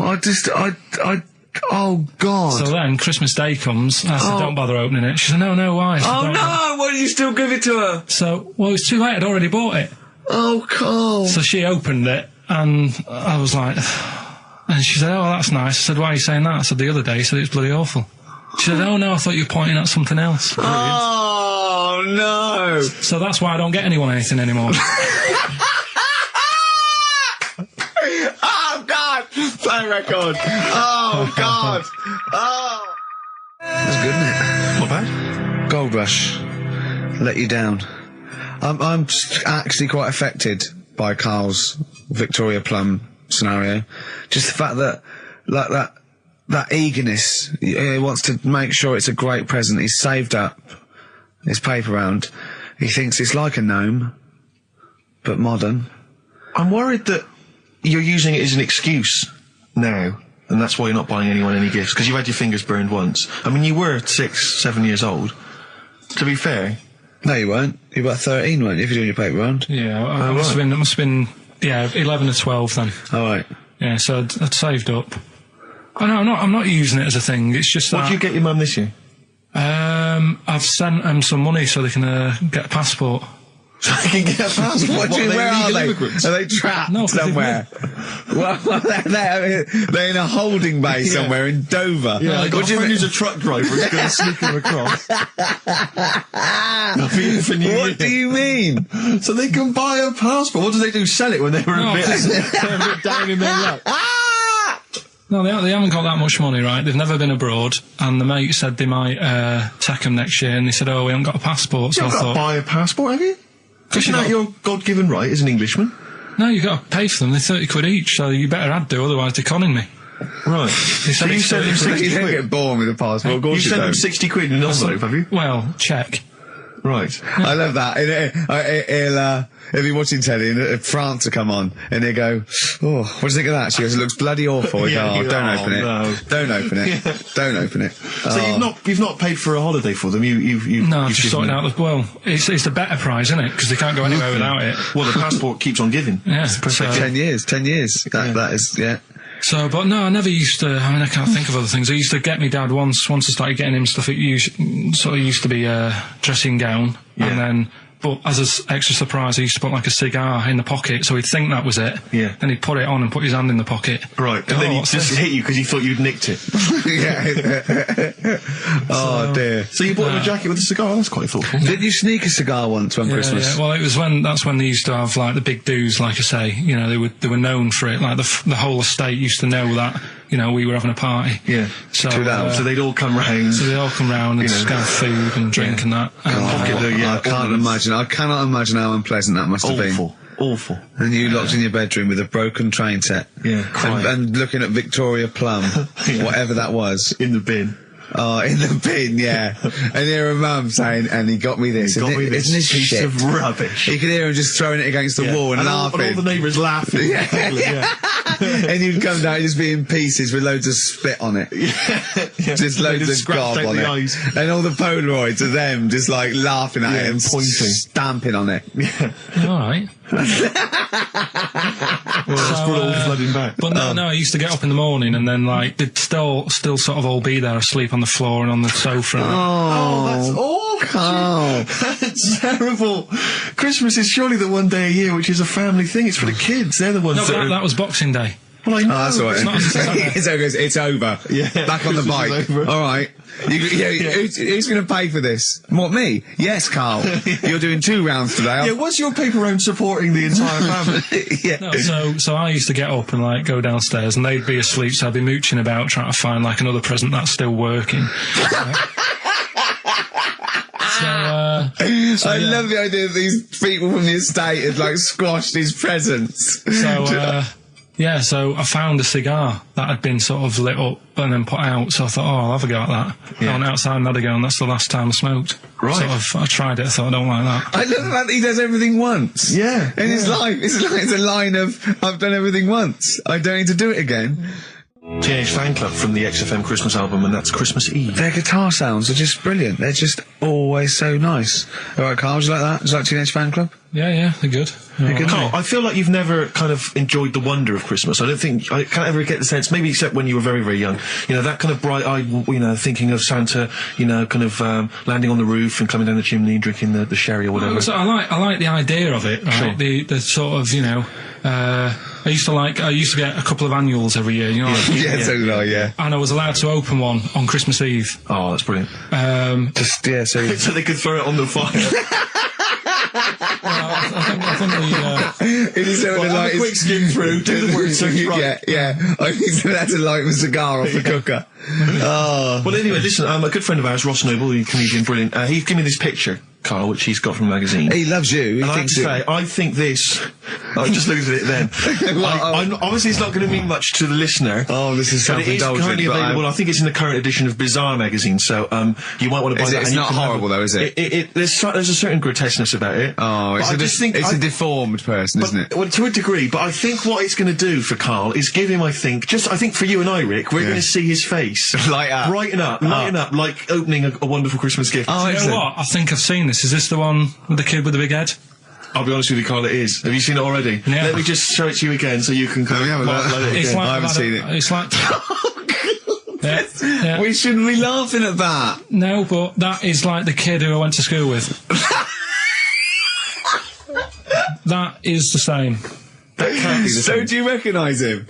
Oh, God. So then Christmas Day comes. I said, don't bother opening it. She said, no, why? I said, Oh, no. Why did you still give it to her? So, well, it was too late. I'd already bought it. Oh, Karl. So she opened it, and I was like, and she said, oh, that's nice. I said, why are you saying that? I said, the other day, you said it's bloody awful. She said, oh, no, I thought you were pointing at something else. Oh, no. So that's why I don't get anyone anything anymore. Oh, God. Play record. Oh, God. Oh. That's good, isn't it? Not bad. Gold Rush. Let you down. I'm actually quite affected by Karl's Victoria Plum scenario. Just the fact that, like, that eagerness, he wants to make sure it's a great present. He's saved up his paper round. He thinks it's like a gnome, but modern. I'm worried that you're using it as an excuse now, and that's why you're not buying anyone any gifts, because you've had your fingers burned once. I mean, you were 6, 7 years old. To be fair. No, you weren't. You were about 13, weren't you, if you're doing your paper round? Yeah, I must have been, 11 or 12 then. All right. Yeah, so I'd saved up. Oh, no, I'm not using it as a thing. It's just that... What did you get your mum this year? I've sent them some money so they can get a passport. So they can get a passport? Where are they? Are they trapped somewhere? Well, they're in a holding bay somewhere in Dover. Yeah, I got a friend who's a truck driver who's going to sneak them across. What do you mean? So they can buy a passport. What do they do? Sell it when they're a bit down in their luck? No, they haven't got that much money, right? They've never been abroad, and the mate said they might take them next year, and they said, oh, we haven't got a passport, so you haven't got to buy a passport, have you? Isn't that your God-given right as an Englishman? No, you've got to pay for them. They're 30 quid each, so you better do, otherwise they're conning me. Right. So you sent them 60 quid? You don't get born with a passport, of course you sent them 60 quid in an envelope, have you? Well, check. Right. I love that. He'll be watching telly and France will come on and he'll go, oh, what do you think of that? She goes, it looks bloody awful. Yeah, don't open it. No. Don't open it. Yeah. Don't open it. So you've not paid for a holiday for them? No, I've just sorted out it's the better prize, isn't it? Because they can't go anywhere without it. Well, the passport keeps on giving. Yeah. So 10 years. That is, yeah. So, but no, I never used to, I can't think of other things. I used to get my dad once I started getting him stuff, it used to be a dressing gown, and then, but as an extra surprise, I used to put like a cigar in the pocket, so he'd think that was it. Yeah. Then he'd put it on and put his hand in the pocket. Right, and then he'd just hit you because he thought you'd nicked it. Yeah. Oh, dear. So you bought him a jacket with a cigar? That's quite thoughtful. Did you sneak a cigar once one Christmas? Yeah. Well, that's when they used to have like the big do's, like I say. You know, they were known for it. Like the whole estate used to know that. You know, we were having a party. Yeah. So they'd all come round. So they'd all come round and just have food and drink and that. I cannot imagine how unpleasant that must have been. Awful. And you locked in your bedroom with a broken train set. Yeah, and looking at Victoria Plum, whatever that was. In the bin. Oh, in the bin, yeah. And hear a mum saying, and he got me this. Isn't this piece shit of rubbish? You could hear him just throwing it against the wall and laughing. And all the neighbours laughing. And you'd come down, just be in pieces with loads of spit on it. Just loads of gob on it. Eyes. And all the Polaroids of them just like laughing at him, pointing, stamping on it. Yeah. All right. Well, all flooding back. But no, I used to get up in the morning and then like they'd still sort of all be there asleep on the floor and on the sofa. Oh, that's awful. Oh. That's terrible. Christmas is surely the one day a year which is a family thing. It's for the kids. They're the ones that was Boxing Day. Well, I know. Oh, that's all right. It's over. Yeah. Back on the bike. All right. Who's going to pay for this? What, me? Yes, Karl. You're doing 2 rounds today. Yeah, what's your paper round supporting the entire family? Yeah. No, so I used to get up and like go downstairs and they'd be asleep, so I'd be mooching about trying to find like another present that's still working. I love the idea that these people from the estate had like squashed his presents. So Yeah, so I found a cigar that had been sort of lit up and then put out, so I thought, I'll have a go at that. Yeah. I went outside and had a go, and that's the last time I smoked. Right. Sort of, I tried it, I thought, I don't like that. I love the fact that he does everything once. Yeah. In his life. It's a line of, I've done everything once. I don't need to do it again. Teenage Fan Club from the XFM Christmas album, and that's Christmas Eve. Their guitar sounds are just brilliant. They're just always so nice. All right, Karl, would you like that? Would you like Teenage Fan Club? Yeah, they're good. Carl, I feel like you've never kind of enjoyed the wonder of Christmas. I can't ever get the sense, maybe except when you were very, very young, you know, that kind of bright-eyed, you know, thinking of Santa, you know, kind of landing on the roof and climbing down the chimney and drinking the sherry or whatever. So I like the idea of it, right? Sure. The sort of, you know, I used to get a couple of annuals every year, you know. Like, Yeah, so did I, yeah. And I was allowed to open one on Christmas Eve. Oh, that's brilliant. So they could throw it on the fire. I think the, It is so have a quick skim through, do the word search right. Yeah. I think so that's to light a cigar off the cooker. Oh. Well, anyway, listen, a good friend of ours, Ross Noble, the comedian, brilliant, he gave me this picture, Karl, which he's got from a magazine. He loves you. And I have to say, I think this... I just looked at it then. Obviously, it's not going to mean much to the listener. Oh, this is self-indulgent. But it is currently available. I think it's in the current edition of Bizarre magazine, so you might want to buy that. It's not horrible, though, is it? There's a certain grotesqueness about it. Oh, it's a deformed person, isn't it? Well, to a degree, but I think what it's going to do for Karl is give him, I think for you and I, Rick, we're going to see his face. Light up. Brighten up, like opening a wonderful Christmas gift. Oh, you know what? I think I've seen this. Is this the one with the kid with the big head? I'll be honest with you, Karl, it is. Have you seen it already? Yeah. Let me just show it to you again so you can kind of it again. I haven't seen it. It's like... yeah. We shouldn't be laughing at that. No, but that is like the kid who I went to school with. That is the same. That can't be the same. So do you recognise him?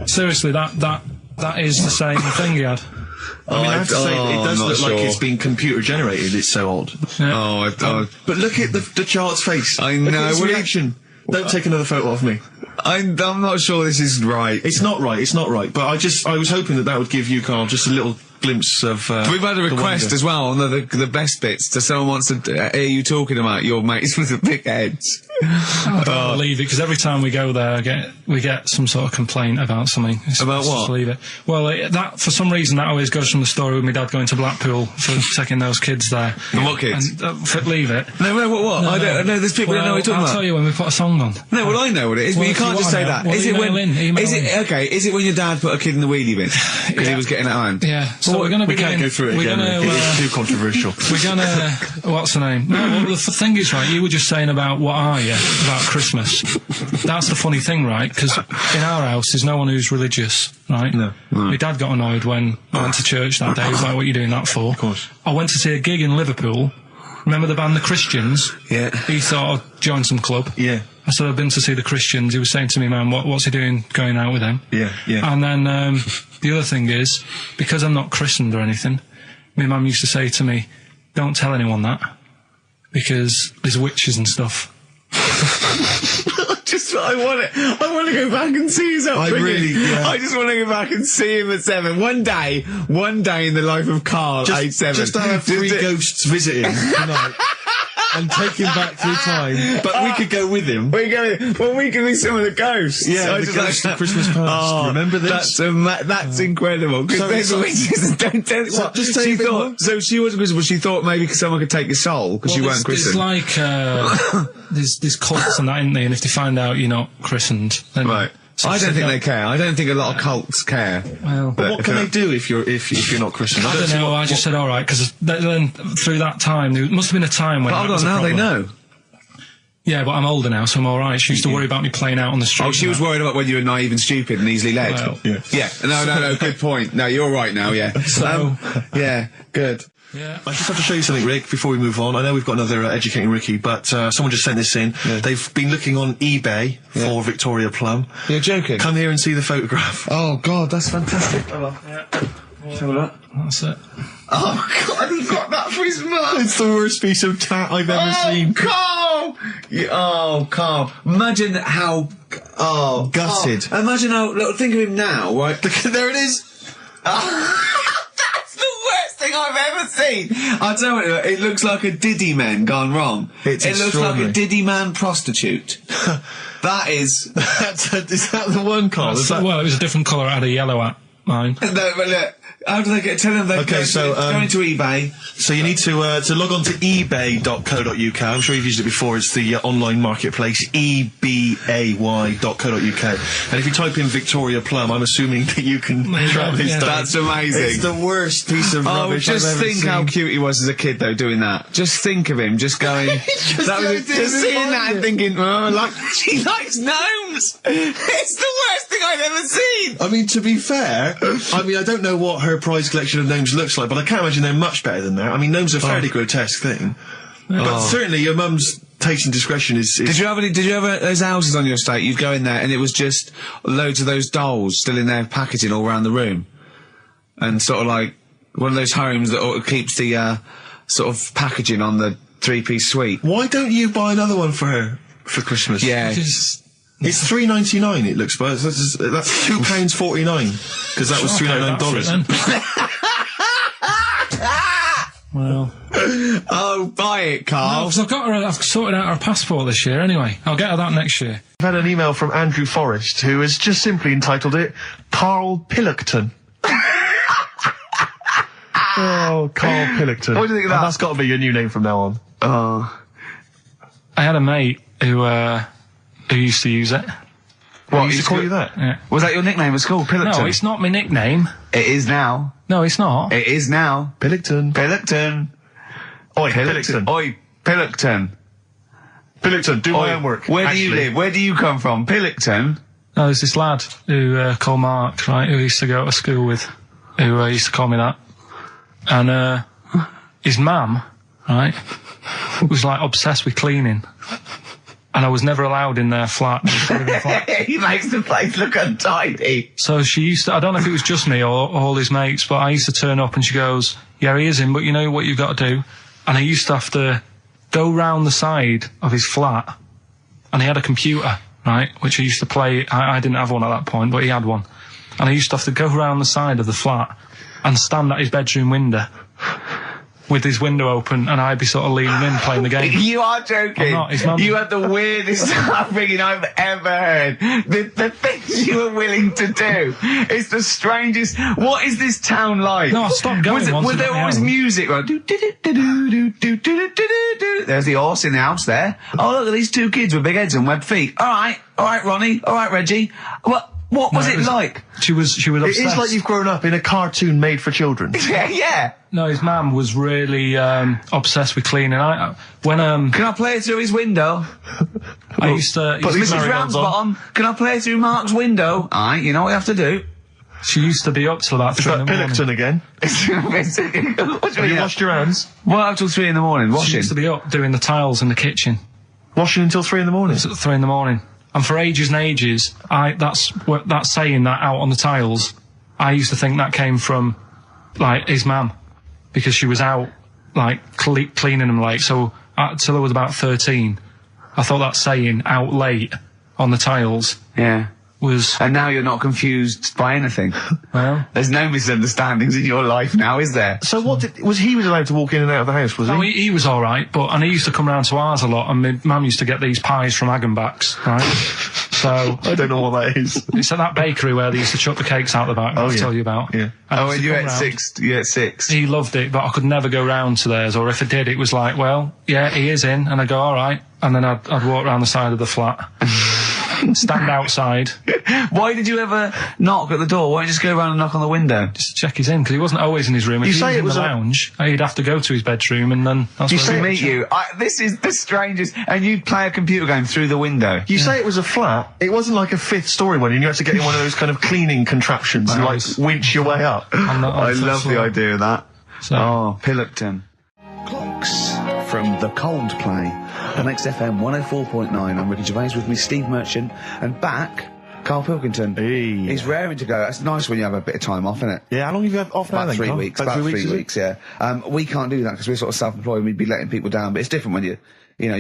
Seriously, that is the same thing he had. I mean, I have to say, it does look like it's been computer generated. It's so odd. Yeah. But look at the child's face. I know. Look at his reaction. Don't take another photo of me. I'm not sure this is right. It's not right. But I was hoping that would give you, Karl, just a little glimpse of. We've had a request as well on the best bits. So someone wants to hear you talking about your mates with the big heads. I don't believe it, because every time we go there, we get some sort of complaint about something. About what? Just leave it. Well, that for some reason that always goes from the story with my dad going to Blackpool for taking those kids there. And what kids? And, leave it. No, what? I don't know. There's people who don't know what you're talking about. I'll tell you when we put a song on. No, well, I know what it is, but you can't just say that. Is it when? Is it when your dad put a kid in the wheelie bin because he was getting it home? Yeah. So we can't go through it again. It's too controversial. We're gonna. What's the name? No, well, the thing is, right. You were just saying about what are you about Christmas. That's the funny thing, right? Because in our house, there's no one who's religious, right? No. My dad got annoyed when I went to church that day. He was like, "What are you doing that for?" Of course. I went to see a gig in Liverpool. Remember the band The Christians? Yeah. He thought I'd join some club. Yeah. I said I've been to see The Christians. He was saying to me, "Man, what's he doing going out with them?" Yeah. And then the other thing is, because I'm not christened or anything, my mum used to say to me, "Don't tell anyone that, because there's witches and stuff." I want to go back and see his upbringing. I just want to go back and see him at 7. One day in the life of Karl, age 7. Just to have 3 ghosts visit him tonight. And take him back through time. But we could go with him. We can be some of the ghosts. Yeah, the ghosts of Christmas past. Oh, remember this? That's incredible. Because just say so she wasn't Christian, but she thought maybe someone could take your soul because you weren't christened. There's like, there's cults and that, isn't there? And if they find out you're not christened, then... Right. So I don't think they care. I don't think a lot of cults care. Well, but what can they do if you're not Christian? I don't know. I just said all right, because then through that time there must have been a time when. But hold on, now they know. Yeah, but I'm older now, so I'm all right. She used to worry about me playing out on the street. Oh, she was worried about when you were naive and stupid and easily led. Well, yeah. No. Good point. No, you're right now. Yeah. So yeah. Good. Yeah. I just have to show you something, Rick, before we move on. I know we've got another Educating Ricky, but someone just sent this in. Yeah. They've been looking on eBay for Victoria Plum. You're joking? Come here and see the photograph. Oh, God, that's fantastic. Have a look. That's it. Oh, God, he got that for his mum. It's the worst piece of tat I've ever seen. Carl! Carl. Imagine how... Oh, gutted. Carl. Imagine how... Look, think of him now, right? There it is. Thing I've ever seen. I'll tell you what, it looks like a Diddy man gone wrong. It looks like a Diddy man prostitute. That is... Is that the one, Carl? Well, it was a different colour. It had a yellow at mine. No, but look, how do they get... Tell them they're going to eBay. So you need to log on to ebay.co.uk. I'm sure you've used it before. It's the online marketplace, ebay.co.uk. And if you type in Victoria Plum, I'm assuming that you can track this down. That's amazing. It's the worst piece of rubbish I've ever think seen. how cute he was as a kid, though, doing that. Just think of him, just going... just seeing that and thinking, she likes gnomes! It's the worst thing I've ever seen! I mean, to be fair, I don't know what her prize collection of gnomes looks like, but I can't imagine they're much better than that. I mean, gnomes are a fairly grotesque thing. But certainly your mum's taste and discretion is... Did you have those houses on your estate? You'd go in there and it was just loads of those dolls still in their packaging all around the room. And sort of like one of those homes that keeps the sort of packaging on the three-piece suite. Why don't you buy another one for her for Christmas? Yeah. It's $3.99. It looks, but that's £2.49 because that was $399. Well. Oh, buy it, Carl. No, 'cause I've sorted out her passport this year anyway. I'll get her that next year. I've had an email from Andrew Forrest who has just simply entitled it Karl Pilkington. Oh, Karl Pilkington. What do you think of that? That's got to be your new name from now on. I had a mate who used to use it. What, he used to call you that? Yeah. Was that your nickname at school, Pilkington? No, it's not my nickname. It is now. No, it's not. It is now. Pilkington. Pilkington. Oi, Pilkington. Oi, Pilkington. Pilkington, do my homework. Where do you live? Where do you come from? Pilkington? No, there's this lad who called Mark, right, who used to go to school with, who used to call me that. And his mum, right, was like obsessed with cleaning. And I was never allowed in their flat. He makes the place look untidy. So she used to, I don't know if it was just me or all his mates, but I used to turn up and she goes, yeah, he is in, but you know what you've got to do? And he used to have to go round the side of his flat, and he had a computer, right, which he used to play. I didn't have one at that point, but he had one. And he used to have to go round the side of the flat and stand at his bedroom window with his window open, and I'd be sort of leaning in playing the game. You are joking. I'm not. His mum... You had the weirdest upbringing I've ever heard. The things you were willing to do. It's the strangest. What is this town like? No, I stopped going. Was there always music? Right? There's the horse in the house there. Oh, look at these two kids with big heads and webbed feet. All right, Ronnie. All right, Reggie. What was it like? She was obsessed. It is like you've grown up in a cartoon made for children. Yeah. No, his mum was really obsessed with cleaning. Can I play it through his window? I used to... Mrs. Ramsbottom, can I play it through Mark's window? Aye, you know what you have to do. She used to be up till about 3 in the morning. Pilkington again? Have you washed your hands? Well, up till 3 in the morning, washing. She used to be up doing the tiles in the kitchen. Washing until 3 in the morning? It was at 3 in the morning. And for ages and ages, that saying that out on the tiles, I used to think that came from, like, his mum. Because she was out, like, cleaning them late. So, till I was about 13, I thought that saying, out late, on the tiles... Yeah. Was... And now you're not confused by anything. Well... There's no misunderstandings in your life now, is there? So he was allowed to walk in and out of the house, was he? No, he was alright, and he used to come round to ours a lot, and my mum used to get these pies from Hagenbach's, right? So... I don't know what that is. It's at that bakery where they used to chuck the cakes out the back, I'll tell you about. Yeah. And you ate six? He loved it, but I could never go round to theirs, or if I did, it was like, well, yeah, he is in, and I'd go, alright, and then I'd walk round the side of the flat. Stand outside. Why did you ever knock at the door? Why don't you just go around and knock on the window? Just to check he's in, because he wasn't always in his room. If he was in the lounge, he'd have to go to his bedroom, and then... You say meet you. This is the strangest... And you'd play a computer game through the window. You say it was a flat. It wasn't like a 5th story one, and you had to get in one of those kind of cleaning contraptions and, like, winch your way up. I love the idea of that. So. Oh, Pilkington. Clocks from The Coldplay on XFM 104.9. I'm Ricky Gervais, with me Steve Merchant, and back, Karl Pilkington. Hey. He's raring to go. It's nice when you have a bit of time off, isn't it? Yeah, how long have you had off now? About 3 weeks. About 3 weeks, yeah. We can't do that because we're sort of self-employed and we'd be letting people down, but it's different when you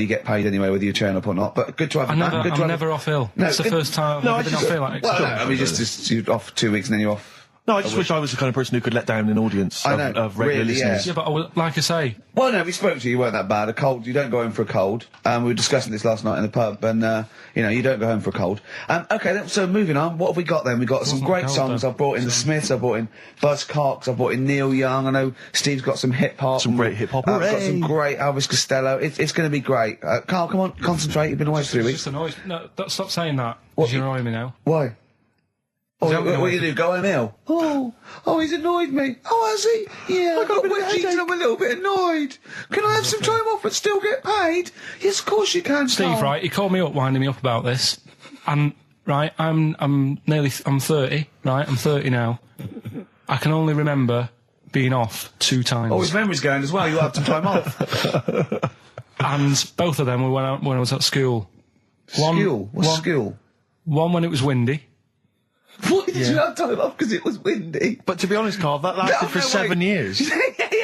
get paid anyway whether you turn up or not. But good to have you back. I'm never off ill. No, it's the first time I've ever been off ill. Well, no, I mean, just you're off 2 weeks and then you're off No, I just wish I was the kind of person who could let down an audience of regular listeners. Yeah, but like I say... Well, no, we spoke to you, weren't that bad. A cold, you don't go home for a cold. We were discussing this last night in the pub, and, you know, you don't go home for a cold. Okay, then, so moving on, what have we got then? We've got some great songs. I've brought in the Smiths, I've brought in Buzz Cox, I've brought in Neil Young, I know Steve's got some hip-hop. Some great hip-hop. I've got some great Elvis Costello. It's going to be great. Carl, come on, concentrate, you've been away for 3 weeks. Just annoyed. No, stop saying that. What? You're annoying me now. Why? What do you do? Go home ill? Oh, he's annoyed me. Oh, has he? Yeah, I got wet jeans and I'm a little bit annoyed. Can I have some time off but still get paid? Yes, of course you can, Steve, Carl. right, he called me up, winding me up about this. And, right, I'm 30, right? I'm 30 now. I can only remember being off 2 times. Oh, his memory's going as well. You had some time off. And both of them were when I was at school. What's school? One when it was windy. Why did you have time off? Because it was windy. But to be honest, Carl, that lasted for 7 years.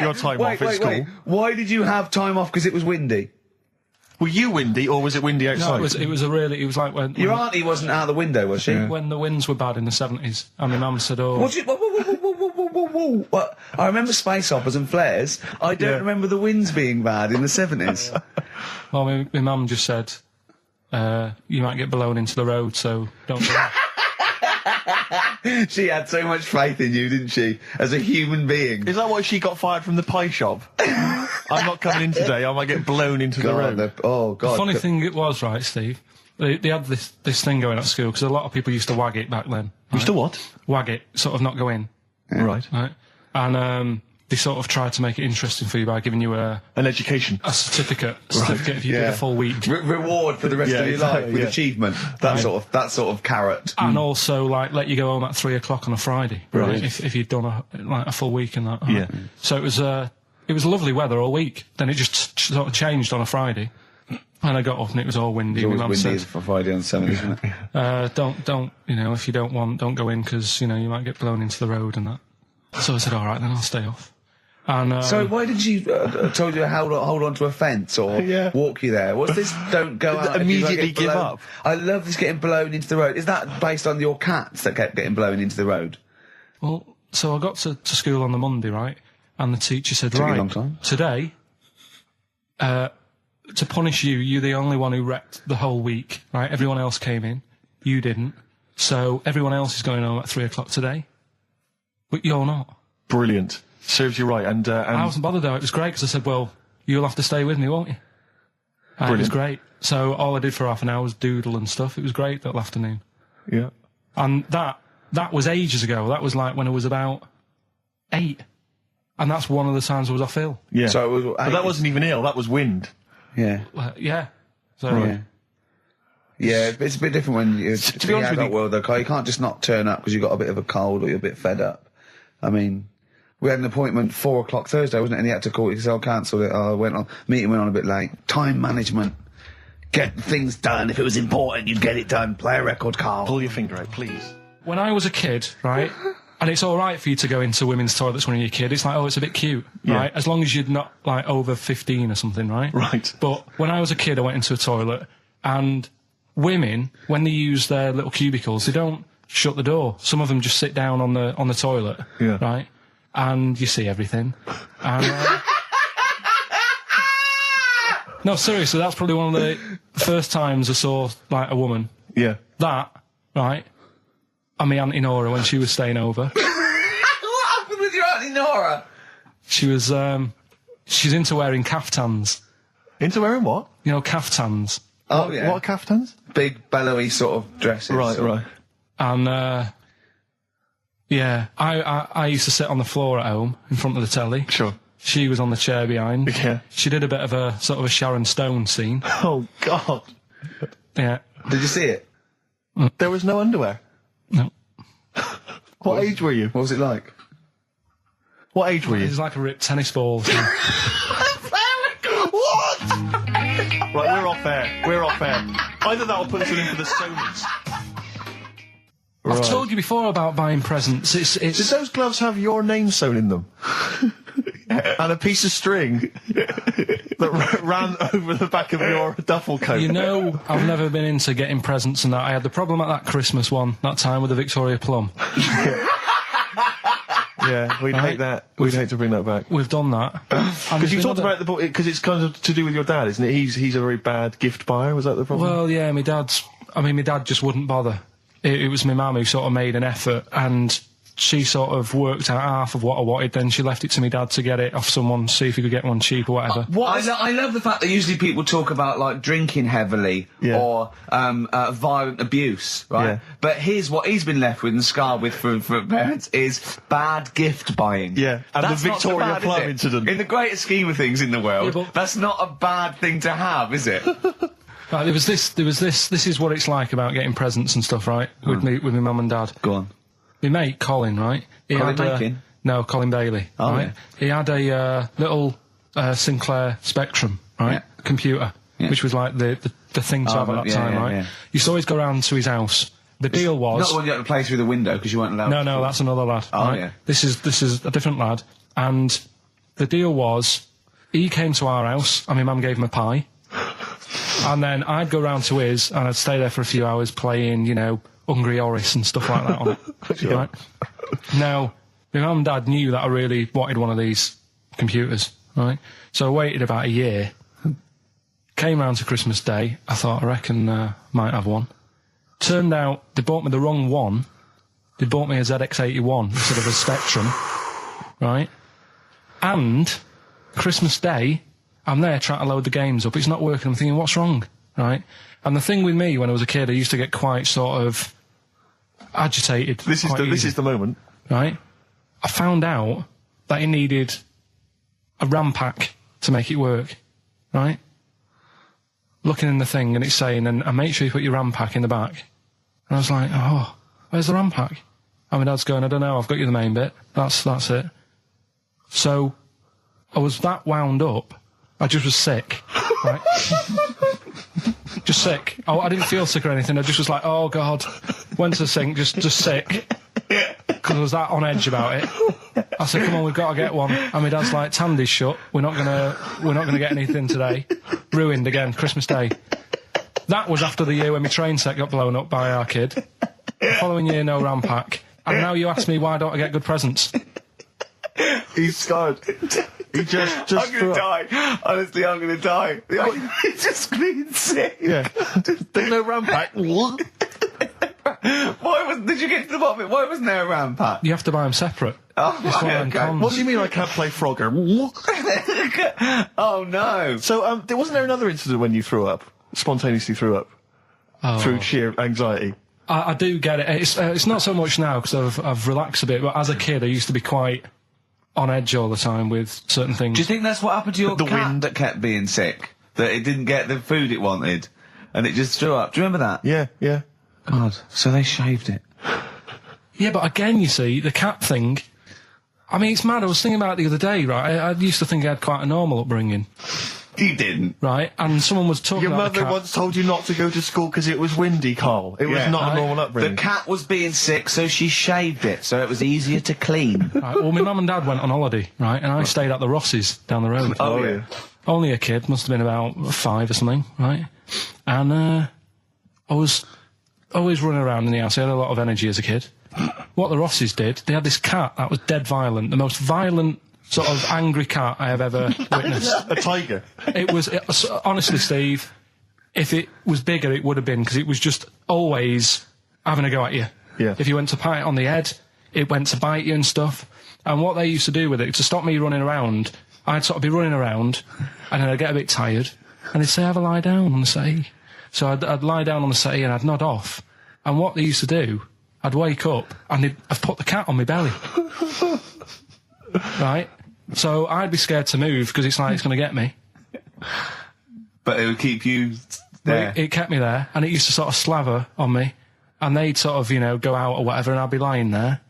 Your time off at school. Why did you have time off? Because it was windy. Were you windy, or was it windy outside? No, it was like when... Your auntie wasn't out the window, was she? When the winds were bad in the 70s, and my mum said, oh... What? I remember space operas and flares. I don't remember the winds being bad in the 70s. Well, my mum just said, you might get blown into the road, so don't do that. She had so much faith in you, didn't she? As a human being. Is that why she got fired from the pie shop? I'm not coming in today, I might get blown into the road. Oh, God. The funny thing it was, right, Steve, they had this thing going at school, because a lot of people used to wag it back then. Right? Used to what? Wag it, sort of not go in. Yeah. Right. And, they sort of tried to make it interesting for you by giving you an education. A certificate if you did a full week. Reward for the rest of your life with achievement. That sort of carrot. And also, like, let you go home at 3 o'clock on a Friday. Right. If you'd done a full week and that. Yeah. So it was lovely weather all week. Then it just sort of changed on a Friday. And I got up and it was all windy. It's always windy for Friday on Sunday, isn't it? Don't, you know, if you don't go in because, you know, you might get blown into the road and that. So I said, all right, then I'll stay off. And, so why did she told you to hold on to a fence or walk you there? What's this? Don't go out. Immediately give up. I love this getting blown into the road. Is that based on your cats that kept getting blown into the road? Well, so I got to school on the Monday, right? And the teacher said, right, today, to punish you, you're the only one who wrecked the whole week, right? Everyone else came in. You didn't. So everyone else is going home at 3 o'clock today. But you're not. Brilliant. Serves you right, and I wasn't bothered though. It was great because I said, "Well, you'll have to stay with me, won't you?" And it was great. So all I did for half an hour was doodle and stuff. It was great that afternoon. Yeah. And that was ages ago. That was like when I was about 8, and that's one of the times I was off ill. Yeah. So it was, but that wasn't even ill. That was wind. Yeah. Yeah. So. Right. Yeah, it's a bit different when you're to be honest with you, world though, Carl. You can't just not turn up because you've got a bit of a cold or you're a bit fed up. I mean. We had an appointment 4 o'clock Thursday, wasn't it? And he had to call it because I cancelled it. Meeting went on a bit late. Time management. Get things done. If it was important, you'd get it done. Play a record, Carl. Pull your finger out, please. When I was a kid, right, and it's alright for you to go into women's toilets when you're a kid. It's like, oh, it's a bit cute, right? As long as you're not, like, over 15 or something, right? Right. But when I was a kid, I went into a toilet, and women, when they use their little cubicles, they don't shut the door. Some of them just sit down on the toilet, right? And you see everything. And, no, seriously, that's probably one of the first times I saw, like, a woman. Yeah. That, right, and my Auntie Nora when she was staying over. What happened with your Auntie Nora? She was, she's into wearing caftans. Into wearing what? You know, caftans. Oh, yeah. What are caftans? Big, bellowy sort of dresses. Right. And, yeah, I used to sit on the floor at home in front of the telly. Sure. She was on the chair behind. Yeah. She did a bit of a sort of a Sharon Stone scene. Oh, God. Yeah. Did you see it? There was no underwear? No. What age were you? What was it like? What age were you? It was like a ripped tennis ball. What? Right, we're off air. Either that or put us in for the Sonys. I've told you before about buying presents. Did those gloves have your name sewn in them? And a piece of string that ran over the back of your duffel coat? You know, I've never been into getting presents and that. I had the problem at that Christmas one, that time with the Victoria Plum. Yeah, we'd hate that. We'd hate to bring that back. We've done that. Because you talked about because it's kind of to do with your dad, isn't it? He's a very bad gift buyer. Was that the problem? Well, yeah, my dad just wouldn't bother. It was my mum who sort of made an effort, and she sort of worked out half of what I wanted, then she left it to me dad to get it off someone, see if he could get one cheap or whatever. I love the fact that usually people talk about, like, drinking heavily or violent abuse, right? Yeah. But here's what he's been left with and scarred with from parents is bad gift buying. Yeah, and that's the Victoria Plum incident. In the greater scheme of things in the world, that's not a bad thing to have, is it? Right, there was this, this is what it's like about getting presents and stuff, right? With my mum and dad. Go on. My mate, Colin, right? No, Colin Bailey, right? Yeah. He had a little Sinclair Spectrum, right? Yeah. Computer, which was like the thing to have at that time, right? Yeah. Used to always go round to his house. The deal was... Not the one you had to play through the window because you weren't allowed to. No, that's another lad. Oh, right? yeah. This is a different lad. And the deal was, he came to our house and my mum gave him a pie. And then I'd go round to his and I'd stay there for a few hours playing, you know, Hungry Horace and stuff like that on it. Sure. Right? Now, my mum and dad knew that I really wanted one of these computers, right? So I waited about a year. Came round to Christmas Day. I thought, I reckon might have one. Turned out they bought me the wrong one. They bought me a ZX81 instead of a Spectrum, right? And Christmas Day, I'm there trying to load the games up. It's not working. I'm thinking, what's wrong, right? And the thing with me when I was a kid, I used to get quite sort of agitated. This is the moment, right? I found out that it needed a RAM pack to make it work, right? Looking in the thing and it's saying, and make sure you put your RAM pack in the back. And I was like, oh, where's the RAM pack? And my dad's going, I don't know, I've got you the main bit. That's it. So I was that wound up, I just was sick, right? Just sick. Oh, I didn't feel sick or anything. I just was like, oh God, went to the sink, just sick. Because I was that on edge about it. I said, come on, we've got to get one. And my dad's like, Tandy's shut. We're not gonna get anything today. Ruined again, Christmas Day. That was after the year when my train set got blown up by our kid. The following year, no RAM pack. And now you ask me why don't I get good presents? He's scarred. He just I'm gonna die. Honestly, I'm gonna die. He's just screaming sick. Yeah. There's no RAM pack. What? Did you get to the bottom of it? Why wasn't there a RAM pack? You have to buy them separate. Oh, okay. What do you mean I can't play Frogger? Oh no. So, wasn't there another incident when you threw up? Spontaneously threw up? Through sheer anxiety? I do get it. It's not so much now because I've relaxed a bit, but as a kid I used to be quite on edge all the time with certain things. Do you think that's what happened to your cat that kept being sick? That it didn't get the food it wanted and it just threw up? Do you remember that? Yeah. God, so they shaved it. Yeah, but again, you see, the cat thing, I mean, it's mad. I was thinking about it the other day, right? I used to think I had quite a normal upbringing. You didn't. Right, and someone was talking about Your mother once told you not to go to school because it was windy, Carl. It was not a normal upbringing. The cat was being sick, so she shaved it, so it was easier to clean. Right, well, my mum and dad went on holiday, right, and I stayed at the Rosses down the road. Oh, yeah. Only a kid, must have been about 5 or something, right? And I was always running around in the house. I had a lot of energy as a kid. What the Rosses did, they had this cat that was dead violent, the most violent sort of angry cat I have ever witnessed. A tiger? It was honestly, Steve, if it was bigger, it would have been, because it was just always having a go at you. Yeah. If you went to pat it on the head, it went to bite you and stuff. And what they used to do with it, to stop me running around, I'd sort of be running around, and then I'd get a bit tired, and they'd say, have a lie down on the settee. So I'd lie down on the settee and I'd nod off. And what they used to do, I'd wake up, and I'd put the cat on my belly. Right? So I'd be scared to move because it's like it's going to get me. But it would keep you there. It kept me there, and it used to sort of slaver on me, and they'd sort of, you know, go out or whatever, and I'd be lying there.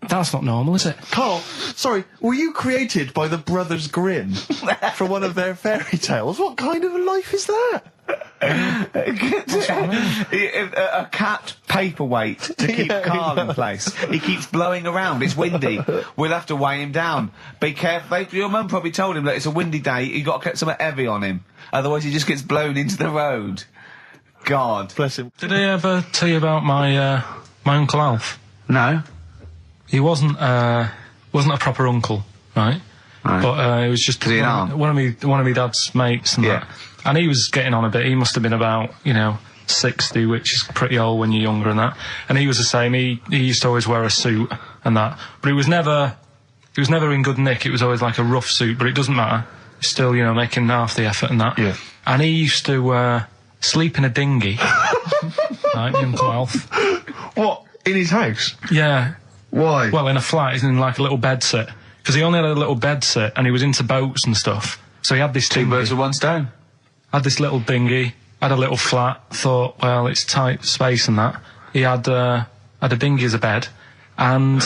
That's not normal, is it? Carl, sorry, were you created by the Brothers Grimm for one of their fairy tales? What kind of a life is that? A cat paperweight to keep Karl in place. He keeps blowing around. It's windy. We'll have to weigh him down. Be careful. Your mum probably told him that it's a windy day. You got to get something heavy on him, otherwise he just gets blown into the road. God bless him. Did I ever tell you about my Uncle Alf? No. He wasn't wasn't a proper uncle, right? But it was just one of my dad's mates and that. And he was getting on a bit. He must have been about, 60, which is pretty old when you're younger and that. And he was the same. He used to always wear a suit and that. But it was never in good nick. It was always like a rough suit, but it doesn't matter. Still, making half the effort and that. Yeah. And he used to sleep in a dinghy. Right, Uncle Alf. What? In his house? Yeah. Why? Well, in a flat, he's in like a little bed sit. Because he only had a little bed sit, and he was into boats and stuff. So he had this Two birds with one stone. Had this little dinghy, had a little flat, thought, well, it's tight space and that. He had a dinghy as a bed, and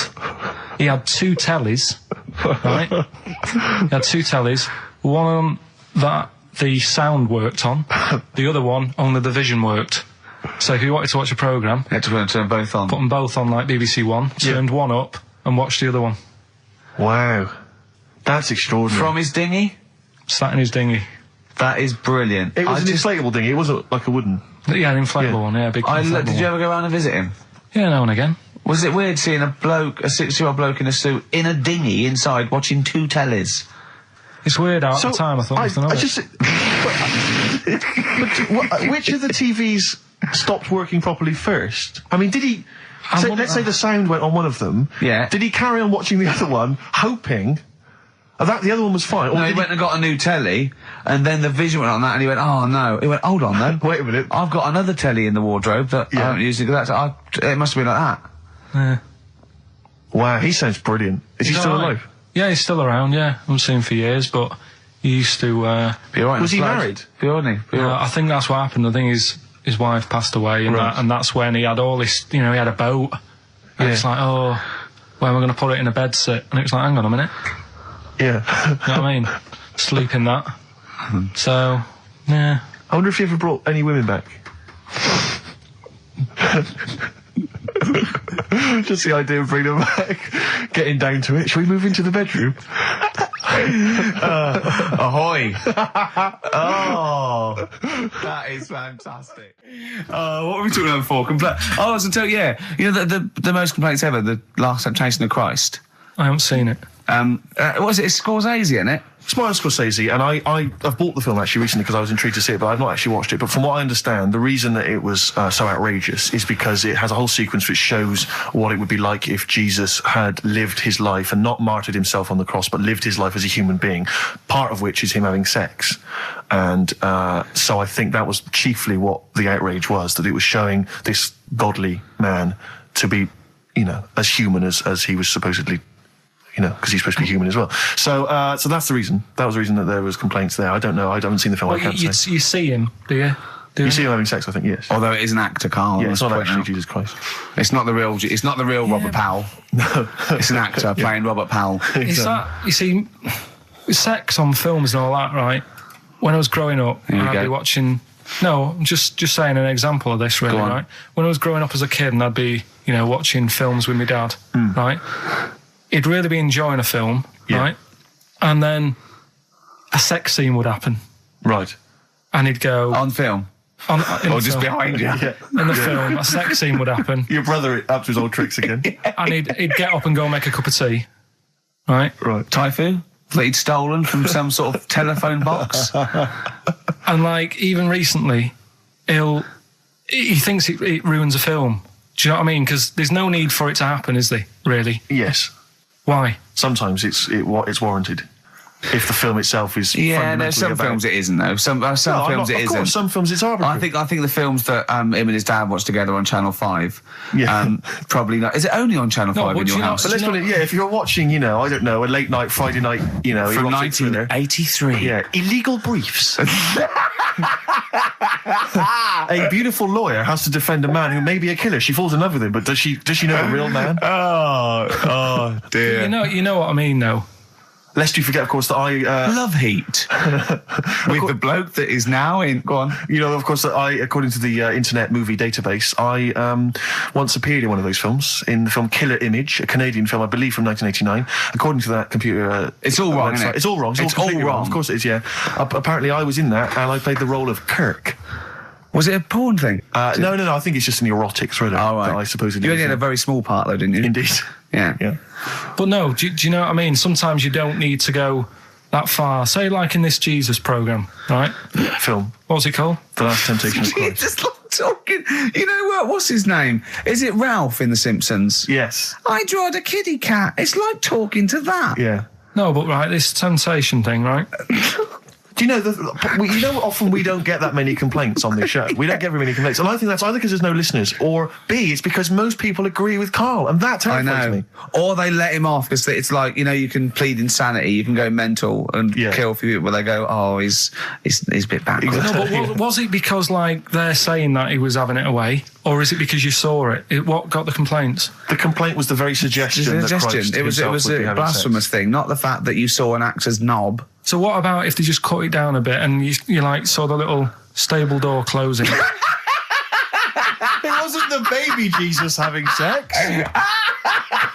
he had 2 tellies, right? He had 2 tellies, one that the sound worked on, the other one only the vision worked. So if you wanted to watch a programme... You had to turn both on. Put them both on, like BBC One, turned one up, and watched the other one. Wow. That's extraordinary. From his dinghy? Sat in his dinghy. That is brilliant. It was an inflatable dinghy, it wasn't like a wooden... Yeah, an inflatable one, yeah, big inflatable Did you ever go around and visit him? Yeah, now and again. Was it weird seeing a 60-year-old bloke in a suit, in a dinghy, inside, watching 2 tellies? It's weird out at the time, I thought. Which of the TVs stopped working properly first? I mean, did he... let's say the sound went on one of them. Yeah. Did he carry on watching the other one, hoping... that the other one was fine? Or no, he went and got a new telly, and then the vision went on that, and he went, oh no. He went, hold on though. Wait a minute. I've got another telly in the wardrobe that I haven't used it. It must have been like that. Yeah. Wow, he sounds brilliant. Is he still alive? Yeah, he's still around, yeah. I haven't seen him for years, but he used to... was he married? I think that's what happened. I think his wife passed away, and that's when he had all this... he had a boat. And it's like, oh, where am I going to put it in a bed sit? And it was like, hang on a minute. Yeah. You know what I mean? Sleep in that. So, yeah. I wonder if he ever brought any women back. Just the idea of bringing them back, getting down to it. Shall we move into the bedroom? Ahoy! Oh, that is fantastic. What were we talking about before? I was until the most complaints ever. The Last Temptation of Christ. I haven't seen it. What is it? It's Scorsese, isn't it? It's Martin Scorsese, and I've bought the film actually recently because I was intrigued to see it, but I've not actually watched it. But from what I understand, the reason that it was so outrageous is because it has a whole sequence which shows what it would be like if Jesus had lived his life and not martyred himself on the cross, but lived his life as a human being, part of which is him having sex. And so I think that was chiefly what the outrage was, that it was showing this godly man to be, as human as he was supposedly, because he's supposed to be human as well. So that's the reason. That was the reason that there was complaints there. I don't know. I haven't seen the film. Well, I can't say. You see him, do you? You see him having sex, I think, yes. Although it is an actor, Karl. Yeah, it's not actually Jesus Christ. It's not the real Robert Powell. No. It's an actor playing Robert Powell. Is that, you see, sex on films and all that, right? When I was growing up, I'd be watching... No, I'm just saying an example of this, really, right? When I was growing up as a kid and I'd be, watching films with my dad, right? He'd really be enjoying a film, right? And then a sex scene would happen. Right. And he'd go... On film? Or just behind you? Yeah. In the film, a sex scene would happen. Your brother up to his old tricks again. And he'd get up and go make a cup of tea. Right? Right. Typhoon? That he'd stolen from some sort of telephone box? And, even recently, he thinks it ruins a film. Do you know what I mean? Because there's no need for it to happen, is there? Really? Yes. Why? Sometimes it's warranted. If the film itself is there's some films it isn't though. Some films it isn't. Course, some films it's arbitrary. I think the films that him and his dad watched together on Channel 5. Probably not. Is it only on Channel 5 in your house? But let's put it. Yeah, if you're watching, I don't know, a late night Friday night, from 1983. Yeah, Illegal Briefs. A beautiful lawyer has to defend a man who may be a killer. She falls in love with him, but does she know the real man? Oh dear. You know what I mean, though. Lest you forget, of course, that I... Love Heat. With the bloke that is now in... Go on. Of course, that I, according to the Internet Movie Database, I once appeared in one of those films, in the film Killer Image, a Canadian film, I believe, from 1989. According to that computer... it's all wrong, isn't it? It's all wrong. It's all wrong. Of course it is, yeah. Apparently, I was in that, and I played the role of Kirk. Was it a porn thing? No, I think it's just an erotic thriller. Oh, right. That I suppose You only had a very small part, though, didn't you? Indeed. Yeah. But no, do you know what I mean? Sometimes you don't need to go that far. Say, like in this Jesus program, right? Film. What's it called? The Last Temptation of Christ. Just like talking. You know what? What's his name? Is it Ralph in The Simpsons? Yes. I drawed a kitty cat. It's like talking to that. Yeah. No, but right, this temptation thing, right? Do you know, often we don't get that many complaints on this show. We don't get very many complaints. And I think that's either because there's no listeners, or B, it's because most people agree with Karl, and that terrifies me. Or they let him off because it's like, you know, you can plead insanity, you can go mental and kill a few people, but they go, oh, he's a bit bad. No, but was it because, like, they're saying that he was having it away, or is it because you saw it? What got the complaints? The complaint was the very suggestion that Christ it was a blasphemous thing, not the fact that you saw an actor's knob. So what about if they just cut it down a bit and you like saw the little stable door closing? It wasn't the baby Jesus having sex.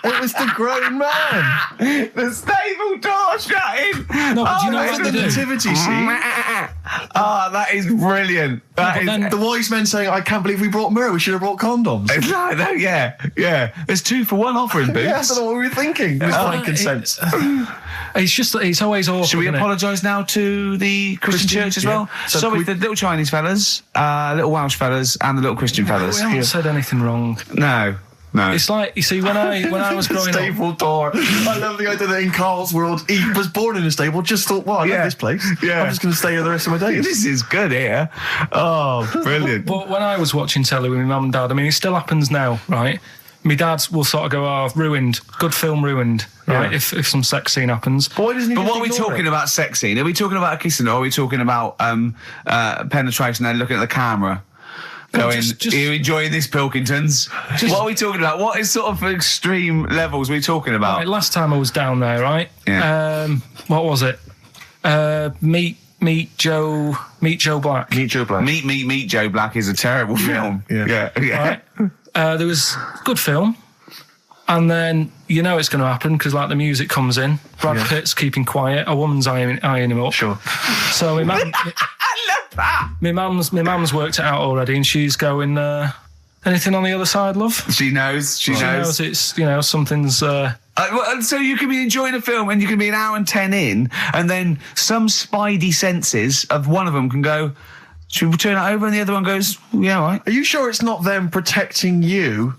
It was the grown man. The stable door shutting. No, but do you know what they do? Nativity scene. That is brilliant. The wise men saying, I can't believe we brought myrrh, we should have brought condoms. It's like that, yeah. There's 2 for 1 offering, Boots. Yeah, I don't know what we were thinking. It was frankincense. It's just that it's always awful. Should we apologise now to the Christian church as well? So Sorry, the little Chinese fellas, little Welsh fellas, and the little Christian fellas. We haven't said anything wrong. No. It's like, you see, when I was growing up... Stable door. I love the idea that in Karl's world, he was born in a stable, just thought, well, I love this place. Yeah. I'm just going to stay here the rest of my days. This is good here. Oh, brilliant. But when I was watching telly with my mum and dad, I mean, it still happens now, right? My dad will sort of go, oh, ruined. Good film ruined, right? If some sex scene happens. But what are we talking about sex scene? Are we talking about a kissing, or are we talking about penetration and looking at the camera? Going, are you enjoying this, Pilkingtons? What are we talking about? What is sort of extreme levels are we talking about? Right, last time I was down there, right? Yeah. What was it? Meet Joe Black. Meet Joe Black. Meet Joe Black is a terrible film. Yeah. Right? There was good film, and then you know it's going to happen because like the music comes in. Brad Pitt's keeping quiet. A woman's eyeing him up. Sure. So my mum, my mum's worked it out already, and she's going. Anything on the other side, love? She knows. She knows. It's something's. So you can be enjoying a film and you can be an hour and 10 in, and then some spidey senses of one of them can go, should we turn it over? And the other one goes, yeah, all right. Are you sure it's not them protecting you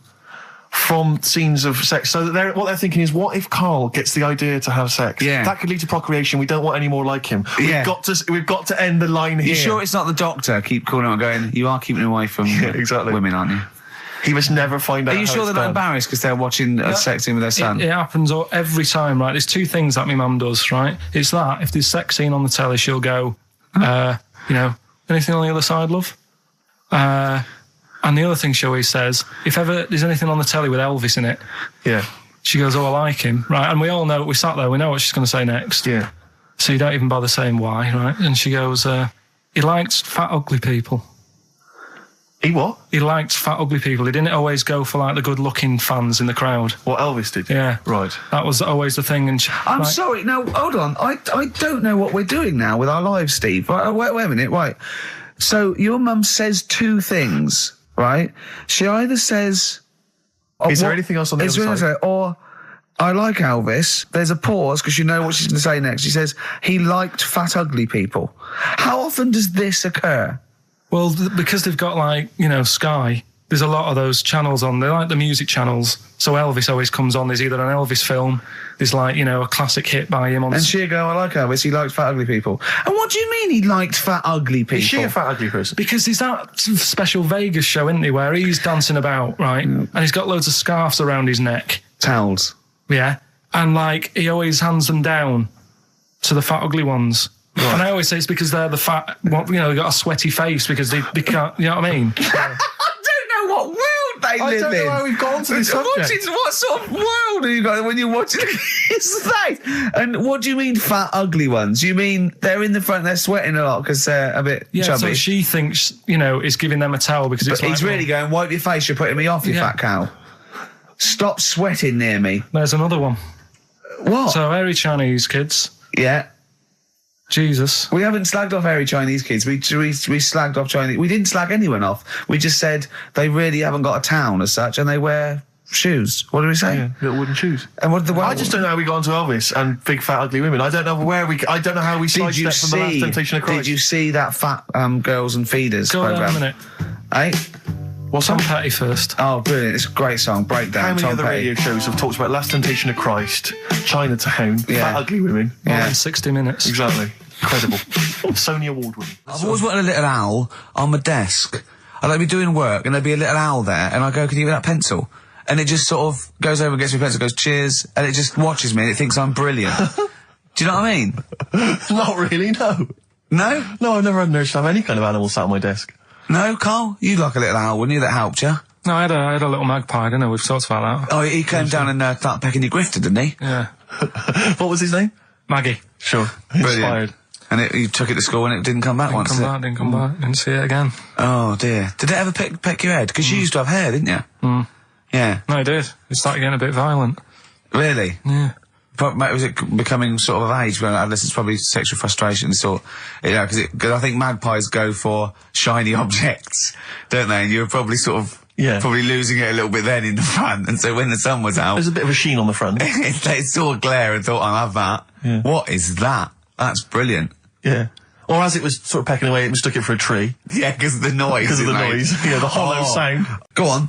from scenes of sex? So that what they're thinking is, what if Karl gets the idea to have sex? Yeah. That could lead to procreation. We don't want any more like him. We've got to end the line here. You sure it's not the doctor? Keep calling out going, you are keeping away from women, aren't you? He must never find out. Are you sure they're not embarrassed because they're watching a sex scene with their son? It happens every time, right? There's 2 things that my mum does, right? It's that, if there's sex scene on the telly, she'll go, anything on the other side, love? And the other thing she always says, if ever there's anything on the telly with Elvis in it, she goes, oh, I like him, right? And we all know, we sat there, we know what she's going to say next. Yeah. So you don't even bother saying why, right? And she goes, he likes fat, ugly people. He what? He liked fat, ugly people. He didn't always go for, like, the good-looking fans in the crowd. What Elvis did? Yeah. Right. That was always the thing. And I'm sorry. Now, hold on. I don't know what we're doing now with our lives, Steve. Wait a minute. Right. So your mum says 2 things, right? She either says... Is there anything else on the other side? Or, I like Elvis. There's a pause because you know what she's going to say next. She says, he liked fat, ugly people. How often does this occur? Well, because they've got, like, Sky, there's a lot of those channels on. They're like the music channels. So Elvis always comes on. There's either an Elvis film, there's, like, a classic hit by him on... And she'll go, I like Elvis, he liked fat, ugly people. And what do you mean he liked fat, ugly people? Is she a fat, ugly person? Because there's that special Vegas show, isn't he, where he's dancing about, right? And he's got loads of scarves around his neck. Towels. Yeah. And, like, he always hands them down to the fat, ugly ones. Right. And I always say it's because they're the fat, they've got a sweaty face because they can't, you know what I mean? I don't know what world they live in. I don't know how we've gone to this subject. What sort of world are you got when you're watching his face? And what do you mean fat, ugly ones? You mean they're in the front, they're sweating a lot because they're a bit chubby? So she thinks, is giving them a towel because it's he's really going, wipe your face, you're putting me off, you fat cow. Stop sweating near me. There's another one. What? So very Chinese kids. Yeah. Jesus. We haven't slagged off hairy Chinese kids. We slagged off Chinese. We didn't slag anyone off. We just said they really haven't got a town as such, and they wear shoes. What do we say? Yeah, little wooden shoes. And what I just don't know how we got onto Elvis and big fat ugly women. I don't know I don't know how we sidestepped from the Last Temptation of Christ. Did you see that fat Girls and Feeders Go program? on a minute. Eh? What's Tom Petty first? Oh, brilliant! It's a great song. Breakdown. How many Tom other Petty. radio shows have talked about Last Temptation of Christ, Chinatown, fat ugly women? More than 60 minutes. Exactly. Incredible. Sony Award winning. I've always wanted a little owl on my desk. I'd like to be doing work and there'd be a little owl there and I go, can you give me that pencil? And it just sort of goes over and gets me a pencil, goes, cheers, and it just watches me and it thinks I'm brilliant. Do you know what I mean? Not really, no. No? No, I've never had an urge to have any kind of animal sat on my desk. No, Carl? You'd like a little owl, wouldn't you? That helped you? No, I had a little magpie, didn't I? We've talked about that. Oh, he came down and started pecking your grifter, didn't he? Yeah. What was his name? Maggie. Sure. Brilliant. Inspired. And you took it to school and it didn't come back once, did it? Didn't come back. Didn't see it again. Oh, dear. Did it ever peck your head? Because you used to have hair, didn't you? Mm. Yeah. No, it did. It started getting a bit violent. Really? Yeah. Was it becoming sort of age when adolescence, probably sexual frustration, sort, you know, because I think magpies go for shiny objects, don't they? And you were probably sort of, probably losing it a little bit then in the front, and so when the sun was out, there's a bit of a sheen on the front. They saw a glare and thought, I'll have that. Yeah. What is that? That's brilliant. Yeah. Or as it was sort of pecking away, it mistook it for a tree. Yeah, because of the noise. Because of the noise. Yeah, the hollow sound. Go on.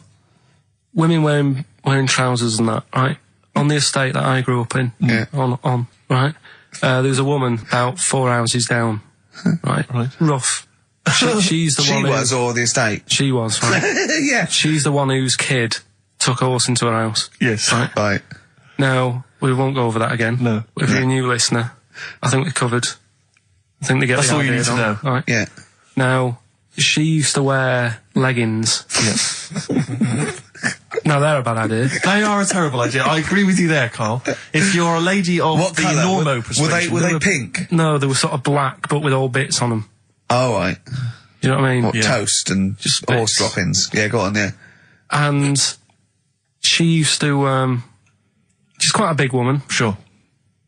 Women wearing trousers and that, right? On the estate that I grew up in, on, right? There was a woman about 4 houses down, right? Rough. She's the one. She was, or the estate? She was, right? Yeah. She's the one whose kid took a horse into her house. Yes. Right. Now, we won't go over that again. No. If you're a new listener, I think we covered. I think they get That's the all idea you need to know. Right? Yeah. Now, she used to wear leggings. Yeah. No, they're a bad idea. They are a terrible idea. I agree with you there, Carl. If you're a lady of What the colour? normo persuasion... Were they pink? No, they were sort of black, but with all bits on them. Oh, right. Do you know what I mean? What, toast and just horse droppings? Yeah, go on, yeah. And she used to, she's quite a big woman. Sure.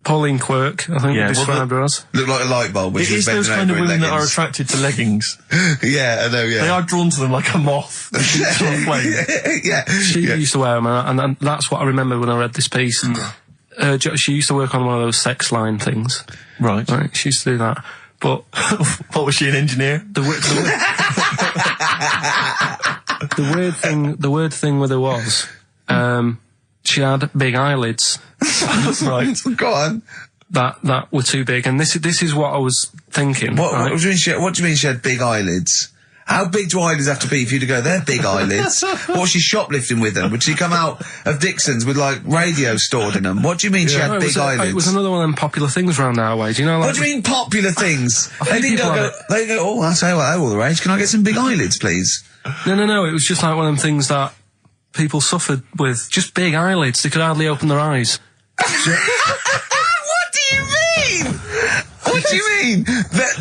Pauline Quirk, I think we described her as. Looked like a light bulb. It is those kind of women that are attracted to leggings. Yeah, I know, yeah. They are drawn to them like a moth. Yeah. She used to wear them, and that's what I remember when I read this piece. She used to work on one of those sex line things. Right. She used to do that. But what, was she, an engineer? The weird thing with her was, she had big eyelids. Right. Go on. That were too big, and this is what I was thinking. What right? do you mean she had big eyelids? How big do eyelids have to be for you to go, they're big eyelids? What was she shoplifting with them? Would she come out of Dixon's with, like, radio stored in them? What do you mean she had big eyelids? It was another one of them popular things around our way. Do you know, like... What do you mean popular things? They go, oh, I say, well, all the rage. Can I get some big eyelids, please? No. It was just like one of them things that people suffered with. Just big eyelids. They could hardly open their eyes. What do you mean? What do you mean?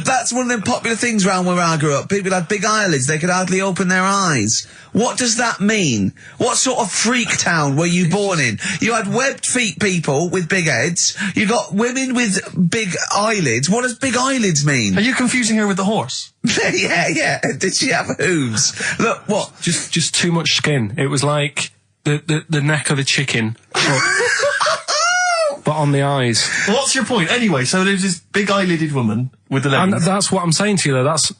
That's one of them popular things around where I grew up. People had big eyelids. They could hardly open their eyes. What does that mean? What sort of freak town were you born in? You had webbed feet people with big heads. You got women with big eyelids. What does big eyelids mean? Are you confusing her with the horse? Yeah. Did she have hooves? Look, what? Just too much skin. It was like the neck of a chicken. But on the eyes. What's your point? Anyway, so there's this big eyelided woman with the leggings. And that's what I'm saying to you there. That's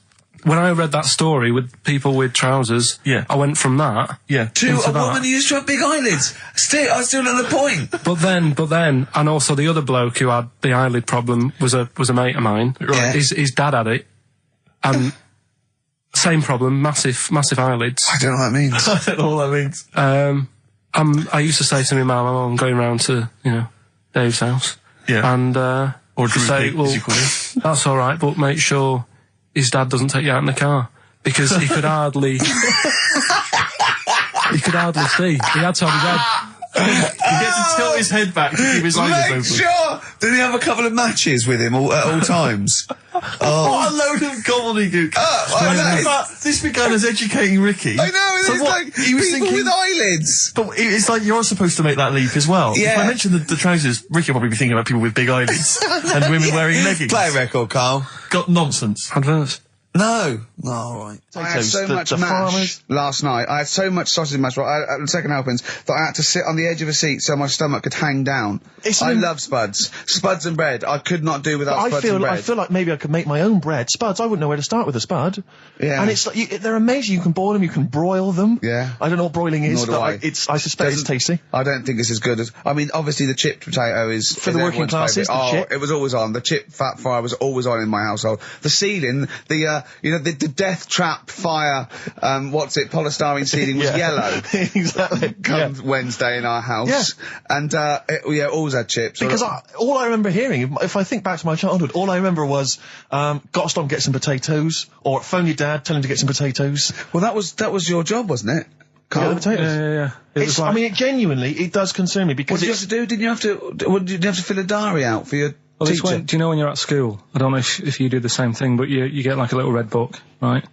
when I read that story with people with trousers. Yeah. I went from that. Yeah. To a woman who used to have big eyelids. I still at the point. But then, and also the other bloke who had the eyelid problem was a mate of mine. Right. Yeah. His dad had it, and same problem, massive eyelids. I don't know what that means. I don't know what that means. I used to say to my mum, I'm going round to Dave's house. Yeah. And or to say, Pig, as you call it. That's all right, but make sure his dad doesn't take you out in the car, because he could hardly see. He had to have his head to tilt his head back to keep his eyes open. Make sure! Did he have a couple of matches with him at all times? What a load of gobbledygook. This began as educating Ricky. I know, So it's what, like he was people thinking, with eyelids. But it's like you're supposed to make that leap as well. Yeah. If I mentioned the trousers, Ricky will probably be thinking about people with big eyelids and women wearing leggings. Play a record, Carl. Got nonsense. Adverts. No. All right. I had so much the mash farmers. last night. I had so much sausage mash, second helpings, that I had to sit on the edge of a seat so my stomach could hang down. I love spuds. Spuds and bread. I could not do without spuds and bread. I feel like maybe I could make my own bread. Spuds, I wouldn't know where to start with a spud. Yeah. And it's like, they're amazing. You can boil them, you can broil them. Yeah. I don't know what broiling is, Nor do but I. I suspect it's tasty. I don't think it's as good as... I mean, obviously the chipped potato is... For the working classes, the chip. It was always on. The chip fat fire was always on in my household. The ceiling, the death trap fire, polystyrene ceiling was yellow. Exactly. Come Wednesday in our house. Yeah. And, always had chips. Because all I remember hearing, if I think back to my childhood, all I remember was, gotta stop and get some potatoes, or phone your dad, tell him to get some potatoes. Well, that was your job, wasn't it? Yeah, the potatoes. Yeah. It's, I mean, it does concern me because What did you have to do? Didn't you have to fill a diary out for your teacher? Do you know when you're at school? I don't know if you do the same thing, but you get like a little red book, right?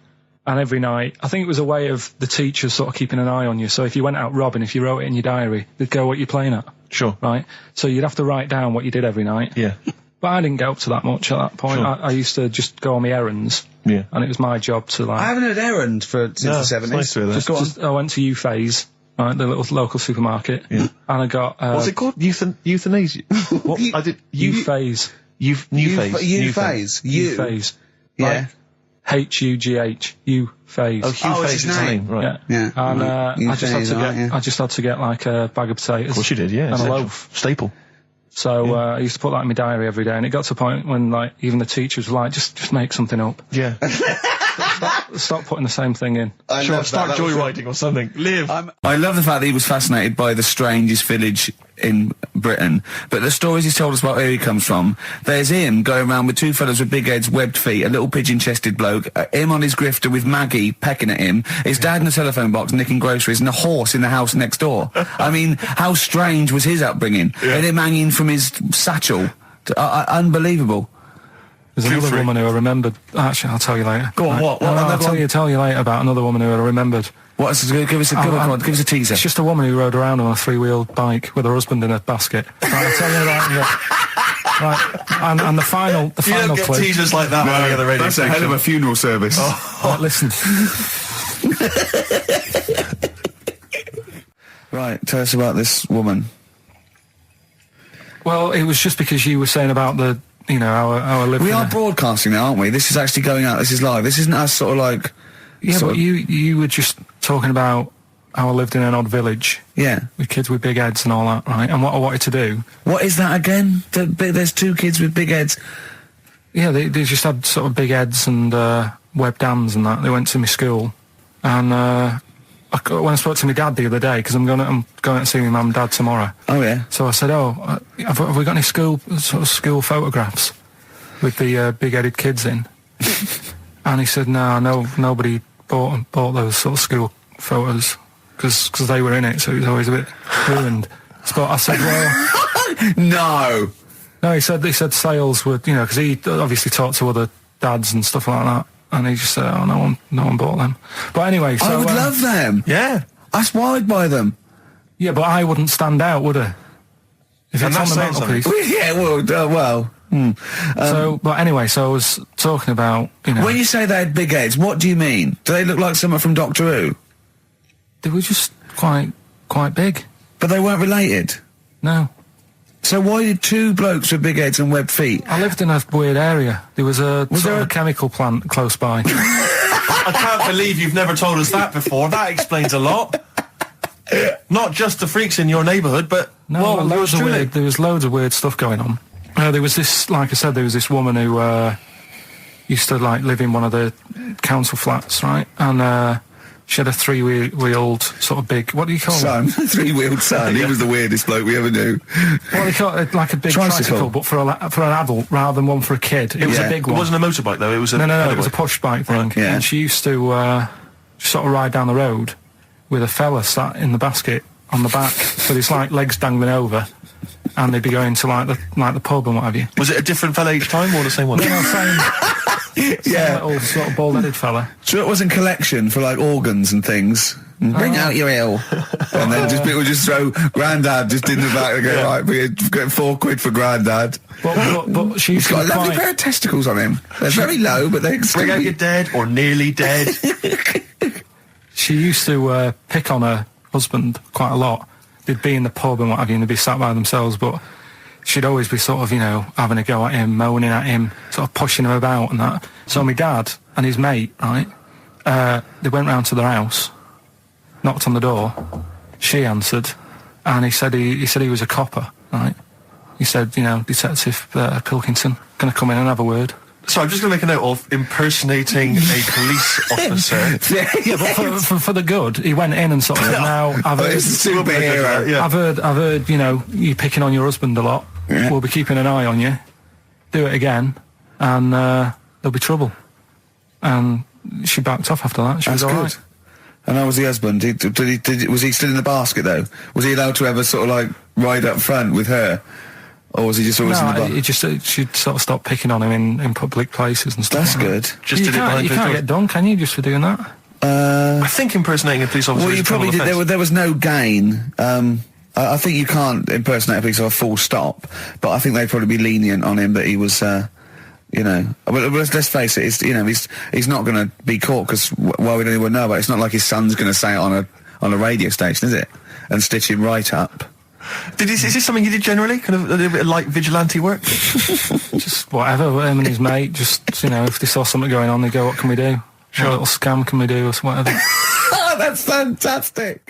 And every night, I think it was a way of the teachers sort of keeping an eye on you. So if you went out robbing, if you wrote it in your diary, they'd go what you're playing at. Sure. Right? So you'd have to write down what you did every night. Yeah. But I didn't get up to that much at that point. Sure. I used to just go on my errands. Yeah. And it was my job to like... I haven't heard errand since the 70s. It's nice to hear that. I went to U-Phase, right, the little local supermarket. Yeah. And I got... What's it called? Euthanasia? What? I did... U-Phase. U-Phase. U-Phase. U-Phase. Yeah. H-U-G-H. U-Phase. Oh, Hugh it's Phase is the name, right. Yeah. And I just had to get like a bag of potatoes. Of course you did, yeah. And a loaf. Staple. So I used to put that in my diary every day, and it got to a point when like even the teachers were like, just make something up. Yeah. Stop putting the same thing in. Sure, start joyriding or something. Live. I love the fact that he was fascinated by the strangest village in Britain, but the stories he's told us about where he comes from, there's him going around with two fellas with big heads, webbed feet, a little pigeon-chested bloke, him on his grifter with Maggie pecking at him, his dad in the telephone box nicking groceries, and a horse in the house next door. I mean, how strange was his upbringing? Yeah. And him hanging from his satchel. Unbelievable. There's another woman who I remembered. Actually, I'll tell you later. Go on, what? I'll tell you later about another woman who I remembered. Give us a teaser. It's just a woman who rode around on a three-wheeled bike with her husband in a basket. Right, I'll tell you that. Right, and the final you don't get clip. teasers like that on the other radio That's a hell of a funeral service. Right, listen. Right, tell us about this woman. Well, it was just because you were saying about our living. We are broadcasting now, aren't we? This is actually going out. This is live. This isn't us sort of like... Yeah, but you were just talking about how I lived in an odd village. Yeah. With kids with big heads and all that, right? And what I wanted to do... What is that again? There's two kids with big heads. Yeah, they just had sort of big heads and webbed hands and that. They went to my school. And when I spoke to my dad the other day, because I'm going to see my mum and dad tomorrow. Oh, yeah. So I said, have we got any school photographs with the big-headed kids in? And he said, no, nobody bought those sort of school photos because they were in it, so it was always a bit ruined. But I said, well, no. He said sales were, because he obviously talked to other dads and stuff like that, and he just said, no one bought them. But anyway, so I would love them. Yeah, that's why I'd buy them. Yeah, but I wouldn't stand out, would I? If it's on the mantelpiece. Yeah, well. But anyway, so I was talking about, When you say they had big heads, what do you mean? Do they look like someone from Doctor Who? They were just quite big. But they weren't related? No. So why did two blokes with big heads and webbed feet? I lived in a weird area. There was a chemical plant close by. I can't believe you've never told us that before. That explains a lot. Not just the freaks in your neighbourhood, but... No, there was loads of weird stuff going on. There was this, like I said, there was this woman who used to live in one of the council flats, right? And she had a three-wheeled sort of big, what do you call it? Three-wheeled son. He was the weirdest bloke we ever knew. Well, they call it like a big tricycle, but for an adult rather than one for a kid. It was a big one. It wasn't a motorbike though. It was a no. It was a push bike thing. Right, yeah. And she used to sort of ride down the road with a fella sat in the basket on the back. with his like legs dangling over, and they'd be going to like the pub and what have you. Was it a different fella each time, or the same one? Yeah, same little sort of bald-headed fella. So it was in collection for like organs and things. Bring out your ill. And then people just throw Grandad just in the back and go, right, we get £4 for Grandad. But she's got a lovely pair of testicles on him. They're very low, but they bring out your dead or nearly dead. She used to pick on her husband quite a lot. They'd be in the pub and what have you, and they'd be sat by themselves, but she'd always be sort of, having a go at him, moaning at him, sort of pushing him about and that. So my dad and his mate, right, they went round to their house, knocked on the door, she answered, and he said he was a copper, right? He said, Detective Pilkington, gonna come in and have a word. So I'm just going to make a note of impersonating a police officer. Yeah, but for the good, he went in and sort of said, now, I've heard... It's a superhero. Yeah. I've heard, you picking on your husband a lot. Yeah. We'll be keeping an eye on you. Do it again, and there'll be trouble. And she backed off after that. She was all right. And how was the husband? Was he still in the basket, though? Was he allowed to ever sort of, like, ride up front with her? Or was he just always in the bar? She'd sort of stopped picking on him in public places and stuff. That's good. Just you can't get done, can you, just for doing that? I think impersonating a police officer well, you probably did. There was no gain. I think you can't impersonate a police officer full stop, but I think they'd probably be lenient on him that he was, But let's face it, he's not going to be caught because why would anyone know about it? It's not like his son's going to say it on a radio station, is it? And stitch him right up. Is this something you did generally? Kind of a little bit of light vigilante work? Just whatever, him and his mate, just, if they saw something going on, they go, what can we do? Sure. What little scam can we do, or whatever. Oh, that's fantastic!